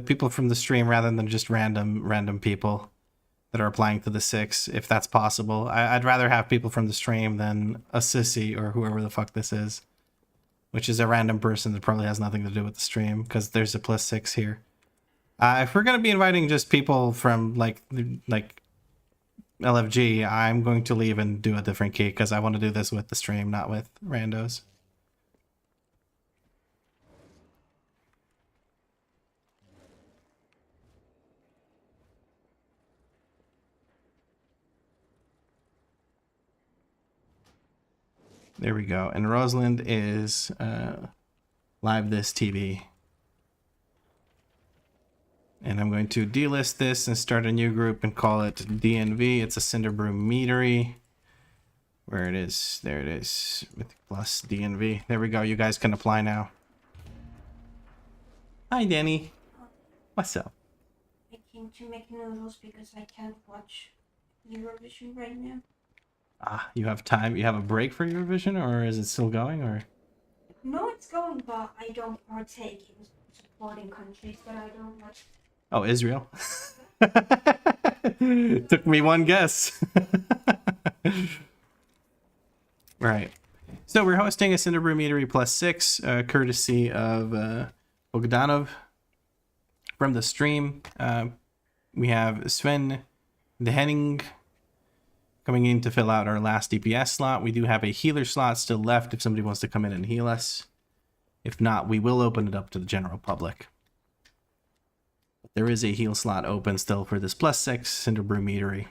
people from the stream rather than just random people that are applying to the 6, if that's possible. I'd rather have people from the stream than a sissy or whoever the fuck this is, which is a random person that probably has nothing to do with the stream because there's a +6 here. If we're gonna be inviting just people from like LFG, I'm going to leave and do a different key because I want to do this with the stream, not with randos. There we go. And Rosalind is live this TV. And I'm going to delist this and start a new group and call it DNV. It's a Cinder Brew Meadery. Where it is. There it is. Mythic Plus DNV. There we go. You guys can apply now. Hi, Danny. What's up? I came to make noodles because I can't watch Eurovision right now. Ah, you have time? You have a break for Eurovision, or is it still going, or? No, it's going, but I don't partake in supporting countries that I don't watch. Oh, Israel. Took me one guess. Right. So we're hosting a Cinder Brew Meadery +6, courtesy of Bogdanov from the stream. We have Sven the Henning coming in to fill out our last DPS slot. We do have a healer slot still left if somebody wants to come in and heal us. If not, we will open it up to the general public. there is a heal slot open still for this +6 Cinder Brew Meadery.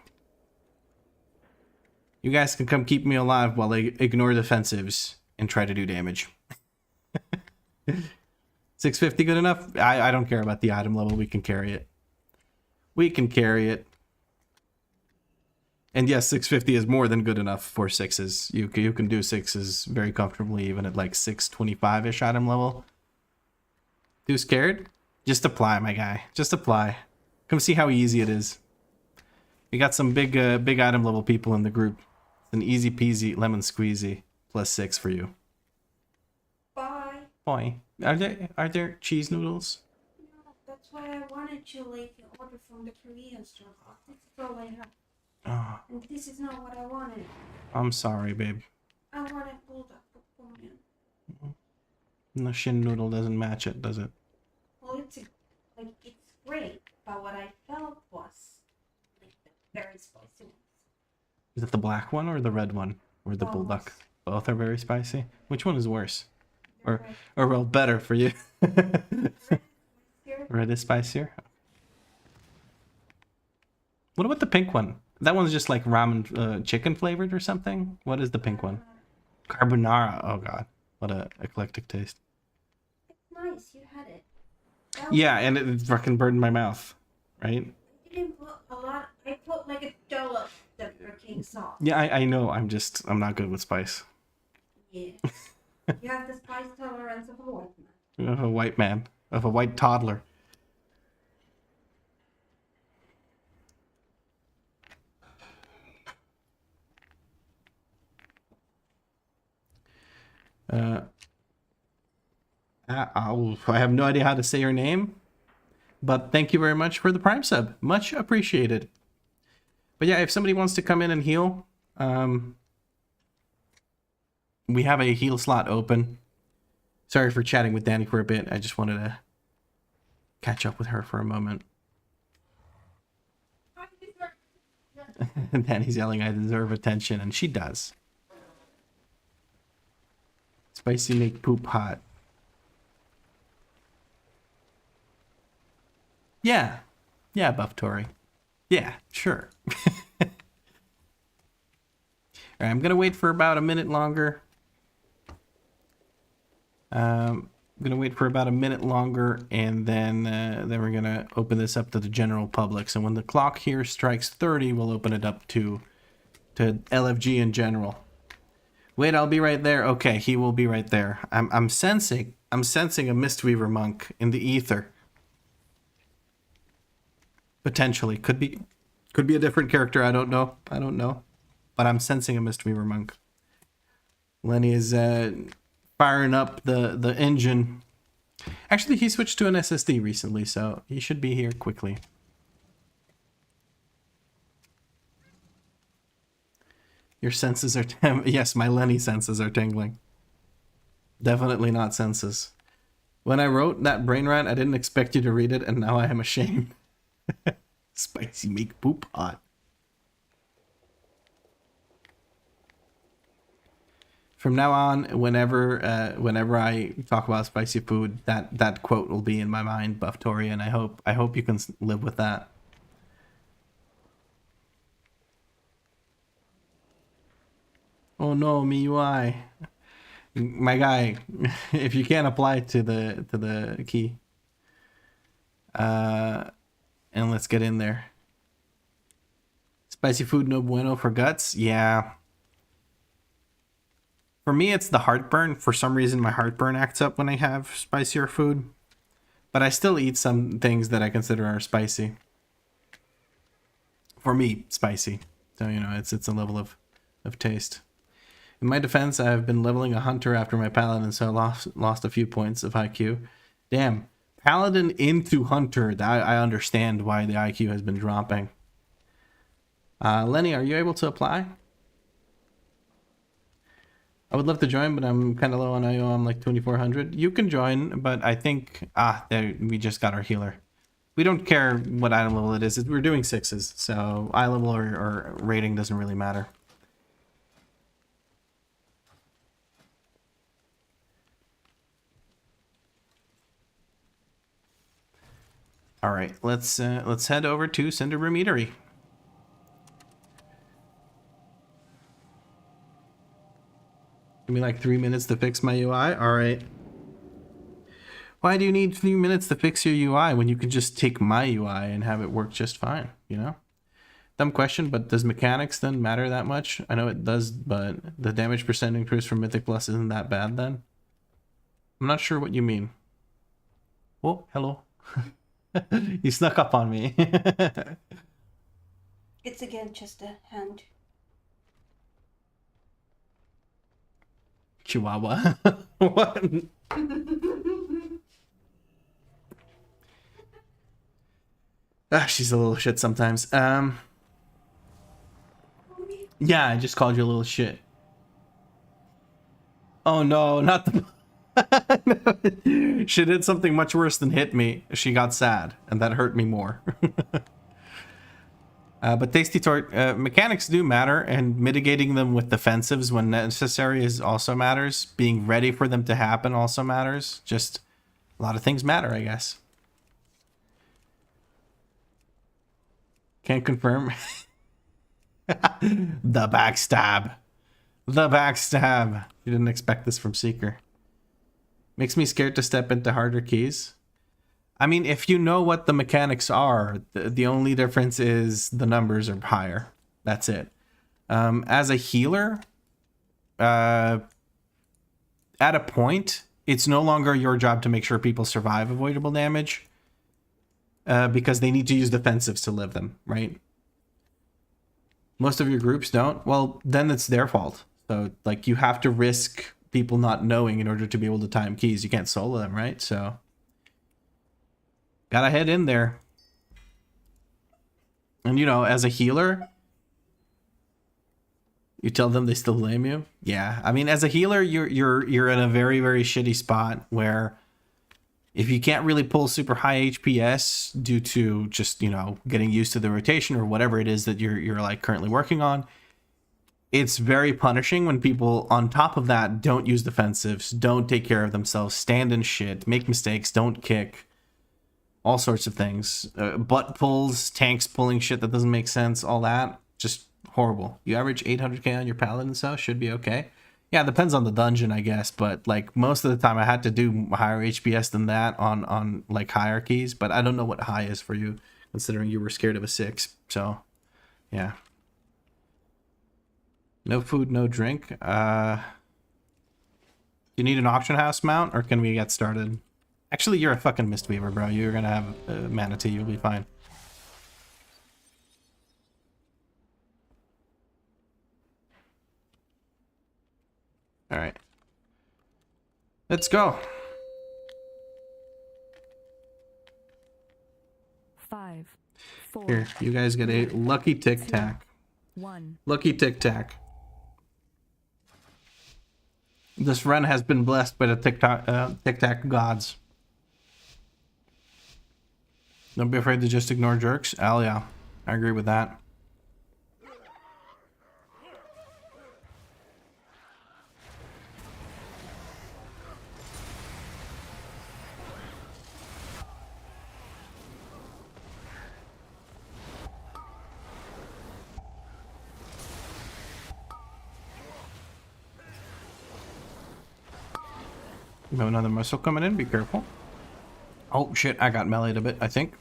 You guys can come keep me alive while I ignore defensives and try to do damage. 650 good enough? I don't care about the item level. We can carry it. We can carry it. And yes, 650 is more than good enough for 6s. You can do 6s very comfortably, even at like 625-ish item level. Too scared? Just apply, my guy. Just apply. Come see how easy it is. We got some big item level people in the group. It's an easy peasy lemon squeezy +6 for you. Bye. Boy, are there cheese noodles? No, that's why I wanted to like order from the Korean store. This is all I have. Oh, And this is not what I wanted. I'm sorry, babe. I wanted bulldog pepperoni. The shin noodle doesn't match it, does it? Well, it's great, but what I felt was like the very spicy ones. Is it the black one or the red one? Or the Both. bulldog? Both are very spicy. Which one is worse? They're Or well, better for you. Here, Red is spicier. What about the pink one? That one's just like ramen chicken flavored or something? What is the pink one? Carbonara. Oh god. What a eclectic taste. it's nice. You had it. That Yeah, and it fucking burned my mouth. Right? I didn't put a lot. I put like a dollop of king sauce. Yeah, I know. I'm not good with spice. Yeah. You have the spice tolerance of a white man. Of a white man. Of a white toddler. I have no idea how to say your name, but thank you very much for the Prime sub. Much appreciated. But yeah, if somebody wants to come in and heal, we have a heal slot open. Sorry for chatting with Danny for a bit. I just wanted to catch up with her for a moment. Danny's yelling, I deserve attention, and she does. Spicy make poop hot. Yeah. Yeah, Buff Tory. Yeah, sure. Alright, I'm gonna wait for about a minute longer. I'm gonna wait for about a minute longer, and then we're gonna open this up to the general public. So when the clock here strikes 30, we'll open it up to LFG in general. Wait, I'll be right there. Okay, he will be right there. I'm sensing a Mistweaver monk in the ether. Potentially, could be a different character. I don't know. But I'm sensing a Mistweaver monk. Lenny is firing up the engine. Actually, he switched to an SSD recently, so he should be here quickly. Your senses are yes, my Lenny senses are tingling. Definitely not senses. When I wrote that brain rant, I didn't expect you to read it, and now I am ashamed. Spicy make poop hot. From now on, whenever I talk about spicy food, that quote will be in my mind, Buff Tory, and I hope you can live with that. Oh no, MIUI. My guy, if you can't apply to the key. And let's get in there. Spicy food no bueno for guts? Yeah. For me, it's the heartburn. For some reason, my heartburn acts up when I have spicier food. But I still eat some things that I consider are spicy. For me, spicy. So, you know, it's a level of taste. In my defense, I have been leveling a hunter after my paladin, so I lost a few points of IQ. Damn. Paladin into hunter. I understand why the IQ has been dropping. Lenny, are you able to apply? I would love to join, but I'm kind of low on IO. I'm like 2400. You can join, but I think... there, we just got our healer. We don't care what item level it is. We're doing 6s, so eye level or rating doesn't really matter. All right, let's head over to Cinderroom Eatery. Give me like 3 minutes to fix my UI. All right. Why do you need 3 minutes to fix your UI when you can just take my UI and have it work just fine? You know? Dumb question, but does mechanics then matter that much? I know it does, but the damage percent increase from Mythic Plus isn't that bad then? I'm not sure what you mean. Oh, hello. You snuck up on me. It's again just a hand. Chihuahua. What? She's a little shit sometimes. Yeah, I just called you a little shit. Oh no, not the... She did something much worse than hit me. She got sad, and that hurt me more. But Tasty Tort, mechanics do matter, and mitigating them with defensives when necessary is also matters. Being ready for them to happen also matters. Just a lot of things matter, I guess. Can't confirm. The backstab. The backstab. You didn't expect this from Seeker. Makes me scared to step into harder keys. I mean, if you know what the mechanics are, the only difference is the numbers are higher. That's it. As a healer, at a point, it's no longer your job to make sure people survive avoidable damage. Because they need to use defensives to live them, right? Most of your groups don't. Well, then it's their fault. So, like, you have to risk people not knowing in order to be able to time keys. You can't solo them, right? So, gotta head in there. And, you know, as a healer, you tell them they still blame you. Yeah, I mean, as a healer, you're in a very, very shitty spot where if you can't really pull super high HPS due to just, you know, getting used to the rotation or whatever it is that you're like currently working on, it's very punishing when people on top of that don't use defensives, don't take care of themselves, stand in shit, make mistakes, don't kick, all sorts of things. Butt pulls, tanks pulling shit that doesn't make sense, all that. Just horrible. You average 800k on your paladin, so should be okay. Yeah, it depends on the dungeon, I guess, but like most of the time I had to do higher HPS than that on like hierarchies, but I don't know what high is for you, considering you were scared of a 6. So, yeah. No food, no drink. You need an auction house mount, or can we get started? Actually, you're a fucking Mistweaver, bro. You're gonna have manatee. You'll be fine. All right. Let's go. 5, 4. Here, you guys get a lucky tic tac. 1. Lucky tic tac. This run has been blessed by the tic tac gods. Don't be afraid to just ignore jerks. Hell yeah, I agree with that. We have another muscle coming in, be careful. Oh shit, I got meleeed a bit, I think.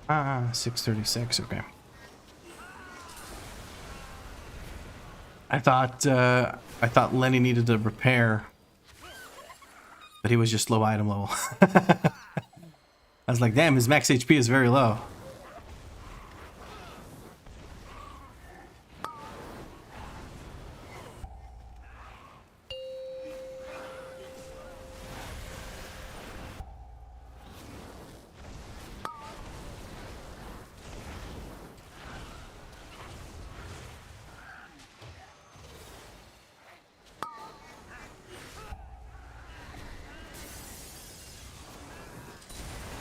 Ah, 636, okay. I thought Lenny needed to repair, but he was just low item level. I was like, damn, his max HP is very low.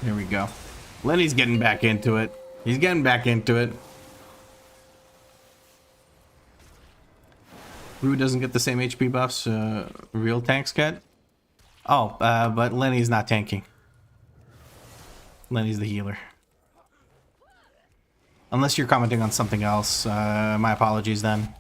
There we go. Lenny's getting back into it. He's getting back into it. Rue doesn't get the same HP buffs real tanks get. Oh, but Lenny's not tanking. Lenny's the healer. Unless you're commenting on something else, my apologies then.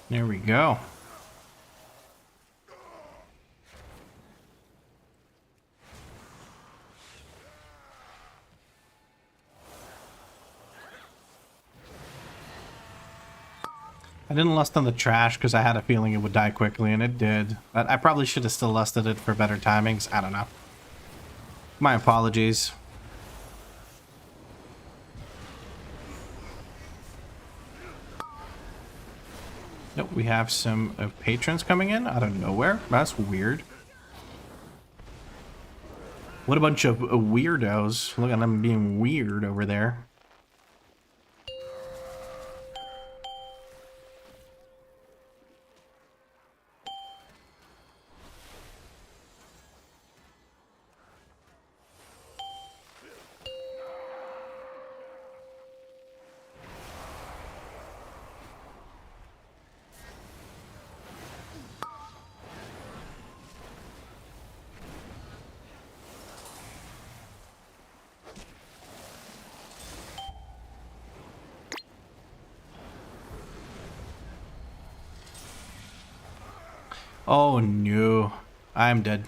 There we go. I didn't lust on the trash because I had a feeling it would die quickly, and it did. But I probably should have still lusted it for better timings. I don't know. My apologies. Nope, we have some patrons coming in out of nowhere. That's weird. What a bunch of weirdos. Look at them being weird over there. Oh no, I'm dead.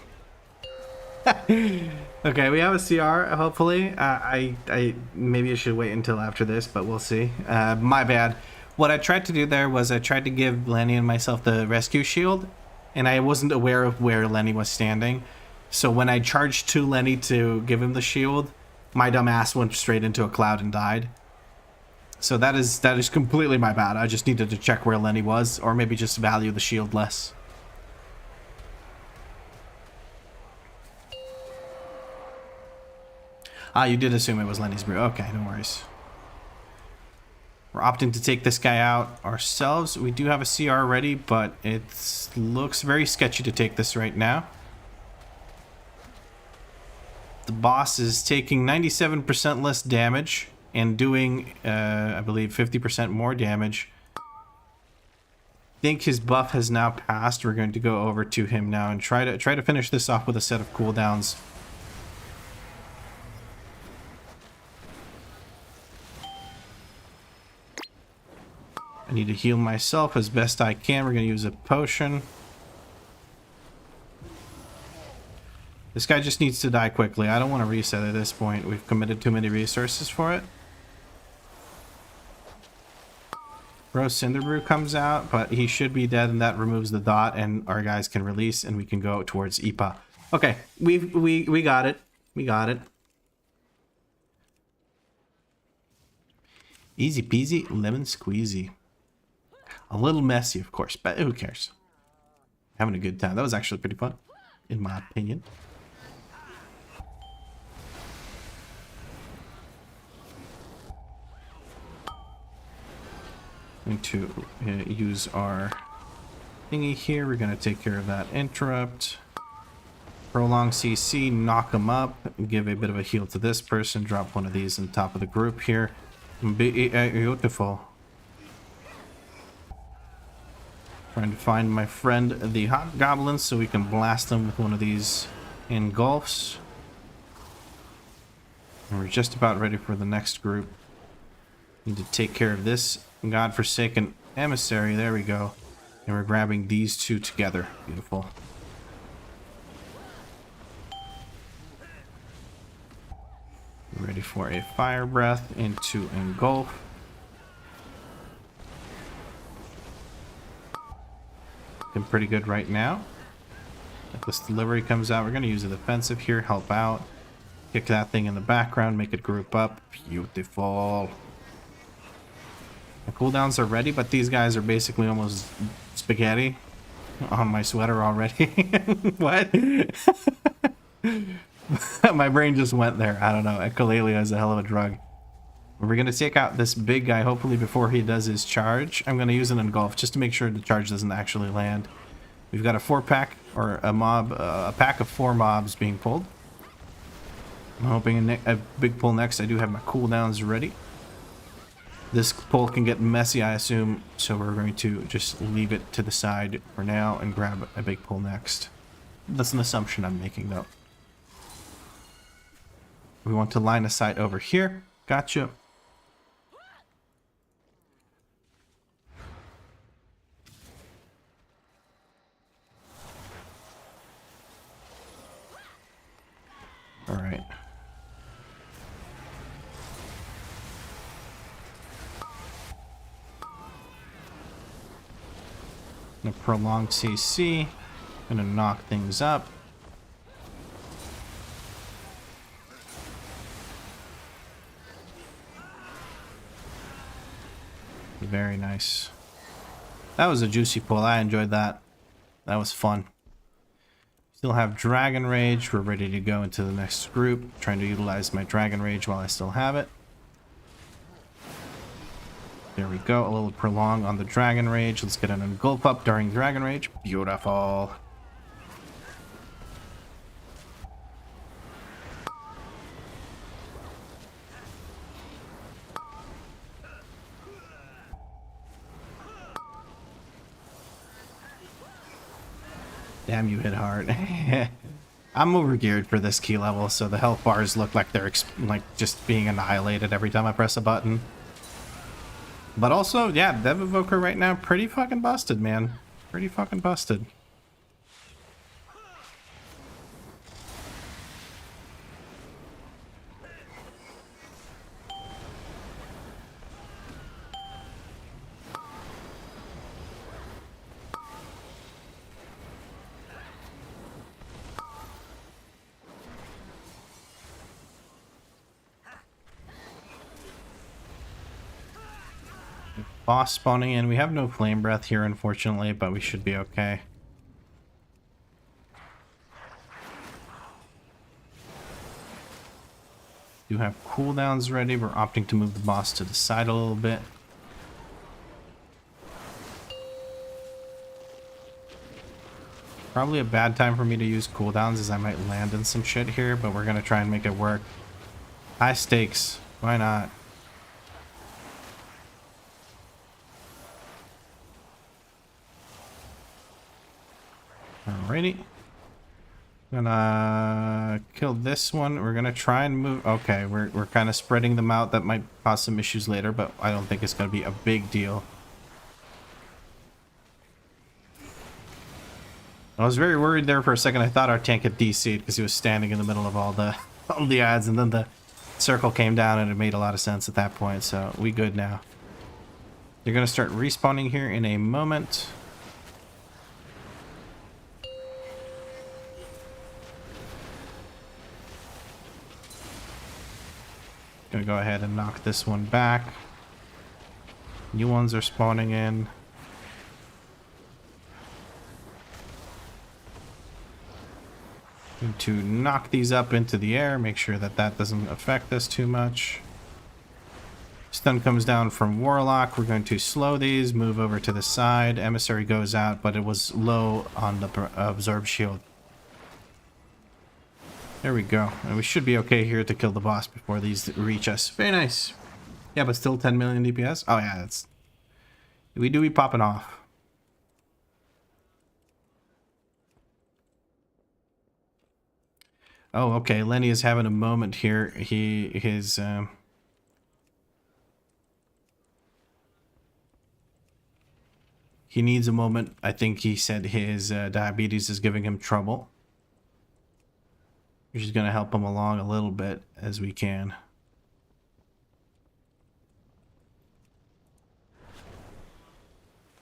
Okay, we have a CR, hopefully. I maybe I should wait until after this, but we'll see. My bad. What I tried to do there was I tried to give Lenny and myself the rescue shield, and I wasn't aware of where Lenny was standing. So when I charged to Lenny to give him the shield, my dumb ass went straight into a cloud and died. So that is completely my bad. I just needed to check where Lenny was, or maybe just value the shield less. Ah, you did assume it was Lenny's brew. Okay, no worries. We're opting to take this guy out ourselves. We do have a CR ready, but it looks very sketchy to take this right now. The boss is taking 97% less damage and doing, I believe, 50% more damage. I think his buff has now passed. We're going to go over to him now and try to finish this off with a set of cooldowns. I need to heal myself as best I can. We're going to use a potion. This guy just needs to die quickly. I don't want to reset at this point. We've committed too many resources for it. Bro Cinderbrew comes out, but he should be dead, and that removes the dot, and our guys can release, and we can go towards IPA. Okay, we got it. We got it. Easy peasy, lemon squeezy. A little messy, of course, but who cares? Having a good time. That was actually pretty fun, in my opinion. Going to use our thingy here. We're going to take care of that interrupt. Prolong CC, knock him up, give a bit of a heal to this person, drop one of these on top of the group here. Beautiful. Trying to find my friend the Hobgoblin so we can blast them with one of these engulfs. And we're just about ready for the next group. Need to take care of this godforsaken emissary. There we go. And we're grabbing these two together. Beautiful. Ready for a fire breath into engulf. Looking pretty good right now. If this delivery comes out, we're going to use a defensive here, help out. Kick that thing in the background, make it group up. Beautiful. The cooldowns are ready, but these guys are basically almost spaghetti on my sweater already. What? My brain just went there. I don't know. Echolalia is a hell of a drug. We're going to take out this big guy, hopefully before he does his charge. I'm going to use an engulf just to make sure the charge doesn't actually land. We've got a 4-pack, or a pack of 4 mobs being pulled. I'm hoping a big pull next. I do have my cooldowns ready. This pull can get messy, I assume, so we're going to just leave it to the side for now and grab a big pull next. That's an assumption I'm making, though. We want to line of sight over here. Gotcha. All right. A prolonged CC. Gonna knock things up. Very nice. That was a juicy pull. I enjoyed that. That was fun. Still have Dragon Rage. We're ready to go into the next group. Trying to utilize my Dragon Rage while I still have it. There we go. A little prolong on the Dragon Rage. Let's get an engulf up during Dragon Rage. Beautiful. Damn, you hit hard. I'm overgeared for this key level, so the health bars look like they're like just being annihilated every time I press a button. But also, yeah, Dev Evoker right now, pretty fucking busted, man. Pretty fucking busted. Boss spawning in. We have no flame breath here, unfortunately, but we should be okay. Do have cooldowns ready. We're opting to move the boss to the side a little bit. Probably a bad time for me to use cooldowns as I might land in some shit here, but we're gonna try and make it work. High stakes. Why not? Alrighty. Gonna kill this one. We're gonna try and move. Okay, we're kind of spreading them out. That might cause some issues later, but I don't think it's gonna be a big deal. I was very worried there for a second. I thought our tank had DC'd because he was standing in the middle of all the ads, and then the circle came down, and it made a lot of sense at that point. So we good now. They're gonna start respawning here in a moment. Gonna go ahead and knock this one back. New ones are spawning in. Going to knock these up into the air, make sure that that doesn't affect us too much. Stun comes down from Warlock. We're going to slow these, move over to the side. Emissary goes out, but it was low on the Absorb Shield. There we go. And we should be okay here to kill the boss before these reach us. Very nice. Yeah, but still 10 million DPS? Oh yeah, that's... We do be popping off. Oh, okay. Lenny is having a moment here. He needs a moment. I think he said his diabetes is giving him trouble. We're just going to help him along a little bit as we can.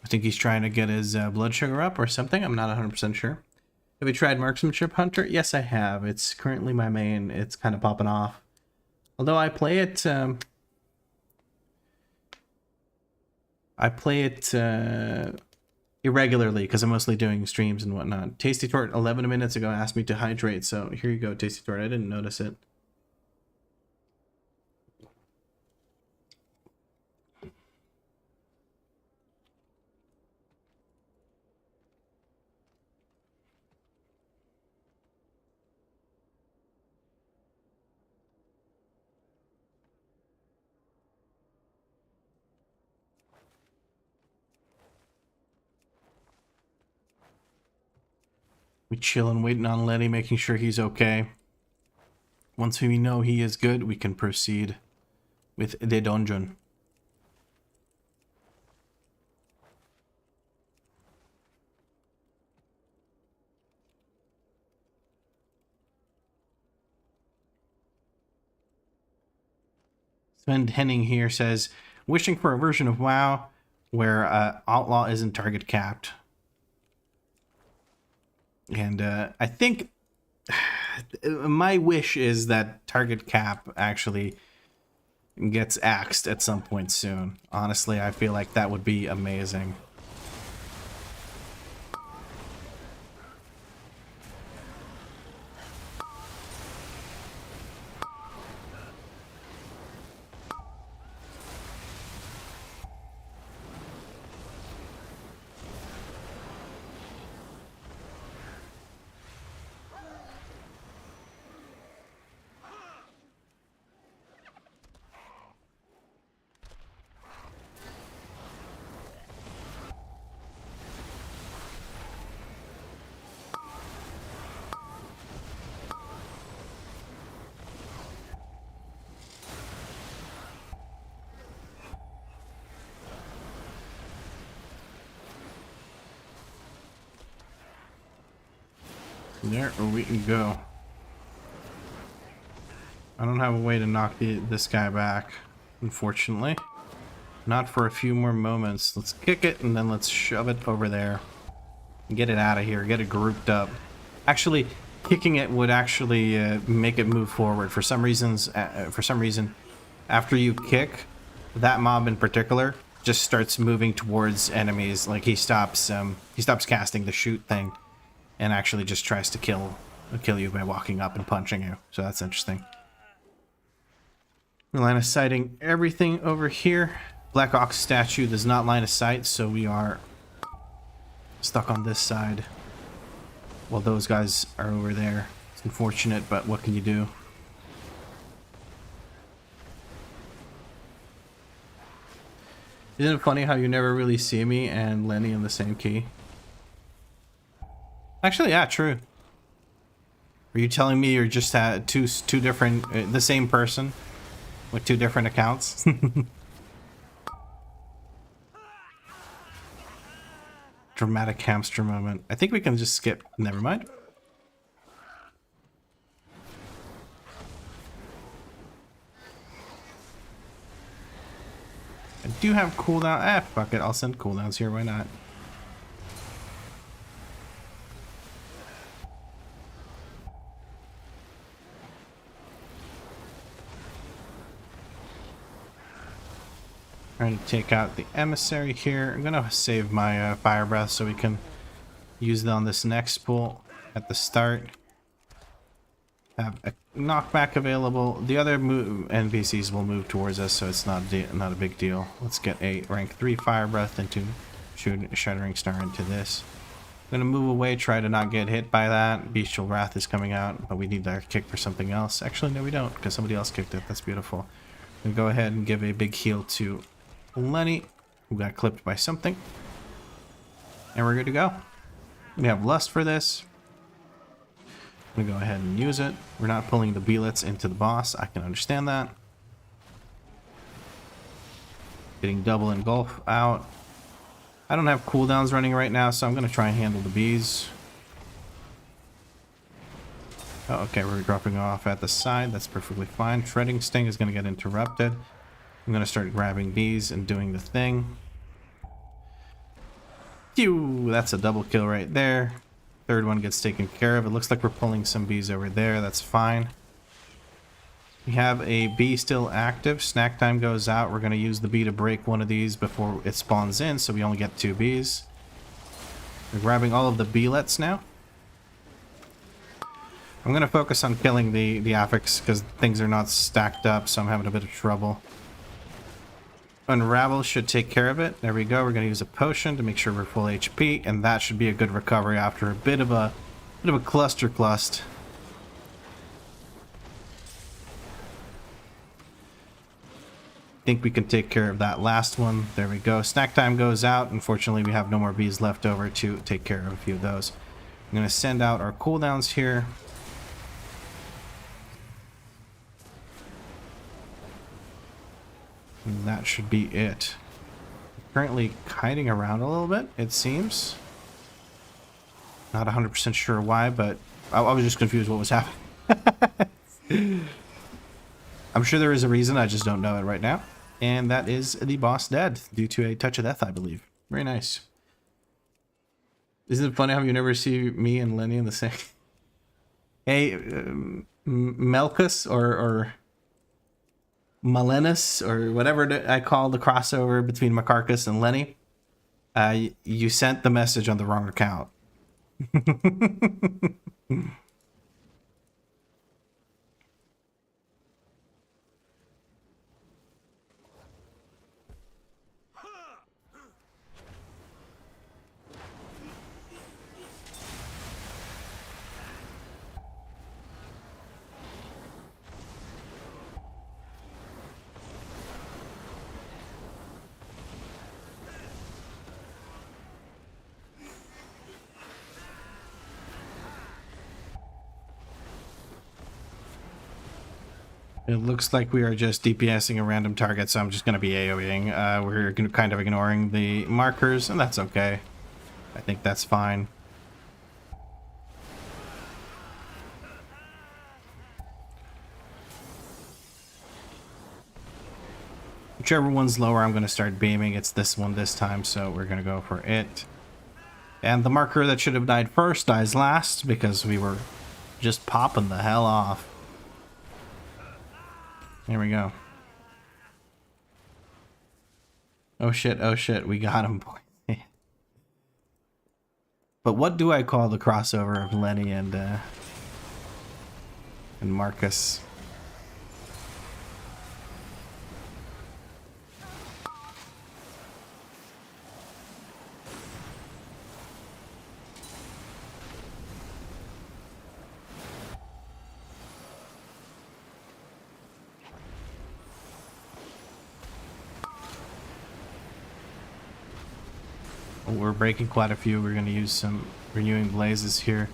I think he's trying to get his blood sugar up or something. I'm not 100% sure. Have you tried Marksmanship Hunter? Yes, I have. It's currently my main. It's kind of popping off. Although I play it... I play it irregularly because I'm mostly doing streams and whatnot. Tasty Tort 11 minutes ago asked me to hydrate, so here you go, Tasty Tort. I didn't notice it. We chillin', waiting on Letty, making sure he's okay. Once we know he is good, we can proceed with the dungeon. Sven Henning here says, wishing for a version of WoW where Outlaw isn't target capped. And I think my wish is that target cap actually gets axed at some point soon. Honestly, I feel like that would be amazing. There we go. I don't have a way to knock this guy back, unfortunately. Not for a few more moments. Let's kick it and then let's shove it over there. Get it out of here. Get it grouped up. Actually, kicking it would actually make it move forward. For some reason, after you kick, that mob in particular just starts moving towards enemies. Like he stops casting the shoot thing, and actually just tries to kill you by walking up and punching you. So that's interesting. We're line of sighting everything over here. Black Ox statue does not line of sight, so we are stuck on this side while those guys are over there. It's unfortunate, but what can you do? Isn't it funny how you never really see me and Lenny in the same key? Actually, yeah, true. Are you telling me you're just two different, the same person with two different accounts? Dramatic hamster moment. I think we can just skip. Never mind. I do have cooldown. Ah, fuck it. I'll send cooldowns here. Why not? Trying to take out the emissary here. I'm gonna save my fire breath so we can use it on this next pull at the start. Have a knockback available. The other NPCs will move towards us, so it's not a big deal. Let's get a rank 3 fire breath into Shuddering Star into this. I'm gonna move away, try to not get hit by that. Bestial Wrath is coming out, but we need our kick for something else. Actually, no, we don't, because somebody else kicked it. That's beautiful. I'm gonna go ahead and give a big heal to Lenny, who got clipped by something. And we're good to go. We have Lust for this. I'm gonna go ahead and use it. We're not pulling the Belets into the boss. I can understand that. Getting double engulf out. I don't have cooldowns running right now, so I'm gonna try and handle the bees. Oh, okay, we're dropping off at the side. That's perfectly fine. Shredding Sting is gonna get interrupted. I'm gonna start grabbing these and doing the thing. Phew, that's a double kill right there. Third one gets taken care of. It looks like we're pulling some bees over there. That's fine. We have a bee still active. Snack time goes out. We're going to use the bee to break one of these before it spawns in, so we only get 2 bees. We're grabbing all of the beelets now. I'm going to focus on killing the affix because things are not stacked up, so I'm having a bit of trouble. Unravel should take care of it. There we go. We're going to use a potion to make sure we're full HP, and that should be a good recovery after a bit of a cluster. Think we can take care of that last one. There we go. Snack time goes out. Unfortunately, we have no more bees left over to take care of a few of those. I'm going to send out our cooldowns here. And that should be it. Currently kiting around a little bit, it seems. Not 100% sure why, but I was just confused what was happening. I'm sure there is a reason, I just don't know it right now. And that is the boss dead due to a touch of death, I believe. Very nice. Isn't it funny how you never see me and Lenny in the same... Hey, Melkus or Malenus, or whatever I call the crossover between Macarcus and Lenny. You sent the message on the wrong account. It looks like we are just DPSing a random target, so I'm just going to be AoEing. We're kind of ignoring the markers, and that's okay. I think that's fine. Whichever one's lower, I'm going to start beaming. It's this one this time, so we're going to go for it. And the marker that should have died first dies last, because we were just popping the hell off. Here we go. Oh shit, we got him, boy. But what do I call the crossover of Lenny and Marcus? We're breaking quite a few. We're going to use some renewing blazes here.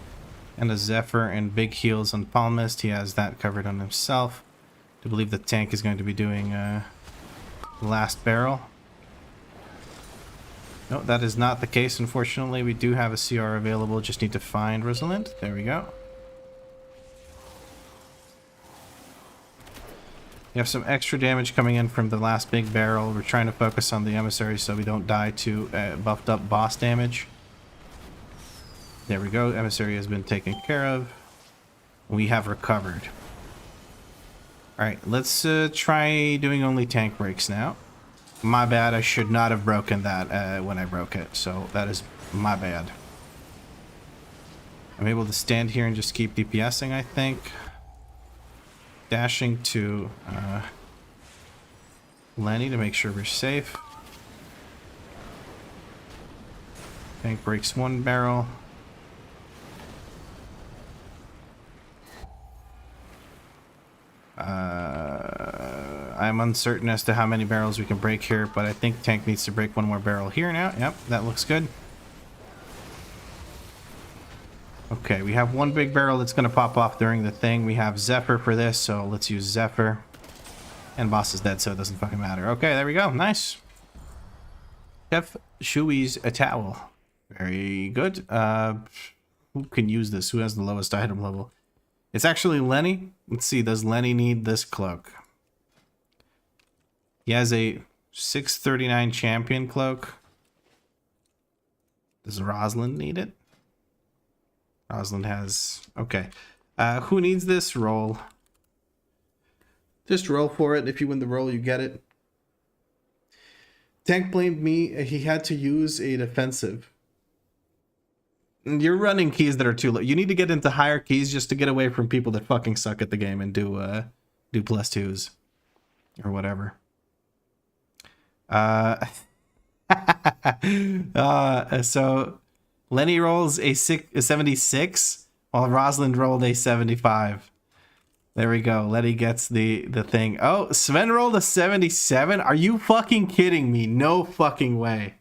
And a Zephyr and big heals on Palmist. He has that covered on himself. I believe the tank is going to be doing last barrel. No, that is not the case, unfortunately. We do have a CR available. Just need to find Rosalind. There we go. We have some extra damage coming in from the last big barrel. We're trying to focus on the emissary so we don't die to buffed up boss damage. There we go. Emissary has been taken care of. We have recovered. Alright, let's try doing only tank breaks now. My bad, I should not have broken that when I broke it, so that is my bad. I'm able to stand here and just keep DPSing, I think. Dashing to Lenny to make sure we're safe. Tank breaks one barrel. I'm uncertain as to how many barrels we can break here, but I think tank needs to break one more barrel here now. Yep, that looks good. Okay, we have one big barrel that's going to pop off during the thing. We have Zephyr for this, so let's use Zephyr. And boss is dead, so it doesn't fucking matter. Okay, there we go. Nice. Chef Shui's a towel. Very good. Who can use this? Who has the lowest item level? It's actually Lenny. Let's see, does Lenny need this cloak? He has a 639 champion cloak. Does Rosalind need it? Rosalind has... Okay. Who needs this? Roll. Just roll for it. If you win the roll, you get it. Tank blamed me. He had to use a defensive. You're running keys that are too low. You need to get into higher keys just to get away from people that fucking suck at the game and do +2s or whatever. So Lenny rolls a 76 while Rosalind rolled a 75. There we go. Letty gets the thing. Oh, Sven rolled a 77? Are you fucking kidding me? No fucking way.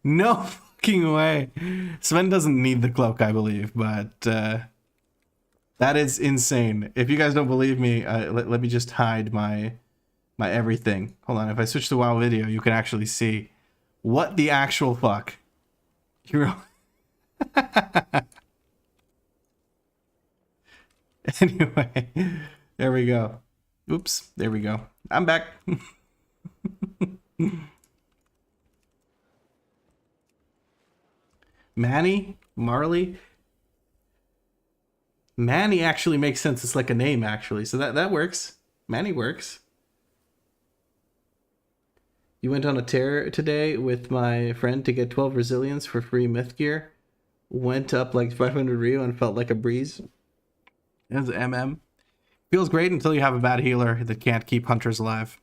No fucking way. Sven doesn't need the cloak, I believe, but that is insane. If you guys don't believe me, let me just hide my everything. Hold on. If I switch to WoW video, you can actually see what the actual fuck. Anyway, there we go. Oops, there we go. I'm back. Manny? Marley? Manny actually makes sense. It's like a name, actually. So that works. Manny works. You went on a tear today with my friend to get 12 resilience for free myth gear. Went up like 500 RIO and felt like a breeze. As MM. Feels great until you have a bad healer that can't keep hunters alive.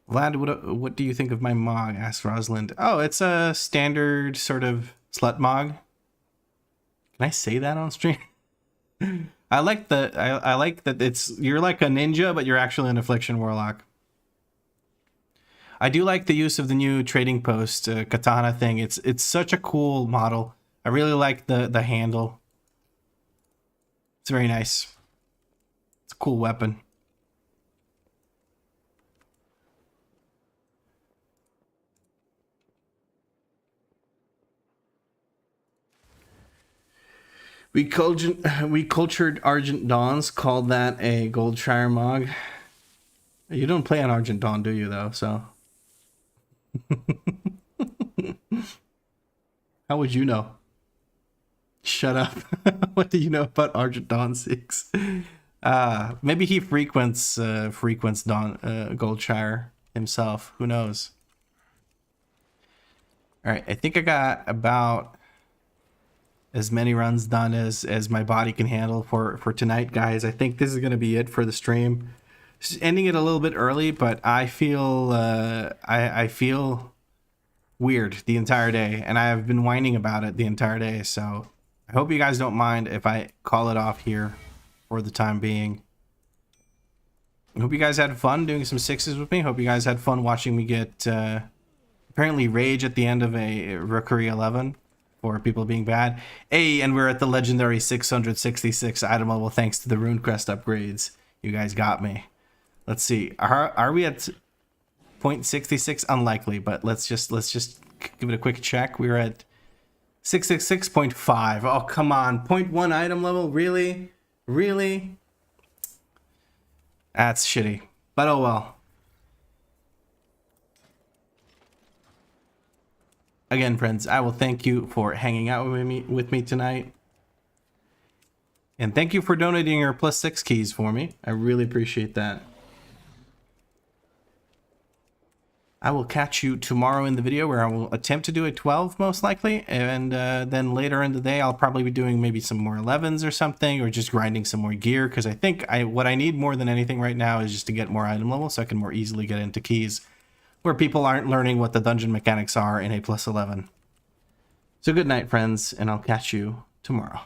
Vlad, what do you think of my Mog? Asked Rosalind. Oh, it's a standard sort of slut Mog. Can I say that on stream? I like that you're like a ninja, but you're actually an affliction warlock. I do like the use of the new trading post katana thing. It's such a cool model. I really like the handle. It's very nice. It's a cool weapon. We cultured Argent Dawns, called that a Goldshire Mog. You don't play on Argent Dawn, do you, though? So how would you know? Shut up. What do you know about Argent Dawn 6? Maybe he frequents Dawn Goldshire himself. Who knows? All right, I think I got about as many runs done as my body can handle for tonight, guys. I think this is going to be it for the stream. Just ending it a little bit early, but I feel I feel weird the entire day, and I have been whining about it the entire day. So I hope you guys don't mind if I call it off here for the time being. I hope you guys had fun doing some 6s with me. Hope you guys had fun watching me get apparently rage at the end of a Rookery 11 for people being bad. Hey, and we're at the legendary 666 item level thanks to the Runecrest upgrades. You guys got me. Let's see. Are we at 0.66? Unlikely, but let's just give it a quick check. We're at 666.5. Oh, come on. 0.1 item level? Really? Really? That's shitty. But oh well. Again, friends, I will thank you for hanging out with me tonight. And thank you for donating your +6 keys for me. I really appreciate that. I will catch you tomorrow in the video where I will attempt to do a 12 most likely. And then later in the day, I'll probably be doing maybe some more 11s or something, or just grinding some more gear. Because I think what I need more than anything right now is just to get more item level so I can more easily get into keys where people aren't learning what the dungeon mechanics are in a +11. So good night, friends, and I'll catch you tomorrow.